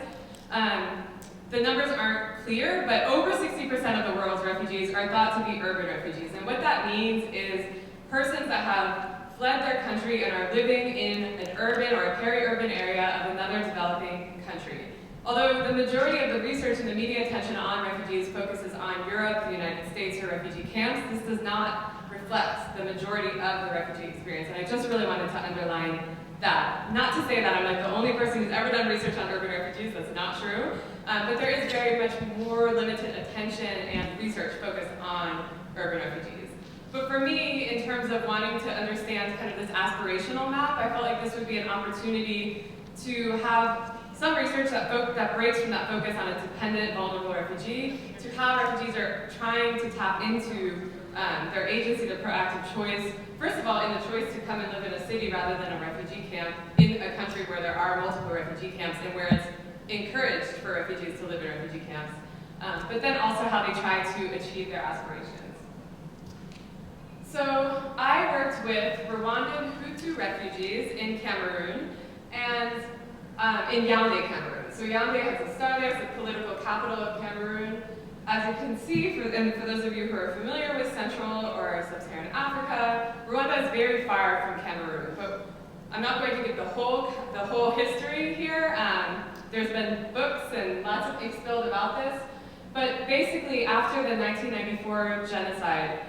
the numbers aren't clear, but over 60% of the world's refugees are thought to be urban refugees. And what that means is persons that have fled their country and are living in an urban or a peri-urban area of another developing country. Although the majority of the research and the media attention on refugees focuses on Europe, the United States, or refugee camps, this does not reflect the majority of the refugee experience. And I just really wanted to underline that. Not to say that I'm like the only person who's ever done research on urban refugees, that's not true. But there is very much more limited attention and research focused on urban refugees. But for me, in terms of wanting to understand kind of this aspirational map, I felt like this would be an opportunity to have some research that breaks from that focus on a dependent, vulnerable refugee to how refugees are trying to tap into their agency, their proactive choice. First of all, in the choice to come and live in a city rather than a refugee camp in a country where there are multiple refugee camps and where it's encouraged for refugees to live in refugee camps. But then also how they try to achieve their aspirations. So I worked with Rwandan Hutu refugees in Cameroon and in Yaoundé, Cameroon. So Yaoundé has a star there, it's the political capital of Cameroon. As you can see, and for those of you who are familiar with Central or Sub-Saharan Africa, Rwanda is very far from Cameroon. But I'm not going to give the whole history here. There's been books and lots of ink spilled about this. But basically, after the 1994 genocide,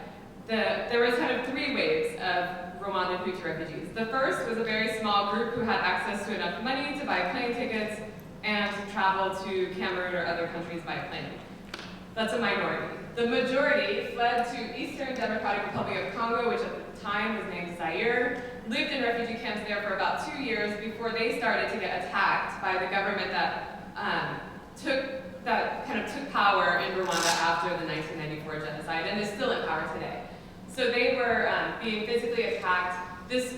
there was kind of 3 waves of Rwandan Hutu refugees. The first was a very small group who had access to enough money to buy plane tickets and to travel to Cameroon or other countries by plane. That's a minority. The majority fled to Eastern Democratic Republic of Congo, which at the time was named Zaire, lived in refugee camps there for about 2 years before they started to get attacked by the government that took power in Rwanda after the 1994 genocide and is still in power today. So they were being physically attacked. This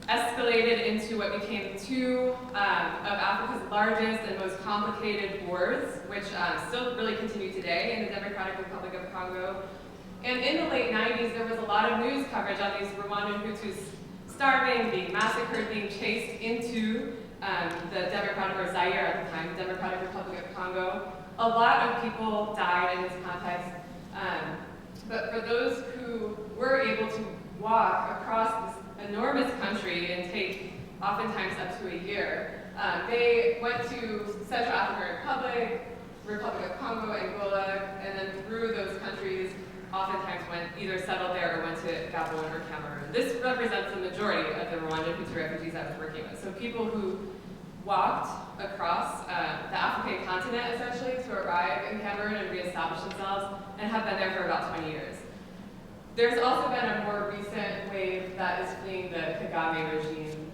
escalated into what became 2 of Africa's largest and most complicated wars, which still really continue today in the Democratic Republic of Congo. And in the late 90s, there was a lot of news coverage on these Rwandan Hutus starving, being massacred, being chased into the Democratic, or Zaire at the time, the Democratic Republic of Congo. A lot of people died in this context. But for those who were able to walk across this enormous country and take oftentimes up to a year, they went to Central African Republic, Republic of Congo, Angola, and then through those countries, oftentimes either settled there or went to Gabon or Cameroon. This represents the majority of the Rwandan Hutu refugees I was working with. So people who walked across the African continent, essentially, to arrive in Cameroon and reestablish themselves, and have been there for about 20 years. There's also been a more recent wave that is fleeing the Kazemi regime,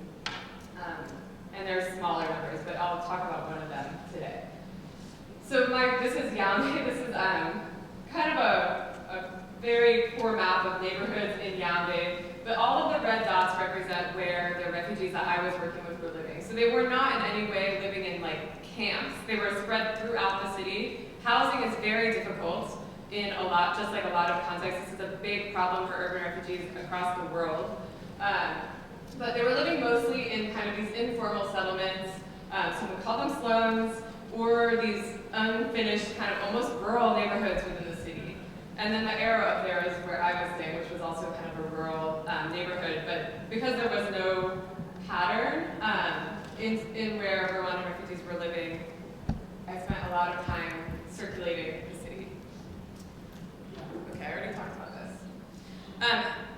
and there's smaller numbers, but I'll talk about one of them today. So this is Yaoundé. This is kind of a very poor map of neighborhoods in Yaoundé, but all of the red dots represent where the refugees that I was working with were living. So they were not in any way living in camps. They were spread throughout the city. Housing is very difficult in just like a lot of contexts. This is a big problem for urban refugees across the world. But they were living mostly in kind of these informal settlements. Some would call them slums, or these unfinished kind of almost rural neighborhoods within the city. And then the arrow up there is where I was staying, which was also kind of a rural neighborhood. But because there was no pattern in where Rwandan refugees were living, I spent a lot of time circulating the city. Okay, I already talked about this.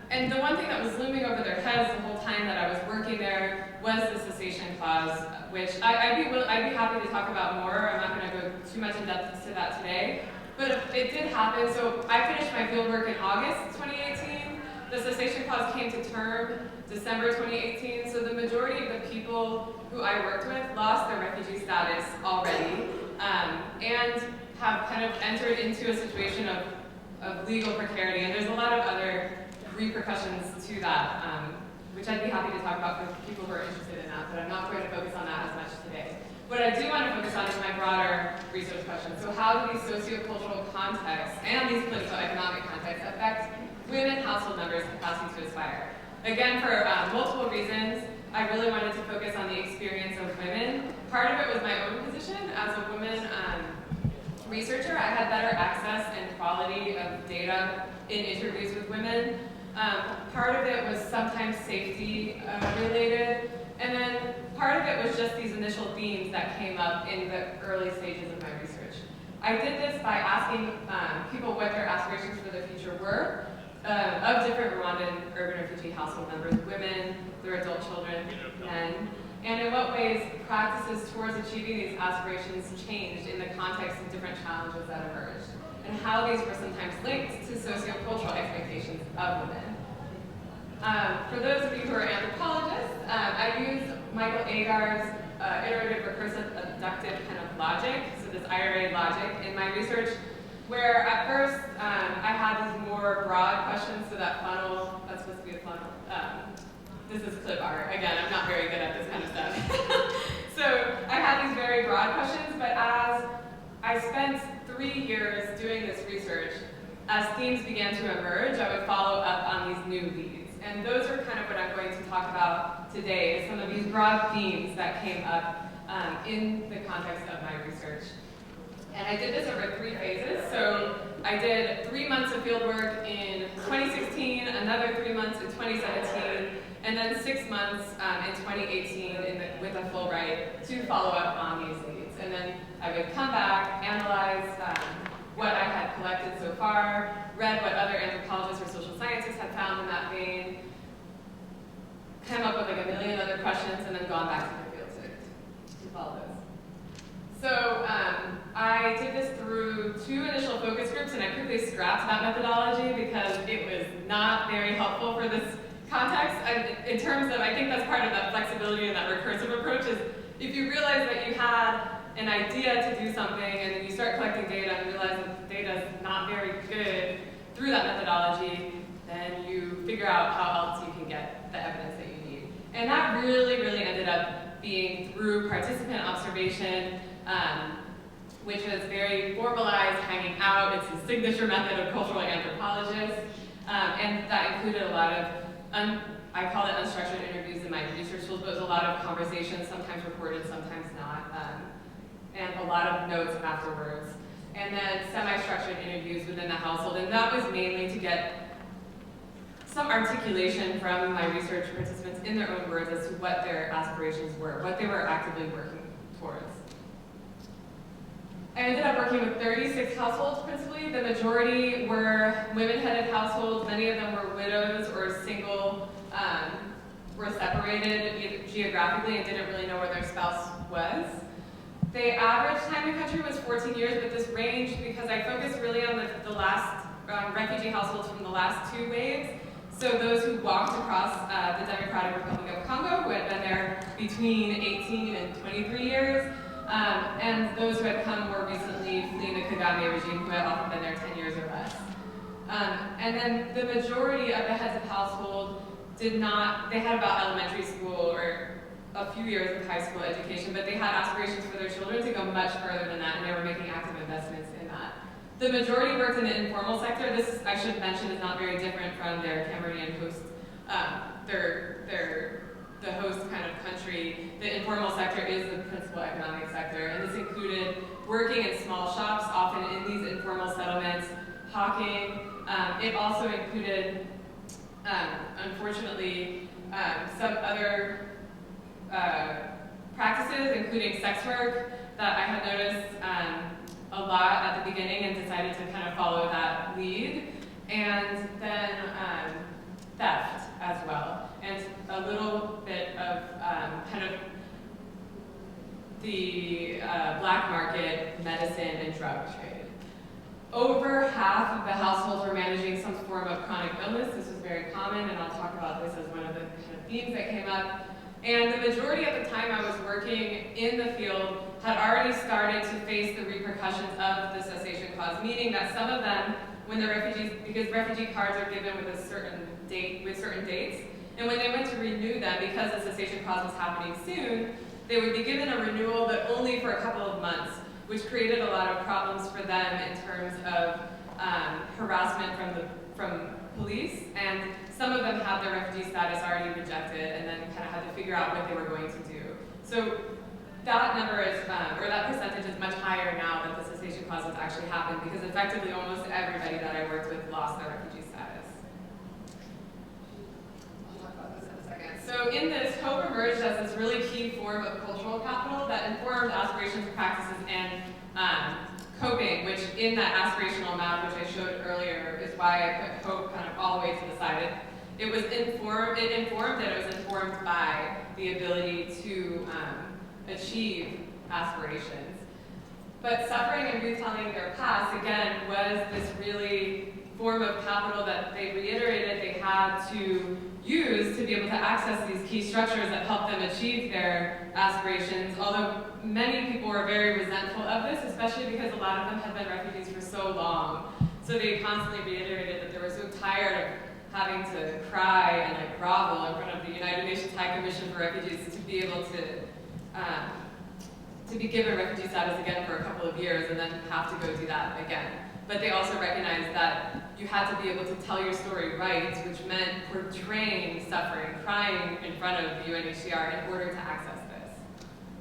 And the one thing that was looming over their heads the whole time that I was working there was the cessation clause, which I'd be happy to talk about more. I'm not going to go too much in depth to that today. But it did happen. So I finished my fieldwork in August 2018. The cessation clause came to term December 2018. So the majority of the people who I worked with lost their refugee status already, and have kind of entered into a situation of legal precarity. And there's a lot of other repercussions to that, which I'd be happy to talk about for people who are interested in that, but I'm not going to focus on that as much today. What I do want to focus on is my broader research question. So how do these sociocultural contexts and these political economic contexts affect women household members' capacity to aspire? Again, for multiple reasons, I really wanted to focus on the experience of women. Part of it was my own position as a woman researcher. I had better access and quality of data in interviews with women. Part of it was sometimes safety related, and then part of it was just these initial themes that came up in the early stages of my research. I did this by asking people what their aspirations for the future were of different Rwandan urban refugee household members, women, their adult children, men, and in what ways practices towards achieving these aspirations changed in the context of different challenges that emerged, and how these were sometimes linked to sociocultural expectations of women. For those of you who are anthropologists, I use Michael Agar's iterative recursive inductive kind of logic, so this IRA logic in my research, where at first I had these more broad questions, so that funnel, that's supposed to be a funnel. This is clip art. Again, I'm not very good at this kind of stuff. So I had these very broad questions, but as I spent 3 years doing this research, as themes began to emerge, I would follow up on these new leads. And those are kind of what I'm going to talk about today, is some of these broad themes that came up in the context of my research. And I did this over 3 phases. So I did 3 months of fieldwork in 2016, another 3 months in 2017, and then 6 months in 2018 with a Fulbright to follow up on these leads. And then I would come back, analyze what I had collected so far, read what other anthropologists or social scientists had found in that vein, come up with like a million other questions, and then gone back to the field to follow those. So I did this through 2 initial focus groups, and I quickly scrapped that methodology because it was not very helpful for this context. In terms of, I think that's part of that flexibility and that recursive approach is if you realize that you had an idea to do something and then you start collecting data and realize that the data is not very good through that methodology, then you figure out how else you can get the evidence that you need. And that really, really ended up being through participant observation, which was very formalized, hanging out. It's a signature method of cultural anthropologists. And that included a lot of, I call it unstructured interviews in my research tools, but it was a lot of conversations, sometimes recorded, sometimes not, and a lot of notes afterwards. And then semi-structured interviews within the household, and that was mainly to get some articulation from my research participants in their own words as to what their aspirations were, what they were actively working towards. I ended up working with 36 households principally. The majority were women-headed households. Many of them were widows or single, were separated geographically and didn't really know where their spouse was. The average time in country was 14 years, but this ranged because I focused really on the last refugee households from the last 2 waves. So those who walked across the Democratic Republic of Congo, who had been there between 18 and 23 years, and those who had come more recently fleeing the Kazemi regime, who had often been there 10 years or less. And then the majority of the heads of household did not, they had about elementary school or a few years of high school education, but they had aspirations for their children to go much further than that, and they were making active investments in that. The majority worked in the informal sector. This, I should mention, is not very different from their Cameroonian host, the host kind of country. The informal sector is the principal economic sector, and this included working in small shops, often in these informal settlements, hawking. It also included, unfortunately, some other practices, including sex work, that I had noticed a lot at the beginning and decided to kind of follow that lead, and then theft as well, and a little bit of kind of the black market medicine and drug trade. Over half of the households were managing some form of chronic illness. This was very common, and I'll talk about this as one of the kind of themes that came up. And the majority at the time I was working in the field had already started to face the repercussions of the cessation clause, meaning that some of them, when the refugees, because refugee cards are given with a certain date, with certain dates, and when they went to renew them, because the cessation clause was happening soon, they would be given a renewal, but only for a couple of months, which created a lot of problems for them in terms of harassment from police, and some of them had their refugee status already rejected and then kind of had to figure out what they were going to do. So that number is, or that percentage is much higher now that the cessation clause has actually happened, because effectively almost everybody that I worked with lost their refugee status. I'll talk about this in a second. So in this, hope emerged as this really key form of cultural capital that informed aspirations, practices, and coping, which in that aspirational map, which I showed earlier, is why I put hope kind of all the way to the side. It informed that it was informed by the ability to achieve aspirations. But suffering and retelling their past, again, was this really form of capital that they reiterated they had to use to be able to access these key structures that help them achieve their aspirations, although many people were very resentful of this, especially because a lot of them had been refugees for so long. So they constantly reiterated that they were so tired of having to cry and like grovel in front of the United Nations High Commission for Refugees to be able to be given refugee status again for a couple of years and then have to go do that again. But they also recognized that you had to be able to tell your story right, which meant portraying suffering, crying in front of UNHCR in order to access this.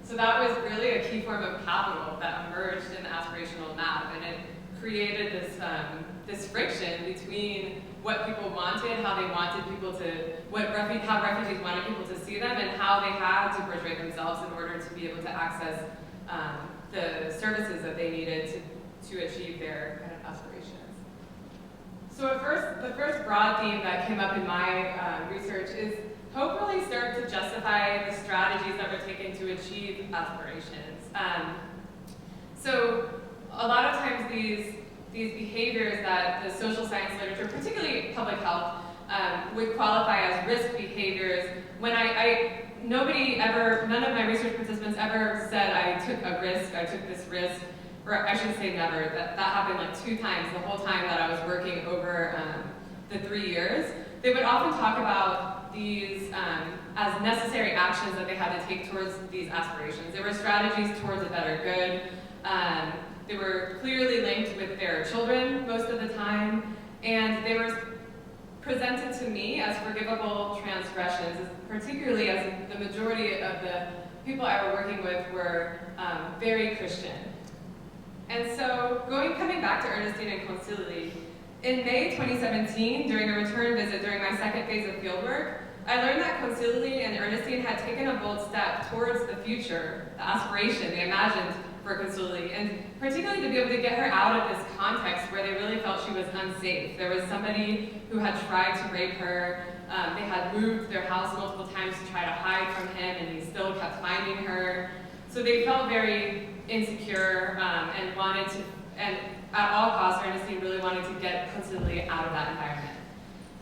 So that was really a key form of capital that emerged in the aspirational map, and it created this, this friction between what people wanted, how they wanted people to, how refugees wanted people to see them, and how they had to portray themselves in order to be able to access the services that they needed to achieve their kind of aspirations. So the first broad theme that came up in my research is hope really started to justify the strategies that were taken to achieve aspirations. So a lot of times these behaviors that the social science literature, particularly public health, would qualify as risk behaviors. When none of my research participants ever said I took a risk, I took this risk, or I should say never. That happened like 2 times the whole time that I was working over the 3 years. They would often talk about these as necessary actions that they had to take towards these aspirations. They were strategies towards a better good. They were clearly linked with their children most of the time, and they were presented to me as forgivable transgressions, particularly as the majority of the people I were working with were very Christian. And so, coming back to Ernestine and Concili, in May 2017, during a return visit during my second phase of fieldwork, I learned that Concili and Ernestine had taken a bold step towards the future, the aspiration they imagined for Concili, and particularly to be able to get her out of this context where they really felt she was unsafe. There was somebody who had tried to rape her. They had moved their house multiple times to try to hide from him, and he still kept finding her. So they felt very insecure and wanted to, and at all costs, Ernestine really wanted to get Concili out of that environment.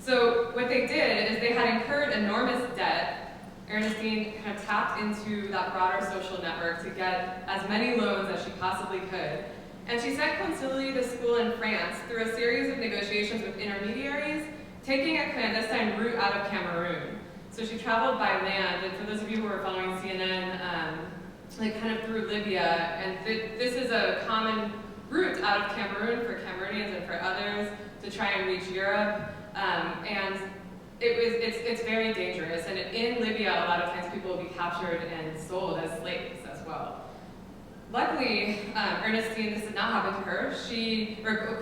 So what they did is they had incurred enormous debt. Ernestine kind of tapped into that broader social network to get as many loans as she possibly could. And she sent Concili to school in France through a series of negotiations with intermediaries, taking a clandestine route out of Cameroon. So she traveled by land, and for those of you who are following CNN, like kind of through Libya, and this is a common route out of Cameroon for Cameroonians and for others to try and reach Europe. And it's very dangerous, and in Libya a lot of times people will be captured and sold as slaves as well. Luckily, Ernestine, this did not happen to her.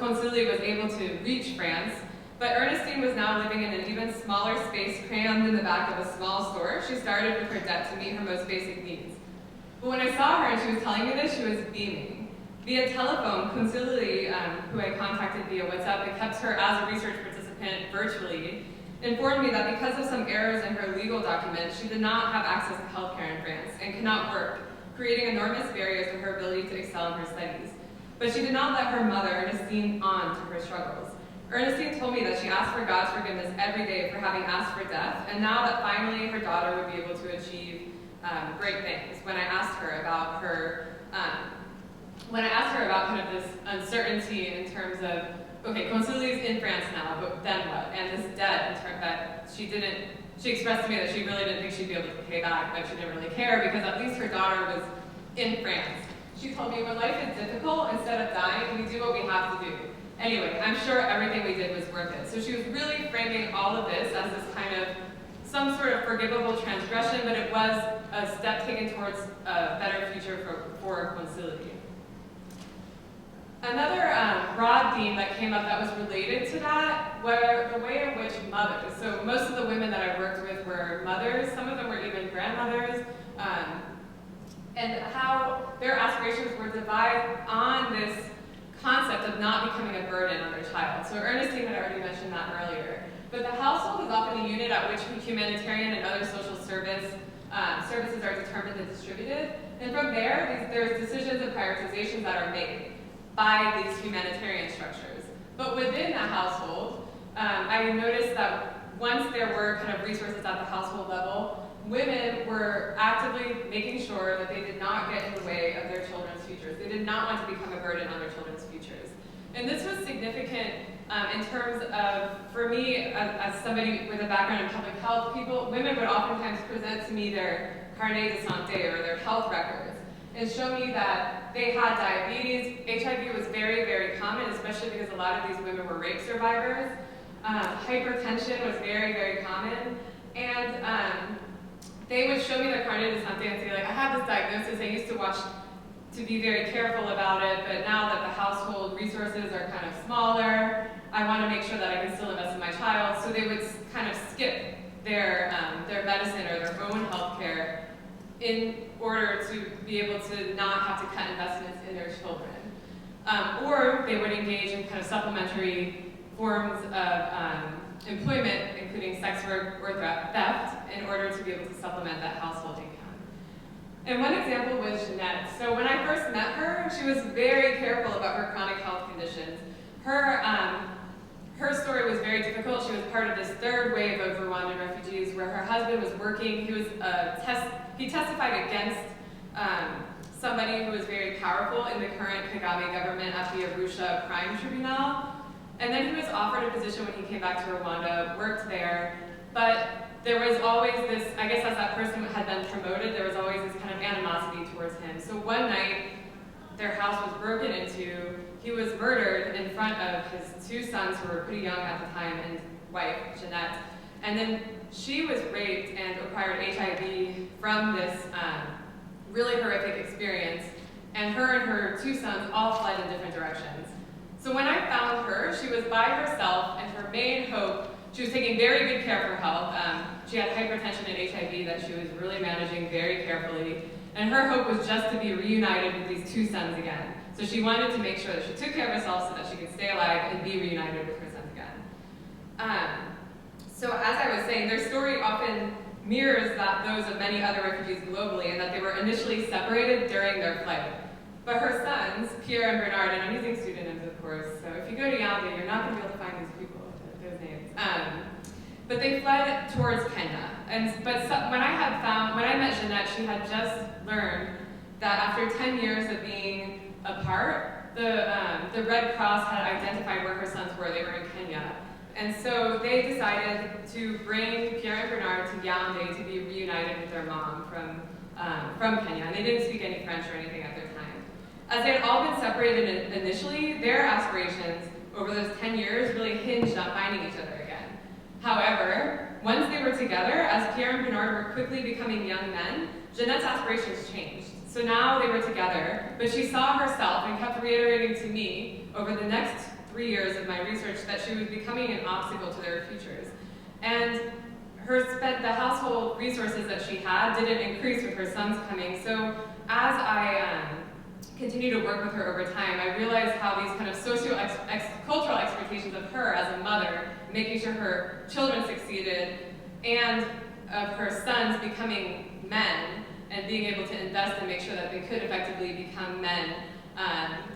Concili was able to reach France, but Ernestine was now living in an even smaller space crammed in the back of a small store. She started with her debt to meet her most basic needs. But when I saw her and she was telling me this, she was beaming. Via telephone, Concili, who I contacted via WhatsApp and kept her as a research participant virtually, informed me that because of some errors in her legal documents, she did not have access to healthcare in France and could not work, creating enormous barriers to her ability to excel in her studies. But she did not let her mother, Ernestine, on to her struggles. Ernestine told me that she asked for God's forgiveness every day for having asked for death, and now that finally her daughter would be able to achieve great things. When I asked her about kind of this uncertainty in terms of, okay, Concili's in France now, but then what? And this debt in terms that she expressed to me that she really didn't think she'd be able to pay back, but she didn't really care because at least her daughter was in France. She told me, when life is difficult, instead of dying, we do what we have to do. Anyway, I'm sure everything we did was worth it. So she was really framing all of this as this kind of some sort of forgivable transgression, but it was a step taken towards a better future for Concili. Another broad theme that came up that was related to that were the way in which mothers, so most of the women that I worked with were mothers, some of them were even grandmothers, and how their aspirations were divided on this concept of not becoming a burden on their child. So Ernestine had already mentioned that earlier. But the household is often a unit at which humanitarian and other social services are determined and distributed. And from there, there's decisions and prioritizations that are made by these humanitarian structures. But within that household, I noticed that once there were kind of resources at the household level, women were actively making sure that they did not get in the way of their children's futures. They did not want to become a burden on their children's futures. And this was significant in terms of, for me, as somebody with a background in public health, women would oftentimes present to me their carnet de santé or their health records and show me that they had diabetes. HIV was very, very common, especially because a lot of these women were rape survivors. Hypertension was very, very common. And they would show me their carnet de santé and say, like, I have this diagnosis, I used to watch to be very careful about it, but now that the household resources are kind of smaller, I want to make sure that I can still invest in my child. So they would kind of skip their medicine or their own health care in order to be able to not have to cut investments in their children. Or they would engage in kind of supplementary forms of employment, including sex work or theft, in order to be able to supplement that household income. And one example was Jeanette. So when I first met her, she was very careful about her chronic health conditions. Her story was very difficult. She was part of this third wave of Rwandan refugees where her husband was working. He testified against somebody who was very powerful in the current Kagame government at the Arusha Crime Tribunal. And then he was offered a position when he came back to Rwanda, worked there, but there was always this, I guess as that person had been promoted, there was always this kind of animosity towards him. So one night, their house was broken into, he was murdered in front of his two sons who were pretty young at the time, and wife, Jeanette. And then she was raped and acquired HIV from this really horrific experience, and her two sons all fled in different directions. So when I found her, she was by herself, and her main hope, she was taking very good care of her health. She had hypertension and HIV that she was really managing very carefully. And her hope was just to be reunited with these two sons again. So she wanted to make sure that she took care of herself so that she could stay alive and be reunited with her sons again. So as I was saying, their story often mirrors those of many other refugees globally, and that they were initially separated during their flight. But her sons, Pierre and Bernard, and I'm using pseudonyms, of course, so if you go to Yaoundé, you're not going to be able to find these people, those names. But they fled towards Kenya. When I met Jeanette, she had just learned that after 10 years of being apart, the Red Cross had identified where her sons were. They were in Kenya. And so they decided to bring Pierre and Bernard to Yaoundé to be reunited with their mom from Kenya. And they didn't speak any French or anything at their time. As they had all been separated initially, their aspirations over those 10 years really hinged on finding each other again. However, once they were together, as Pierre and Bernard were quickly becoming young men, Jeanette's aspirations changed. So now they were together, but she saw herself and kept reiterating to me over the next 3 years of my research that she was becoming an obstacle to their futures. And the household resources that she had didn't increase with her sons coming. So as I continue to work with her over time, I realized how these kind of cultural expectations of her as a mother, making sure her children succeeded, and of her sons becoming men and being able to invest and make sure that they could effectively become men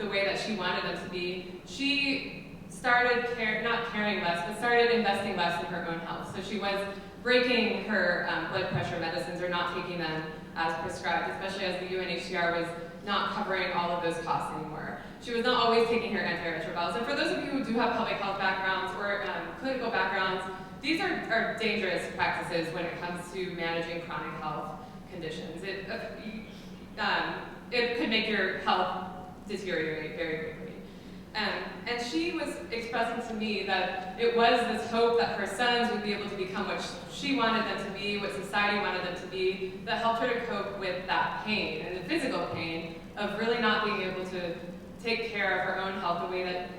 the way that she wanted them to be, she started not caring less, but started investing less in her own health. So she was breaking her blood pressure medicines or not taking them as prescribed, especially as the UNHCR was not covering all of those costs anymore. She was not always taking her antiretrovirals. And for those of you who do have public health backgrounds or clinical backgrounds, these are dangerous practices when it comes to managing chronic health conditions. It could make your health deteriorate very quickly. And she was expressing to me that it was this hope that her sons would be able to become what she wanted them to be, what society wanted them to be, that helped her to cope with that pain and the physical pain of really not being able to take care of her own health the way that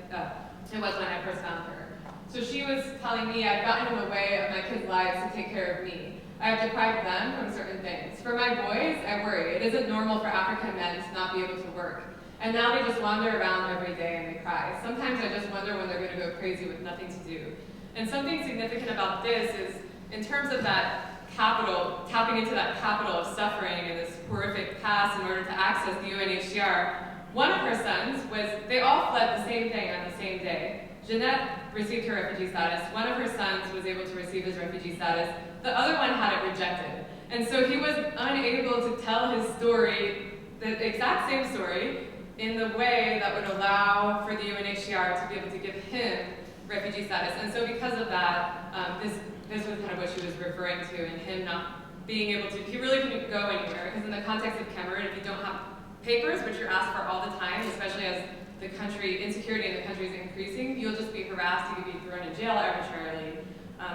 it was when I first found her. So she was telling me I've gotten in the way of my kids' lives to take care of me. I have deprived them from certain things. For my boys, I worry. It isn't normal for African men to not be able to work. And now they just wander around every day and they cry. Sometimes I just wonder when they're going to go crazy with nothing to do. And something significant about this is, in terms of that capital, tapping into that capital of suffering and this horrific past in order to access the UNHCR, one of her sons they all fled the same thing on the same day. Jeanette received her refugee status. One of her sons was able to receive his refugee status. The other one had it rejected. And so he was unable to tell his story, the exact same story, in the way that would allow for the UNHCR to be able to give him refugee status. And so because of that, this was kind of what she was referring to, and him not being able to, he really couldn't go anywhere, because in the context of Cameroon, if you don't have papers, which you're asked for all the time, especially as the country, insecurity in the country is increasing, you'll just be harassed, you could be thrown in jail arbitrarily.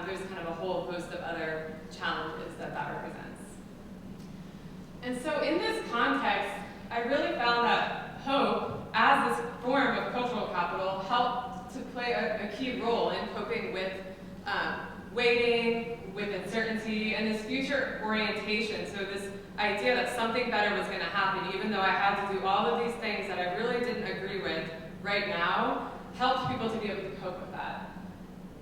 There's kind of a whole host of other challenges that represents. And so in this context, I really found that hope, as this form of cultural capital, helped to play a key role in coping with waiting, with uncertainty, and this future orientation. So this idea that something better was going to happen, even though I had to do all of these things that I really didn't agree with right now, helped people to be able to cope with that.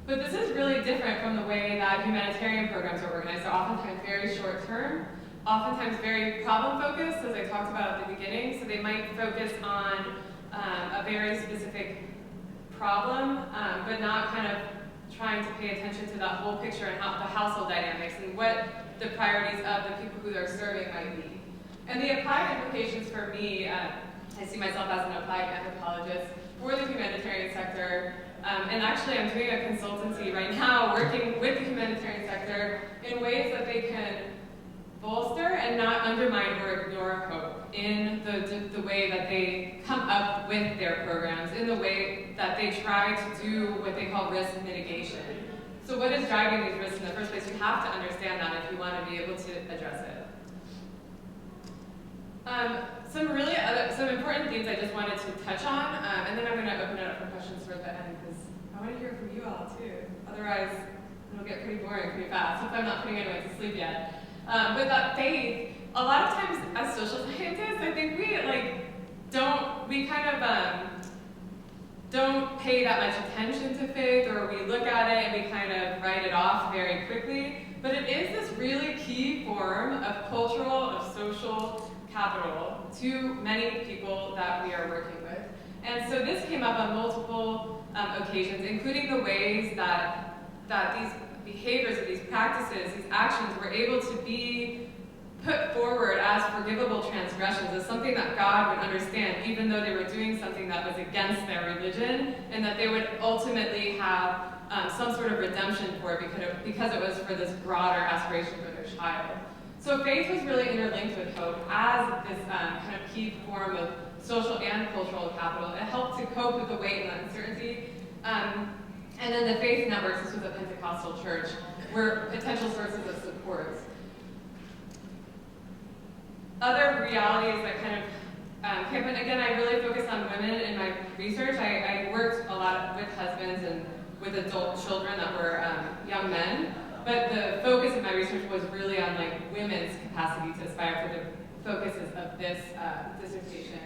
But this is really different from the way that humanitarian programs are organized. They're oftentimes very short-term, oftentimes very problem-focused, as I talked about at the beginning. So they might focus on a very specific problem, but not kind of trying to pay attention to that whole picture and how the household dynamics and what the priorities of the people who they're serving might be. And the applied implications for me, I see myself as an applied anthropologist for the humanitarian sector. And actually I'm doing a consultancy right now working with the humanitarian sector in ways that they can bolster and not undermine or ignore hope in the way that they come up with their programs, in the way that they try to do what they call risk mitigation. So what is driving these risks in the first place? You have to understand that if you want to be able to address it. Some important themes I just wanted to touch on, and then I'm going to open it up for questions for the end, because I want to hear from you all too. Otherwise, it'll get pretty boring pretty fast if I'm not putting anyone to sleep yet. But that faith, a lot of times as social scientists, I think we don't pay that much attention to faith, or we look at it and we kind of write it off very quickly. But it is this really key form of cultural, of social capital to many people that we are working with. And so this came up on multiple occasions, including the ways that these behaviors or these practices, these actions were able to be put forward as forgivable transgressions, as something that God would understand, even though they were doing something that was against their religion, and that they would ultimately have some sort of redemption for it because it was for this broader aspiration for their child. So faith was really interlinked with hope as this kind of key form of social and cultural capital. It helped to cope with the weight and the uncertainty. And then the faith networks, this was a Pentecostal church, were potential sources of support. Other realities that kind of came up, and again, I really focused on women in my research. I worked a lot with husbands and with adult children that were young men, but the focus of my research was really on like women's capacity to aspire for the focuses of this dissertation.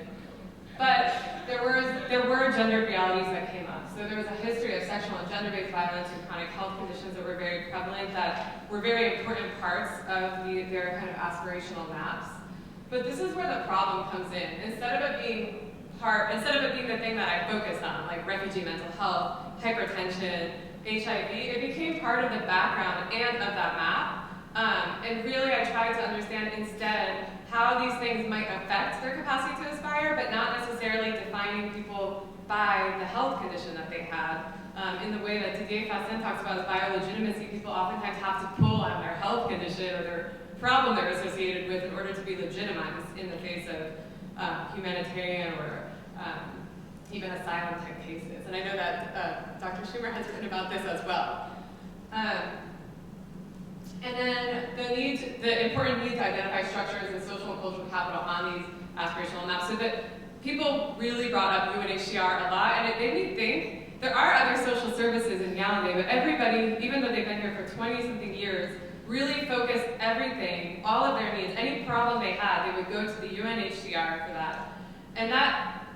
But there were gendered realities that came up. So there was a history of sexual and gender-based violence and chronic health conditions that were very prevalent, that were very important parts of their kind of aspirational maps. But this is where the problem comes in. Instead of it being the thing that I focused on, like refugee mental health, hypertension, HIV, it became part of the background and of that map. And really I tried to understand instead how these things might affect their capacity to aspire, but not necessarily defining people by the health condition that they had. In the way that Didier Fassin talks about as biolegitimacy, people oftentimes have to pull on their health condition or their problem they're associated with in order to be legitimized in the face of humanitarian or even asylum type cases. And I know that Dr. Schumer has written about this as well. And then the important need to identify structures and social and cultural capital on these aspirational maps. So that people really brought up UNHCR a lot, and it made me think there are other social services in Yaoundé, but everybody, even though they've been here for 20-something years, really focused everything, all of their needs, any problem they had, they would go to the UNHCR for that. And that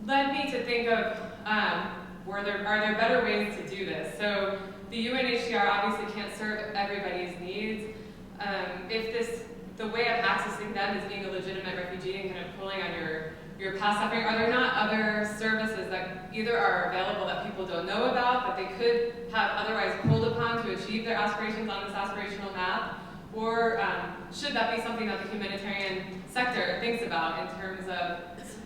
led me to think of, are there better ways to do this? So the UNHCR obviously can't serve everybody's needs. If the way of accessing them is being a legitimate refugee and kind of pulling on your your past suffering? Are there not other services that either are available that people don't know about, that they could have otherwise pulled upon to achieve their aspirations on this aspirational map? Or should that be something that the humanitarian sector thinks about in terms of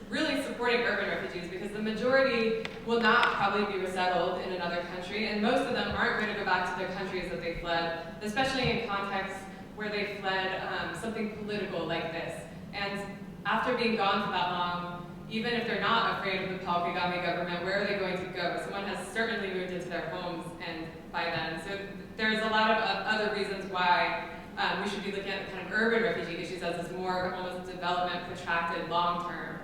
really supporting urban refugees? Because the majority will not probably be resettled in another country, and most of them aren't going to go back to their countries that they fled, especially in contexts where they fled something political like this. And after being gone for that long, even if they're not afraid of the Paul Kagame government, where are they going to go? Someone has certainly moved into their homes and by then. So there's a lot of other reasons why we should be looking at kind of urban refugee issues as this more almost development, protracted, long-term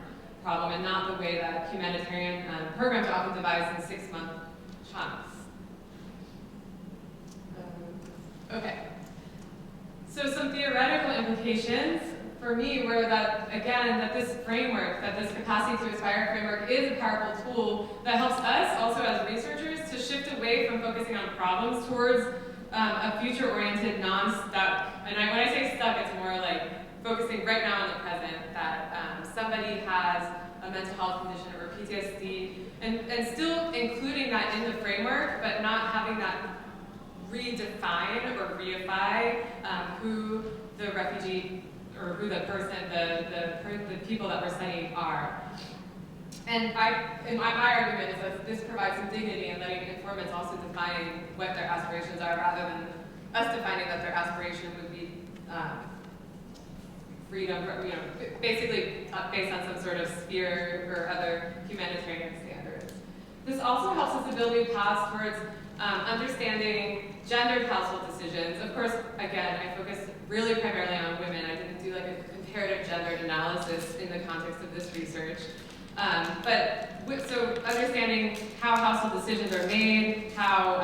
problem, and not the way that humanitarian programs are often devised in 6-month chunks. Okay. So some theoretical implications for me were that, again, that this framework, that this capacity to aspire framework is a powerful tool that helps us also as researchers to shift away from focusing on problems towards a future-oriented, non-stuck, and when I say stuck, it's more like focusing right now in the present, that somebody has a mental health condition or PTSD, and still including that in the framework, but not having that redefine or reify who the refugee or who the person, the people that we're studying are. And my argument is that this provides some dignity in letting informants also define what their aspirations are, rather than us defining that their aspiration would be freedom, basically based on some sort of sphere or other humanitarian standards. This also helps us to build new paths towards understanding gendered household decisions. Of course, again, I focused really primarily on women. I didn't do like a comparative gendered analysis in the context of this research. So understanding how household decisions are made, how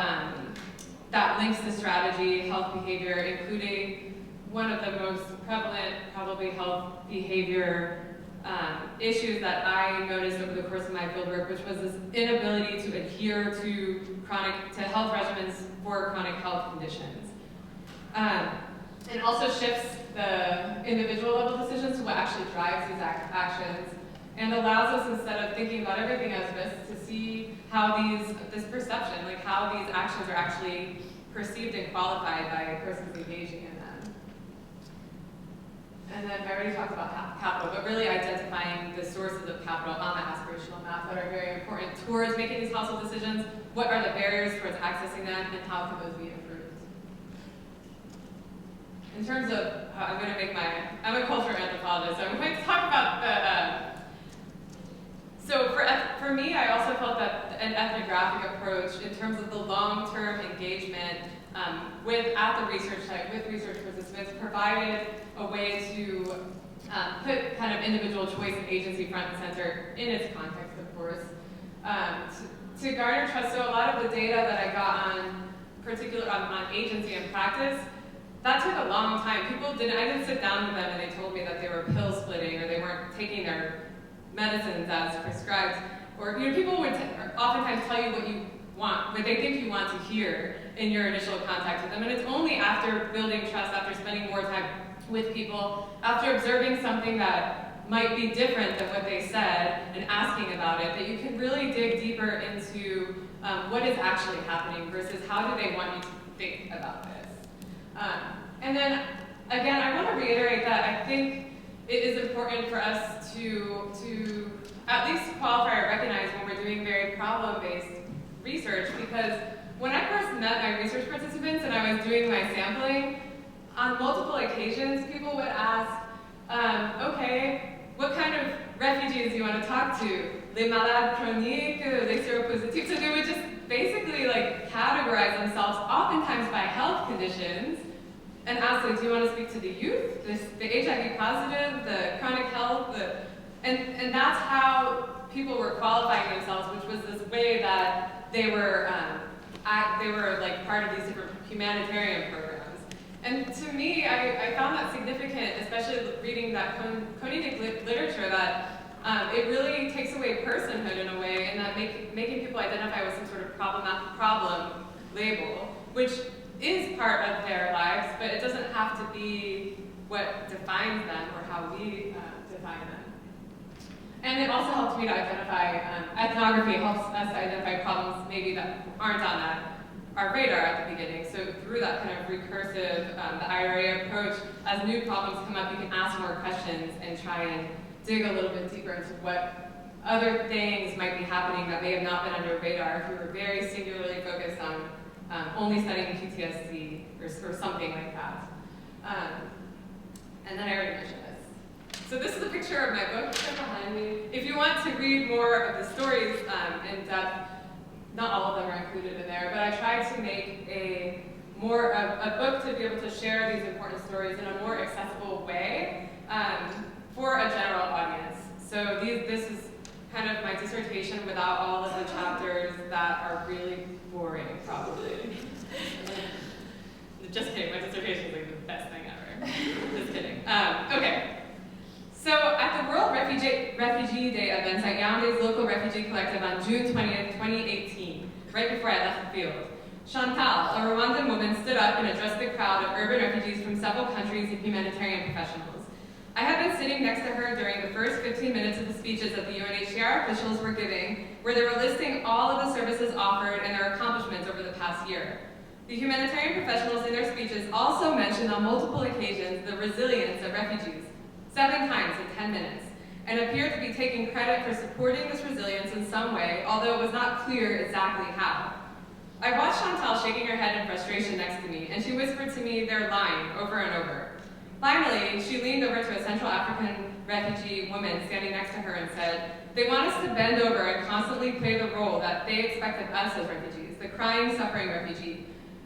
that links to strategy, health behavior, including one of the most prevalent, probably health behavior issues that I noticed over the course of my fieldwork, which was this inability to adhere to health regimens for chronic health conditions. And also shifts the individual level decisions to what actually drives these actions, and allows us, instead of thinking about everything as risks, to see how this perception, like how these actions are actually perceived and qualified by persons engaging in them. And then I already talked about capital, but really identifying the sources of capital on the aspirational map that are very important towards making these household decisions. What are the barriers towards accessing them, and how can those be improved? In terms of, I'm a cultural anthropologist, so I'm going to talk about so for me, I also felt that an ethnographic approach in terms of the long-term engagement at the research site with research participants provided a way to put kind of individual choice and agency front and center in its context, of course, to garner trust. So a lot of the data that I got on agency and practice, that took a long time. I didn't sit down with them and they told me that they were pill splitting or they weren't taking their medicines as prescribed, or people would oftentimes tell you what you want, what they think you want to hear in your initial contact with them, and it's only after building trust, after spending more time with people, after observing something that might be different than what they said and asking about it, that you can really dig deeper into what is actually happening versus how do they want you to think about this. And then, again, I want to reiterate that I think it is important for us to at least qualify or recognize when we're doing very problem-based research, because when I first met my research participants and I was doing my sampling, on multiple occasions people would ask, okay, what kind of refugees do you want to talk to? Les malades chroniques, les séropositifs. So they would just basically like categorize themselves, oftentimes by health conditions, and ask, like, do you want to speak to the youth, the HIV positive, the chronic health, and that's how people were qualifying themselves, which was this way that they were like part of these different humanitarian programs. And to me, I found that significant, especially reading that Koenig literature, that it really takes away personhood in a way, and that making people identify with some sort of problem label, which is part of their lives, but it doesn't have to be what defines them or how we define them. And it also helps me to identify, ethnography helps us to identify problems maybe that aren't on our radar at the beginning. So through that kind of recursive, the IRA approach, as new problems come up, you can ask more questions and try and dig a little bit deeper into what other things might be happening that may have not been on your radar if you were very singularly focused on only studying PTSD or something like that. And then I already mentioned this. So this is a picture of my book behind me. If you want to read more of the stories in depth, not all of them are included in there, but I tried to make a book to be able to share these important stories in a more accessible way for a general audience. So this is kind of my dissertation without all of the chapters that are really boring, probably. Just kidding, my dissertation is like the best thing ever. Just kidding. Okay. So at the World Refugee Day events at Yaoundé's local refugee collective on June 20th, 2018, right before I left the field, Chantal, a Rwandan woman, stood up and addressed the crowd of urban refugees from several countries and humanitarian professionals. I had been sitting next to her during the first 15 minutes of the speeches that the UNHCR officials were giving, where they were listing all of the services offered and their accomplishments over the past year. The humanitarian professionals in their speeches also mentioned on multiple occasions the resilience of refugees, 7 times in 10 minutes, and appeared to be taking credit for supporting this resilience in some way, although it was not clear exactly how. I watched Chantal shaking her head in frustration next to me, and she whispered to me their line over and over. Finally, she leaned over to a Central African refugee woman standing next to her and said, "They want us to bend over and constantly play the role that they expect of us as refugees, the crying, suffering refugee."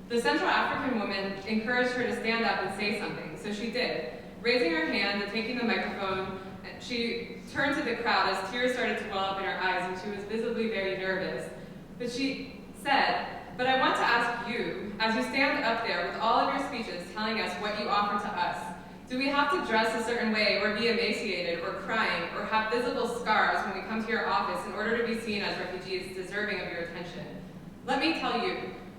The Central African woman encouraged her to stand up and say something, so she did. Raising her hand and taking the microphone, she turned to the crowd as tears started to well up in her eyes and she was visibly very nervous. But she said, "But I want to ask you, as you stand up there with all of your speeches telling us what you offer to us, do we have to dress a certain way or be emaciated or crying or have visible scars when we come to your office in order to be seen as refugees deserving of your attention? Let me tell you,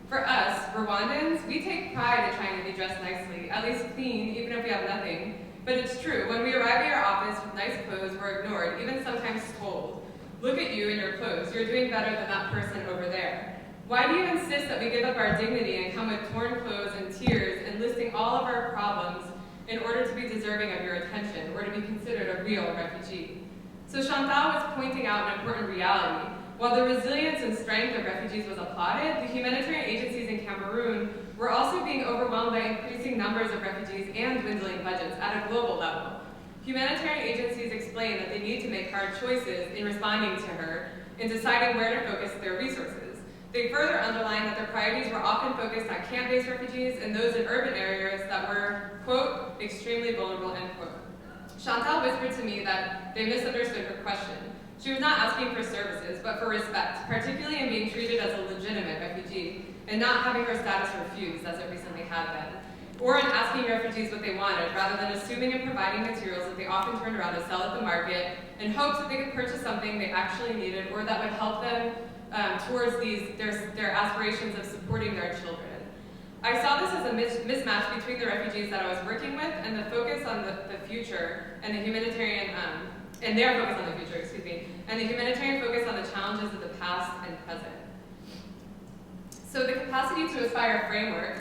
for us, Rwandans, we take pride in trying to be dressed nicely, at least clean, even if we have nothing. But it's true, when we arrive at your office with nice clothes, we're ignored, even sometimes told. Look at you in your clothes, you're doing better than that person over there. Why do you insist that we give up our dignity and come with torn clothes and tears and listing all of our problems in order to be deserving of your attention or to be considered a real refugee?" So Chantal was pointing out an important reality. While the resilience and strength of refugees was applauded, the humanitarian agencies in Cameroon were also being overwhelmed by increasing numbers of refugees and dwindling budgets at a global level. Humanitarian agencies explained that they need to make hard choices in responding to her in deciding where to focus their resources. They further underlined that their priorities were often focused on camp-based refugees and those in urban areas that were, quote, extremely vulnerable, end quote. Chantal whispered to me that they misunderstood her question. She was not asking for services, but for respect, particularly in being treated as a legitimate refugee and not having her status refused, as it recently had been, or in asking refugees what they wanted, rather than assuming and providing materials that they often turned around to sell at the market in hopes that they could purchase something they actually needed or that would help them towards their aspirations of supporting their children. I saw this as a mismatch between the refugees that I was working with and the focus on the future and the humanitarian, and their focus on the future, excuse me, and the humanitarian focus on the challenges of the past and present. So the capacity to aspire framework,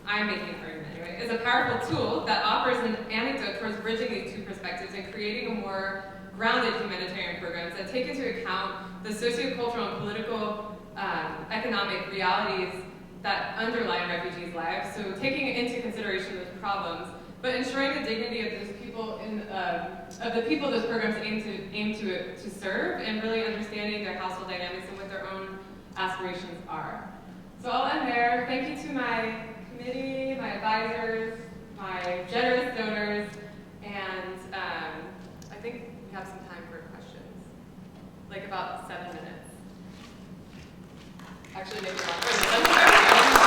I'm making an argument anyway, is a powerful tool that offers an anecdote towards bridging these two perspectives and creating a more grounded humanitarian programs that take into account the sociocultural and political economic realities that underlie refugees' lives. So taking into consideration those problems, but ensuring the dignity of those people of the people those programs aim to serve, and really understanding their household dynamics and what their own aspirations are. So I'll end there. Thank you to my committee, my advisors, my generous donors, and I think we have some time for questions, like about 7 minutes. Actually, maybe longer.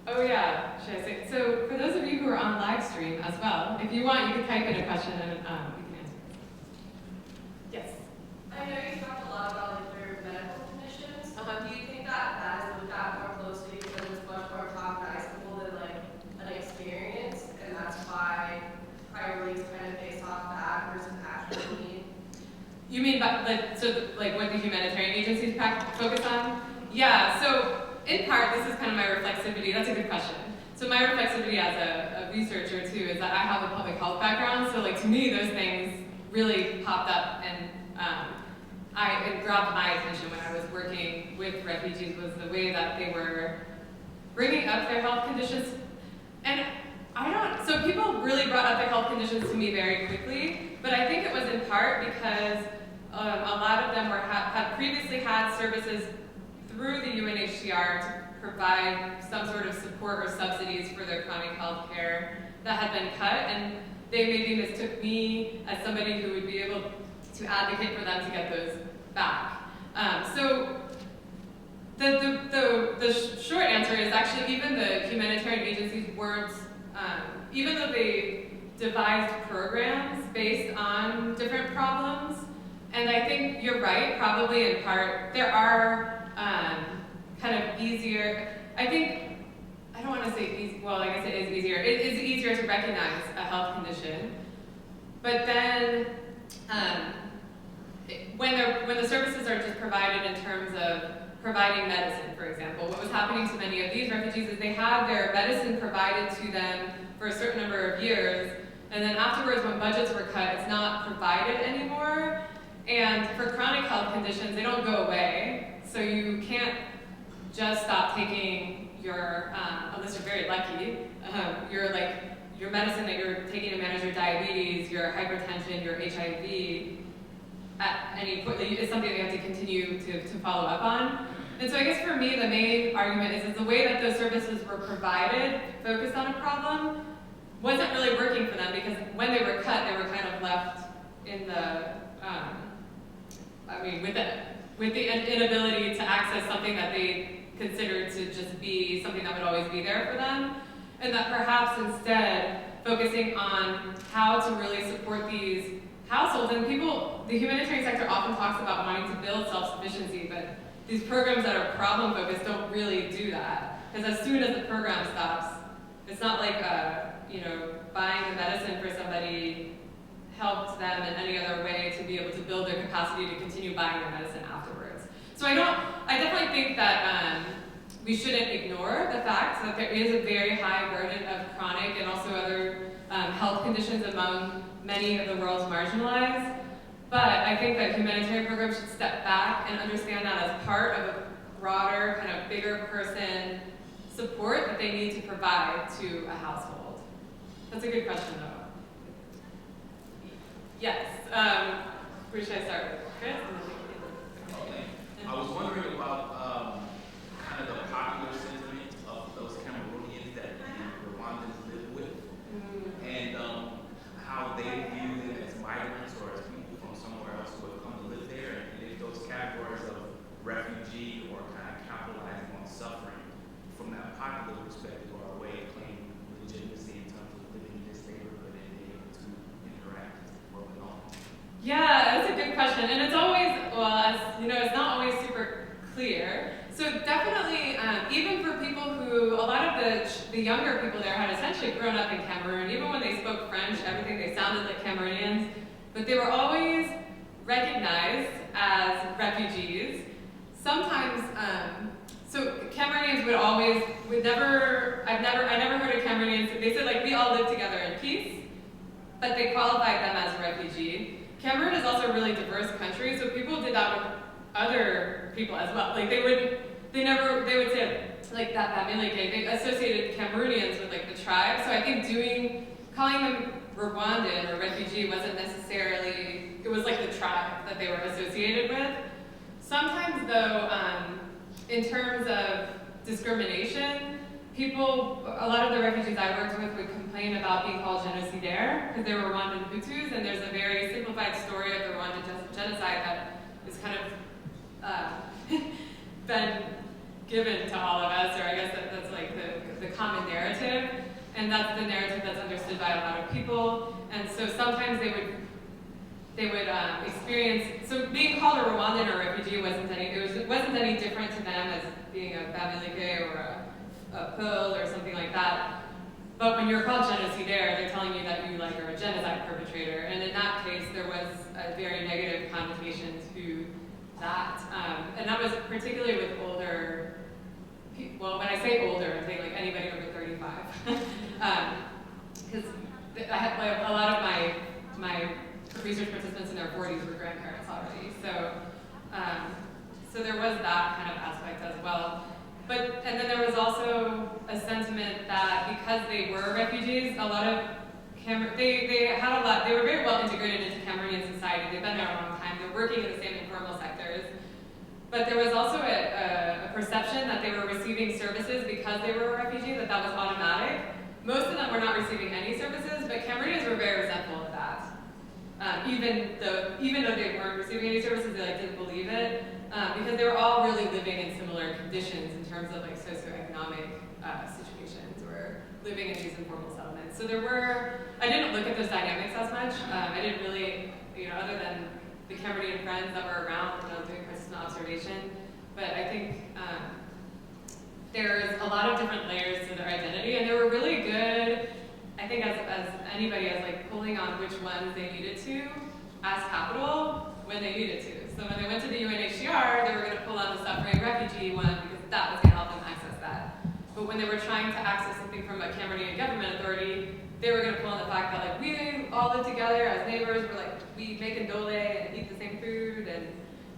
Oh yeah, should I say? So for those of you who are on Livestream as well, if you want, you can type in a question and we can answer. Yes? I know you talked a lot about like their medical conditions. Do you think that that is looked at more closely because it's much more talk like what the humanitarian agencies focus on? Yeah, so in part, this is kind of my reflexivity. That's a good question. So my reflexivity as a researcher too is that I have a public health background. So like to me, those things really popped up, and it grabbed my attention when I was working with refugees, was the way that they were bringing up their health conditions. And so people really brought up their health conditions to me very quickly, but I think it was in part because a lot of them had previously had services through the UNHCR to provide some sort of support or subsidies for their chronic health care that had been cut, and they maybe mistook me as somebody who would be able to advocate for them to get those back. So the short answer is actually even the humanitarian agencies weren't, even though they devised programs based on different problems, and I think you're right, probably in part, there are kind of easier, I don't want to say easy, well, I guess it is easier. It is easier to recognize a health condition, but then when the services are just provided in terms of providing medicine, for example, what was happening to many of these refugees is they had their medicine provided to them for a certain number of years, and then afterwards when budgets were cut, it's not provided anymore. And for chronic health conditions, they don't go away, so you can't just stop taking your, unless you're very lucky, your medicine that you're taking to manage your diabetes, your hypertension, your HIV, at any point, is something that you have to continue to follow up on. And so I guess for me, the main argument is the way that those services were provided, focused on a problem, wasn't really working for them, because when they were cut, they were kind of left in the, with the inability to access something that they considered to just be something that would always be there for them, and that perhaps instead focusing on how to really support these households. And the humanitarian sector often talks about wanting to build self-sufficiency, but these programs that are problem-focused don't really do that, because as soon as the program stops, it's not like buying the medicine for somebody helped them in any other way to be able to build their capacity to continue buying their medicine afterwards. So I definitely think that we shouldn't ignore the fact that there is a very high burden of chronic and also other health conditions among many of the world's marginalized. But I think that humanitarian programs should step back and understand that as part of a broader, kind of bigger person support that they need to provide to a household. That's a good question, though. Yes. Where should I start with? Chris? I was wondering about kind of the popular sentiment of those Cameroonians that the Rwandans live with, and how they view them as migrants or as people from somewhere else who have come to live there, and if those categories of refugee or kind of capitalizing on suffering from that popular perspective are a way of claiming legitimacy in terms of living in this neighborhood and being able to interact as well and all. Yeah, that's a good question, and it's always, it's not always super clear. So definitely, even for people who, a lot of the younger people there had essentially grown up in Cameroon. Even when they spoke French, everything, they sounded like Cameroonians, but they were always recognized as refugees. Sometimes, so Cameroonians I never heard of Cameroonians, they said like, we all live together in peace, but they qualified them as a refugee. Cameroon is also a really diverse country, so people did that with other people as well. Like they would say like that they associated Cameroonians with like the tribe. So I think calling them Rwandan or refugee wasn't necessarily, it was like the tribe that they were associated with. Sometimes though, in terms of discrimination, a lot of the refugees I worked with would complain about being called genocidaire because they were Rwandan Hutus, and there's a very simplified story of the Rwandan genocide that is kind of been given to all of us, or I guess that's like the common narrative, and that's the narrative that's understood by a lot of people. And so sometimes they would experience, so being called a Rwandan or a refugee wasn't any different to them as being a Bamileke or a Pearl or something like that. But when you're called genocidaire, they're telling you that you are a genocide perpetrator. And in that case, there was a very negative connotation to that. And that was particularly with older people. Well, when I say older, I'm saying like anybody over 35. Because I had like a lot of my research participants in their 40s were grandparents already. So there was that kind of aspect as well. And then there was also a sentiment that because they were refugees, a lot of they were very well integrated into Cameroonian society. They've been there a long time. They're working in the same informal sectors. But there was also a perception that they were receiving services because they were a refugee, that was automatic. Most of them were not receiving any services, but Cameroonians were very resentful of that. Even though they weren't receiving any services, they didn't believe it, because they were all really living in similar conditions in terms of socioeconomic situations, or living in these informal settlements. So I didn't look at those dynamics as much. I didn't really, other than the Cameroonian friends that were around, doing participant observation. But I think there's a lot of different layers to their identity, and they were really good, I think, as anybody, as pulling on which ones they needed to as capital when they needed to. So when they went to the UNHCR, they were going to pull on the suffering refugee one because that was going to help them access that. But when they were trying to access something from a Cameroonian government authority, they were going to pull on the fact that we all live together as neighbors, we make ndole and eat the same food, and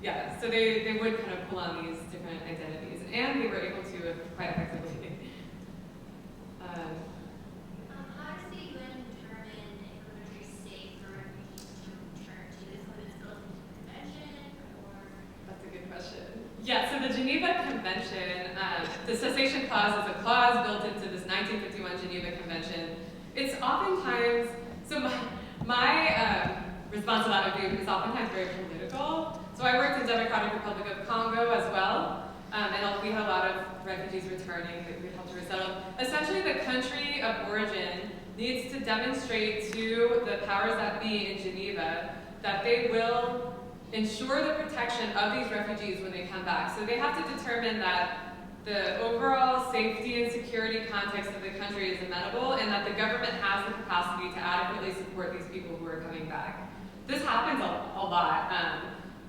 yeah, so they would kind of pull on these different identities, and they were able to quite effectively. How does the UN determine if a country is safe for refugees to return to? Is it built into the convention, or? That's a good question. Yeah, so the Geneva Convention, the cessation clause is a clause built into this 1951 Geneva Convention. It's oftentimes, so my response to that would be, it's oftentimes very political. So I worked in Democratic Republic of Congo as well, and we had a lot of refugees returning that we helped to resettle. Essentially, the country of origin needs to demonstrate to the powers that be in Geneva that they will ensure the protection of these refugees when they come back. So they have to determine that the overall safety and security context of the country is amenable, and that the government has the capacity to adequately support these people who are coming back. This happens a lot.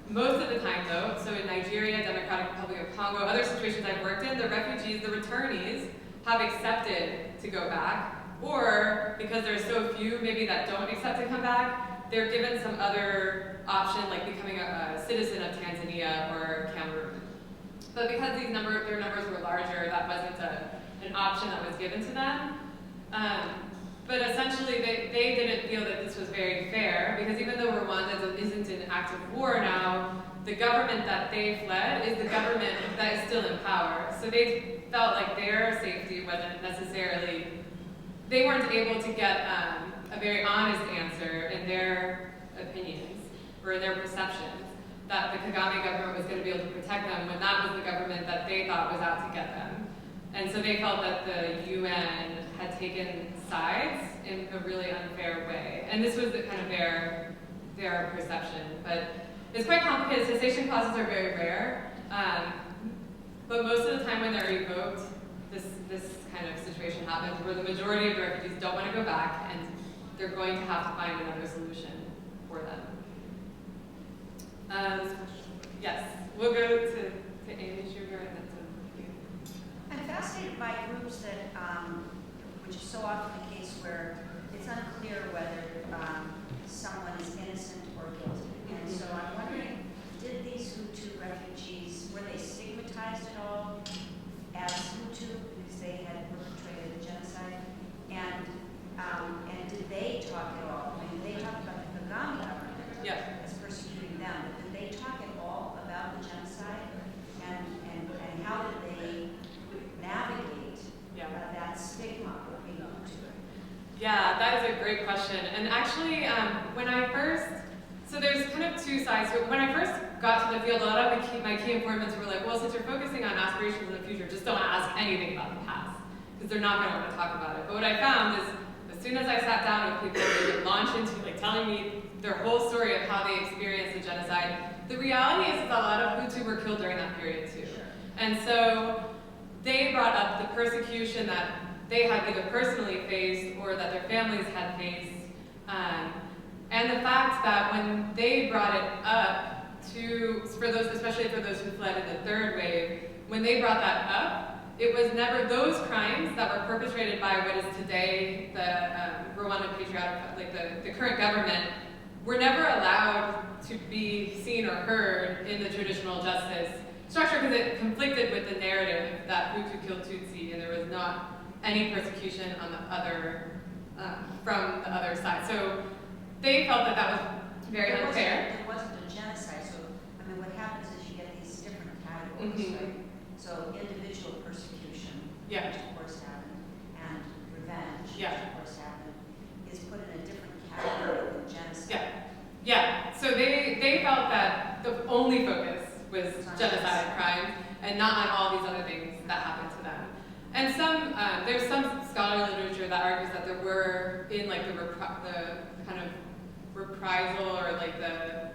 Most of the time though, so in Nigeria, Democratic Republic of Congo, other situations I've worked in, the refugees, the returnees, have accepted to go back, or because there's so few maybe that don't accept to come back, they're given some other option, like becoming a citizen of Tanzania or Cameroon. But because their numbers were larger, that wasn't an option that was given to them. But essentially, they didn't feel that this was very fair, because even though Rwanda isn't in active war now, the government that they fled is the government that is still in power. So they felt like their safety wasn't necessarily, they weren't able to get a very honest answer in their opinions, or in their perceptions, that the Kagame government was going to be able to protect them when that was the government that they thought was out to get them. And so they felt that the UN had taken sides in a really unfair way. And this was kind of their perception. But it's quite complicated. Cessation clauses are very rare. But most of the time when they're revoked, this kind of situation happens where the majority of the refugees don't want to go back, and they're going to have to find another solution for them. Yes, we'll go to Amy Sugar and then to you. I'm fascinated by groups that, which is so often the case where it's unclear whether someone is innocent or guilty. And so I'm wondering, did these Hutu refugees, were they stigmatized at all as Hutu because they had perpetrated a genocide? And did they talk at all? I mean, they talked about the Kagame government as persecuting them, but did they talk at all about the genocide? And how did they navigate that stigma of being Hutu? Yeah, that is a great question. And actually, when I first, so there's kind of two sides. So when I first got to the field, a lot of my key informants were like, well, since you're focusing on aspirations in the future, just don't ask anything about the past, because they're not going to want to talk about it. But what I found is, as soon as I sat down with people, they would launch into telling me their whole story of how they experienced the genocide. The reality is that a lot of Hutu were killed during that period too. And so they brought up the persecution that they had either personally faced or that their families had faced. And the fact that when they brought it up for those, especially for those who fled in the third wave, when they brought that up, it was never those crimes that were perpetrated by what is today the Rwandan Patriotic, like the current government, were never allowed to be seen or heard in the traditional justice structure because it conflicted with the narrative that Hutu killed Tutsi and there was not any persecution on the other, from the other side. So they felt that that was very unfair. It wasn't a genocide, so I mean what happens is you get these different categories, right? So individual persecution, which of course happened, and revenge, which of course happened, is put in a different category than genocide. Yeah, so they felt that the only focus was genocide crimes and not on all these other things that happened to them. And some, there's some scholarly literature that argues that there were, in like the kind of reprisal or like the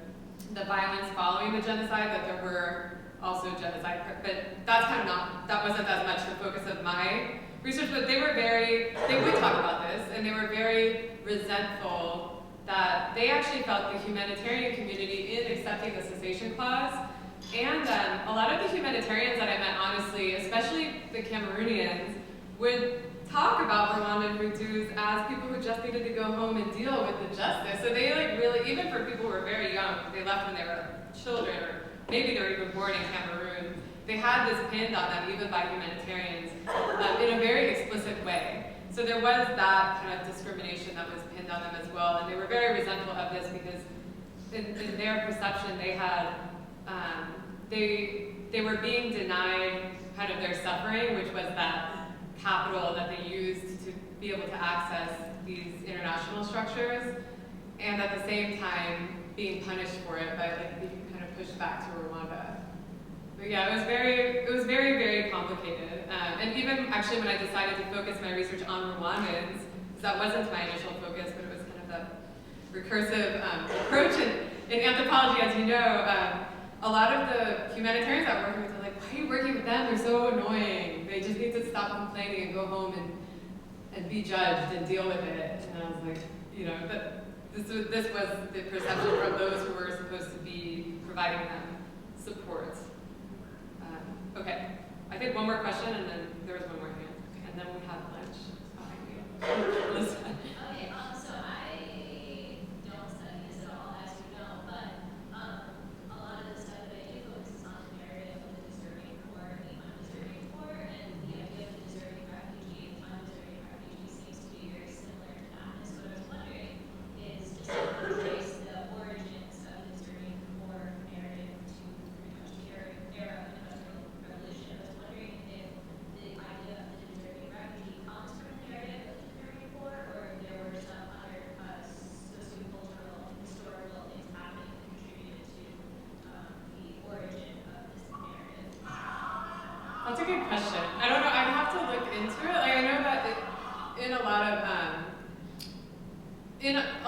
violence following the genocide, that there were also genocide, but that's kind of not, that wasn't as much the focus of my research, but they would talk about this, and they were very resentful that they actually felt the humanitarian community in accepting the cessation clause, and a lot of the humanitarians that I met, honestly, especially the Cameroonians, would talk about Rwandan Hutus as people who just needed to go home and deal with the justice. So they like really, even for people who were very young, they left when they were children, or maybe they were even born in Cameroon, they had this pinned on them, even by humanitarians, in a very explicit way. So there was that kind of discrimination that was pinned on them as well, and they were very resentful of this because in their perception they had, they were being denied kind of their suffering, which was that capital that they used to be able to access these international structures, and at the same time being punished for it by like being kind of pushed back to Rwanda. But yeah, it was very, very complicated. And even actually when I decided to focus my research on Rwandans, because that wasn't my initial focus, but it was kind of that recursive approach in anthropology, as you know, a lot of the humanitarians that I'm working with are like, why are you working with them? They're so annoying. They just need to stop complaining and go home and be judged and deal with it. And I was like, you know, but this was the perception from those who were supposed to be providing them support. Okay, I think one more question, and then there was one more hand. Okay, and then we have lunch. Okay, so I don't study this at all, as you know, but a lot of the stuff that I do focuses on the narrative of the deserving poor and the undeserving poor, and the idea of the deserving refugee and undeserving refugee seems to be very similar to that. And so what I was wondering is just to trace the origins of the deserving poor narrative to the era of industrial revolution. I was wondering if the idea of the deserving refugee comes from the narrative of the deserving poor, or if there were some other sociocultural, historical things happening that contributed to the origin of this narrative. That's a good question. I don't know, I'd have to look into it. Like, I know that in a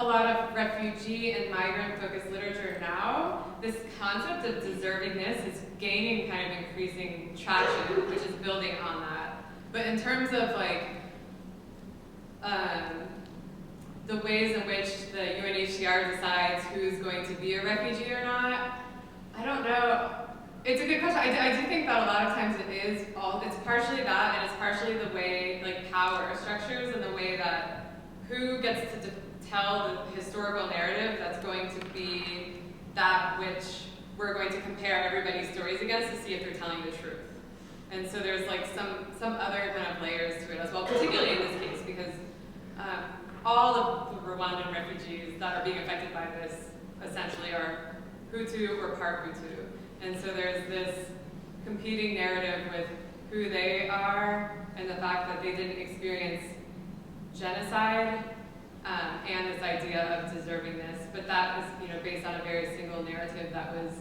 lot of refugee and migrant focused literature now, this concept of deservingness is gaining kind of increasing traction, which is building on that. But in terms of like the ways in which the UNHCR decides who's going to be a refugee or not, I don't know. It's a good question. I do think that a lot of times it's partially that, and it's partially the way, like, power structures and the way that who gets to tell the historical narrative that's going to be that which we're going to compare everybody's stories against to see if they're telling the truth. And so there's like some other kind of layers to it as well, particularly in this case, because all of the Rwandan refugees that are being affected by this essentially are Hutu or part Hutu. And so there's this competing narrative with who they are and the fact that they didn't experience genocide and this idea of deservingness. But that was, you know, based on a very single narrative that was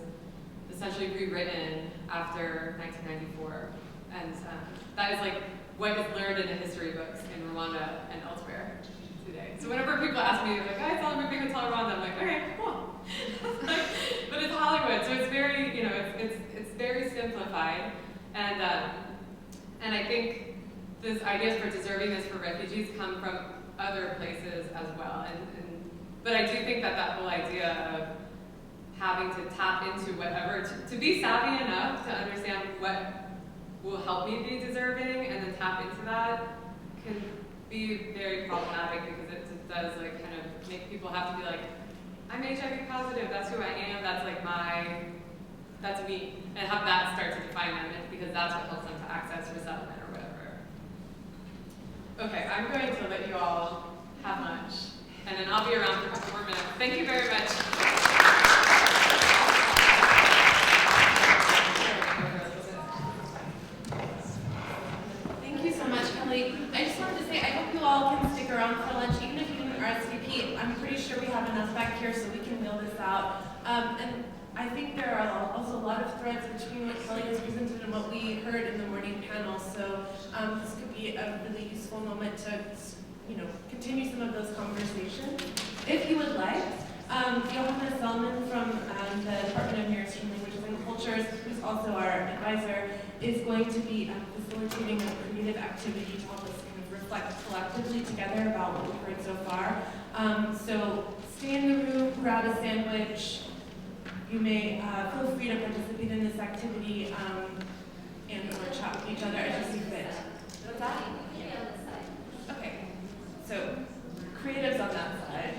essentially rewritten after 1994. And that is like what is learned in the history books in Rwanda and elsewhere today. So whenever people ask me, like, I saw a movie Hotel Rwanda, I'm like, okay, cool. But it's Hollywood, so it's very, you know, it's very simplified. And I think this ideas for deservingness for refugees come from other places as well. And But I do think that that whole idea of having to tap into whatever, to be savvy enough to understand what will help me be deserving and then tap into that can be very problematic because it does like kind of make people have to be like, I'm HIV positive, that's who I am, that's like that's me. And have that start to define them because that's what helps them to access resettlement or whatever. Okay, I'm going to let you all have lunch and then I'll be around for a couple more minutes. Thank you very much. Thank you so much, Kelly. I just wanted to say, I hope you all can stick around for lunch, even if you didn't RSVP. I'm pretty sure we have enough back here so we can wheel this out. And I think there are also a lot of threads between what Kelly has presented and what we heard in the morning panel. So this could be a really useful moment to, continue some of those conversations. If you would like, Johanna Selman from the Department of Near Eastern Languages and Cultures, who's also our advisor, is going to be facilitating a creative activity to help us kind of reflect collectively together about what we've heard so far. So stay in the room, grab a sandwich. You may feel free to participate in this activity and or chat with each other as you see fit. What's that? Okay. So creatives on that side.